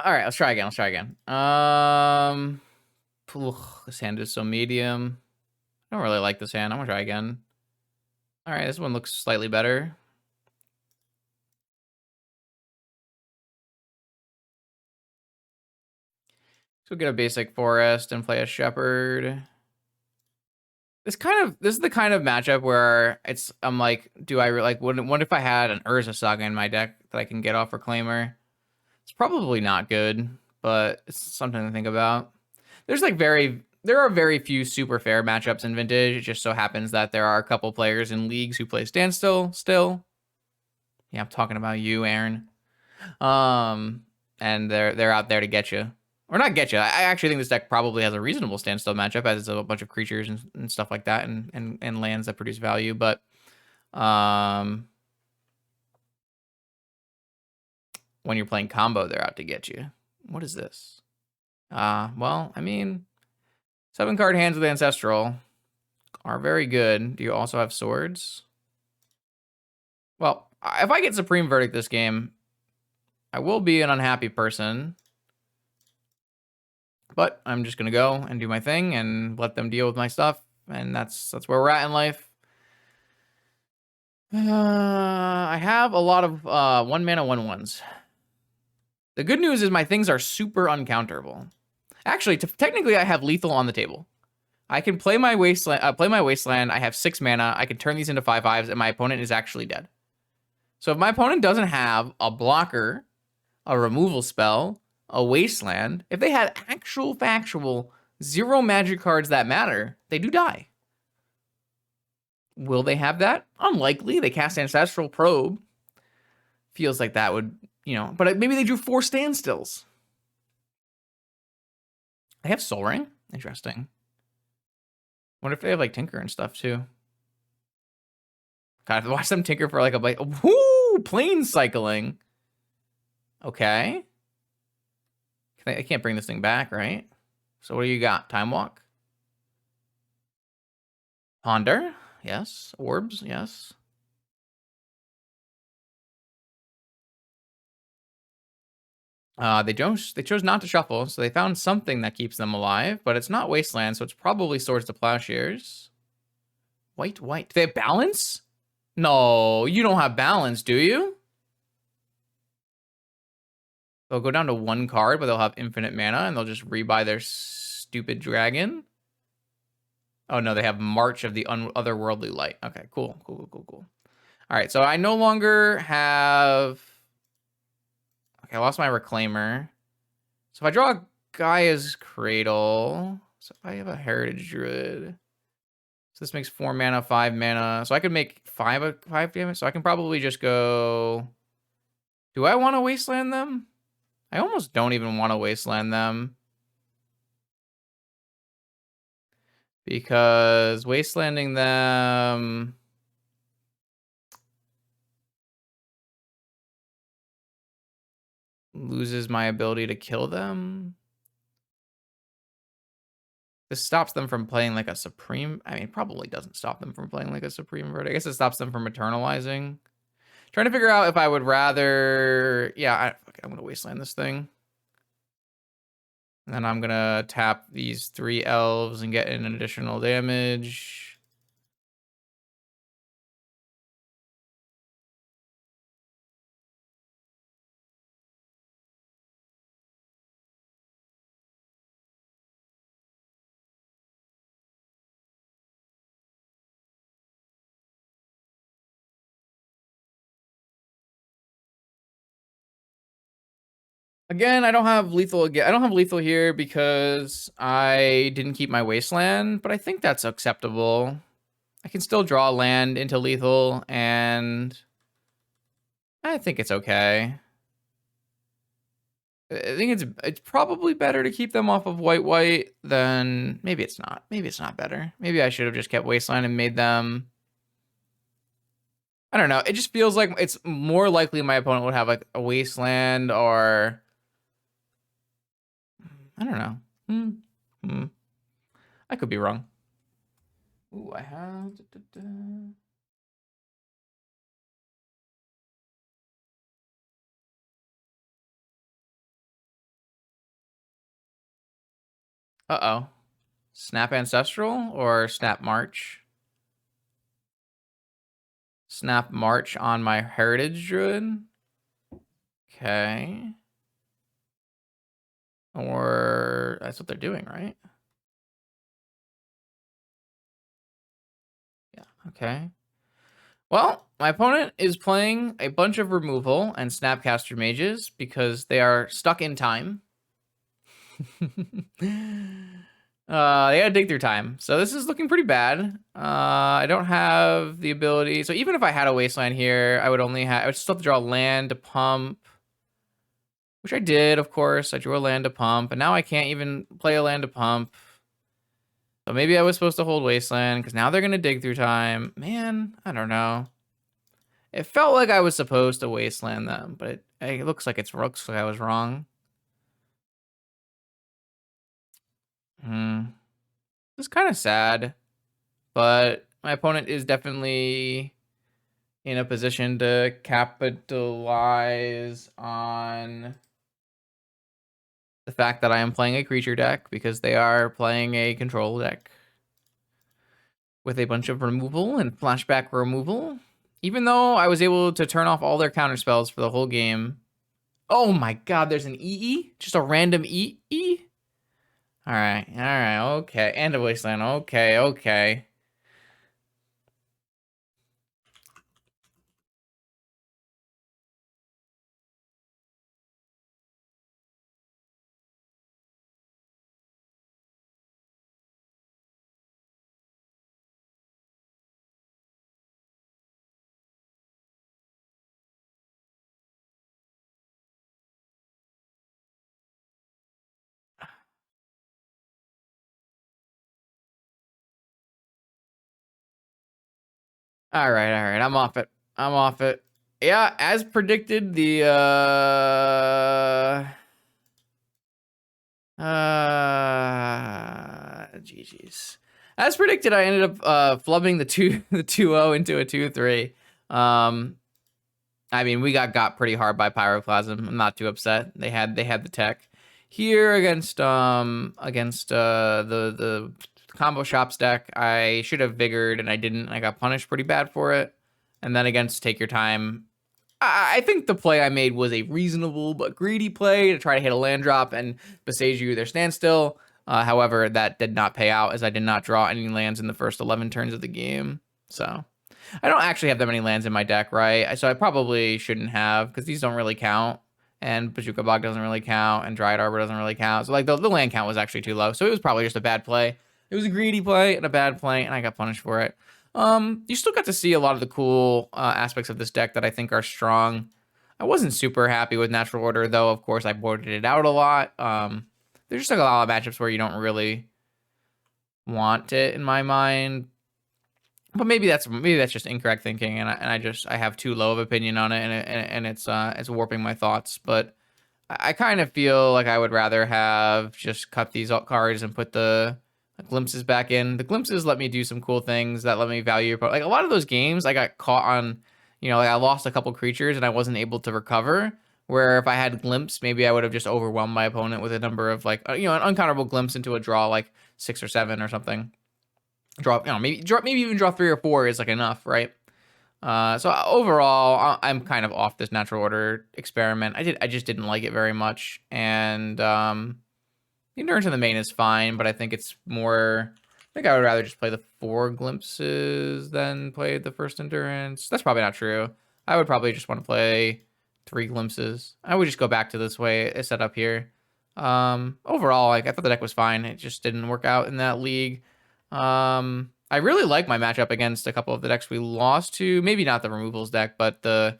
right, let's try again. Let's try again. This hand is so medium. I don't really like this hand. I'm gonna try again. All right, this one looks slightly better. So get a basic forest and play a shepherd. This is the kind of matchup where I'm like, do I like what if I had an Urza Saga in my deck that I can get off Reclaimer? It's probably not good, but it's something to think about. There are very few super fair matchups in Vintage. It just so happens that there are a couple players in leagues who play Standstill still. Yeah, I'm talking about you, Aaron. And they're out there to get you. Or not get you. I actually think this deck probably has a reasonable Standstill matchup, as it's a bunch of creatures and stuff like that, and lands that produce value. But when you're playing combo, they're out to get you. What is this? Well, I mean, 7-card hands with Ancestral are very good. Do you also have swords? Well, if I get Supreme Verdict this game, I will be an unhappy person. But I'm just going to go and do my thing and let them deal with my stuff. And that's where we're at in life. I have a lot of 1-mana 1/1s. The good news is my things are super uncounterable. Actually, technically, I have lethal on the table. I can play my wasteland. I have 6 mana. I can turn these into 5/5s, and my opponent is actually dead. So if my opponent doesn't have a blocker, a removal spell, a wasteland, if they had actual factual 0 magic cards that matter, they do die. Will they have that? Unlikely. They cast Ancestral Probe. Feels like that would, but maybe they drew 4 standstills. They have Soul Ring. Interesting. What if they have like Tinker and stuff too? God, watch them tinker for like a bite. Woo! Plane cycling. Okay. I can't bring this thing back, right? So what do you got? Time Walk? Ponder? Yes. Orbs? Yes. They chose not to shuffle, so they found something that keeps them alive, but it's not Wasteland, so it's probably Swords to Plowshares. White. Do they have balance? No, you don't have balance, do you? They'll go down to 1 card, but they'll have infinite mana, and they'll just rebuy their stupid dragon. Oh, no, they have March of the Otherworldly Light. Okay, cool. All right, so I no longer have... Okay, I lost my Reclaimer. So if I draw Gaia's Cradle... So if I have a Heritage Druid... So this makes 4 mana, 5 mana. So I could make 5 damage. So I can probably just go... Do I want to Wasteland them? I almost don't even want to Wasteland them. Because Wastelanding them... loses my ability to kill them. This stops them from playing like a Supreme. I mean, it probably doesn't stop them from playing like a Supreme Bird. I guess it stops them from eternalizing. Trying to figure out if I would rather. Yeah, I'm going to wasteland this thing. And then I'm going to tap these 3 elves and get in an additional damage. Again, I don't have lethal again. I don't have lethal here because I didn't keep my wasteland, but I think that's acceptable. I can still draw land into lethal, and I think it's okay. I think it's probably better to keep them off of white than maybe it's not. Maybe it's not better. Maybe I should have just kept wasteland and made them. I don't know. It just feels like it's more likely my opponent would have like a wasteland or I don't know. I could be wrong. Ooh, I have. Uh-oh. Snap Ancestral or Snap March? Snap March on my Heritage Druid? Okay. Or that's what they're doing, right? Yeah, okay. Well, my opponent is playing a bunch of removal and Snapcaster Mages because they are stuck in time. They gotta dig through time. So this is looking pretty bad. I don't have the ability. So even if I had a wasteland here, I would still have to draw land to pump. Which I did, of course. I drew a land to pump, and now I can't even play a land to pump. So maybe I was supposed to hold wasteland, because now they're gonna dig through time. Man, I don't know. It felt like I was supposed to wasteland them, but it looks like looks like I was wrong. It's kind of sad, but my opponent is definitely in a position to capitalize on the fact that I am playing a creature deck because they are playing a control deck with a bunch of removal and flashback removal. Even though I was able to turn off all their counter spells for the whole game. Oh my god, there's an EE? Just a random EE? Alright, okay. And a wasteland. Okay. Alright. I'm off it. Yeah, as predicted, the GG's. As predicted, I ended up flubbing the 2-0 into a 2-3. I mean, we got pretty hard by Pyroclasm. I'm not too upset. They had the tech. Here against the combo shops deck, I should have vigored and I didn't. I got punished pretty bad for it. And then against Take Your Time, I think the play I made was a reasonable but greedy play to try to hit a land drop and besage you their Standstill. However, that did not pay out as I did not draw any lands in the first 11 turns of the game. So I don't actually have that many lands in my deck, right? So I probably shouldn't have because these don't really count. And Bazooka Bog doesn't really count, and Dryad Arbor doesn't really count. So like the land count was actually too low. So it was probably just a bad play. It was a greedy play and a bad play, and I got punished for it. You still got to see a lot of the cool aspects of this deck that I think are strong. I wasn't super happy with Natural Order, though. Of course, I boarded it out a lot. There's just like a lot of matchups where you don't really want it, in my mind. But maybe that's just incorrect thinking, and I have too low of opinion on it, and it's warping my thoughts. But I kind of feel like I would rather have just cut these cards and put the Glimpses back in. The glimpses let me do some cool things that let me value. Like a lot of those games, I got caught on, like I lost a couple creatures and I wasn't able to recover. Where if I had glimpse, maybe I would have just overwhelmed my opponent with a number of like, an uncounterable glimpse into a draw like 6 or 7 or something. Maybe even draw 3 or 4 is like enough, right? So overall, I'm kind of off this natural order experiment. I just didn't like it very much, and the endurance in the main is fine, but I think it's more. I think I would rather just play the 4 glimpses than play the first endurance. That's probably not true. I would probably just want to play 3 glimpses. I would just go back to this way it's set up here. Overall, like I thought the deck was fine. It just didn't work out in that league. I really like my matchup against a couple of the decks we lost to. Maybe not the removals deck, but the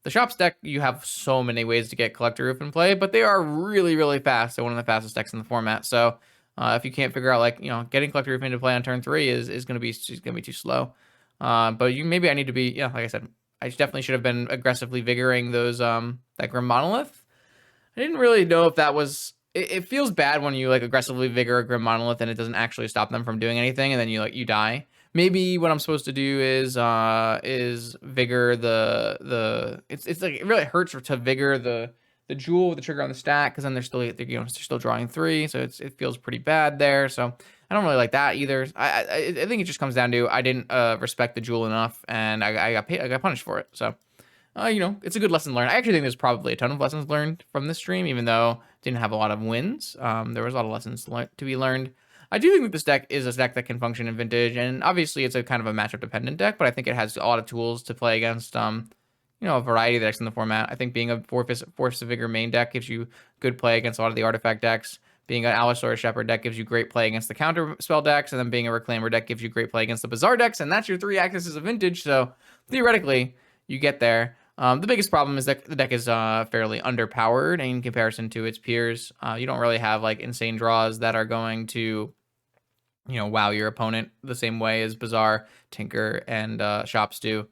Shops deck, you have so many ways to get Collector Roof in play, but they are really, really fast. They're one of the fastest decks in the format. So if you can't figure out, like, getting Collector Roof into play on turn 3 is going to be too slow. But maybe I need to be, like I said, I definitely should have been aggressively vigoring those that Grim Monolith. I didn't really know if that was. It feels bad when you like aggressively vigor a Grim Monolith and it doesn't actually stop them from doing anything, and then you die. Maybe what I'm supposed to do is vigor it's like it really hurts to vigor the jewel with the trigger on the stack, because then they're still drawing 3, so it feels pretty bad there. So I don't really like that either. I think it just comes down to I didn't respect the jewel enough, and I got punished for it. So it's a good lesson learned. I actually think there's probably a ton of lessons learned from this stream, even though it didn't have a lot of wins. There was a lot of lessons to be learned. I do think that this deck is a deck that can function in Vintage, and obviously it's a kind of a matchup dependent deck, but I think it has a lot of tools to play against, a variety of decks in the format. I think being a Force of Vigor main deck gives you good play against a lot of the artifact decks. Being an Allosaurus Shepherd deck gives you great play against the counter spell decks, and then being a Reclaimer deck gives you great play against the Bazaar decks, and that's your 3 axes of Vintage, so theoretically, you get there. The biggest problem is that the deck is fairly underpowered in comparison to its peers. You don't really have like insane draws that are going to, wow your opponent the same way as Bazaar, Tinker, and Shops do.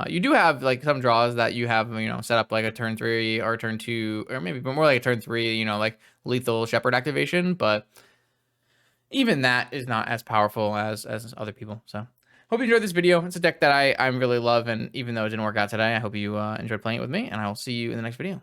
You do have like some draws that you have, set up like a turn 3 or turn 2, or maybe more like a turn 3, like lethal Shepherd activation, but even that is not as powerful as other people. So hope you enjoyed this video. It's a deck that I really love, and even though it didn't work out today, I hope you enjoyed playing it with me, and I will see you in the next video.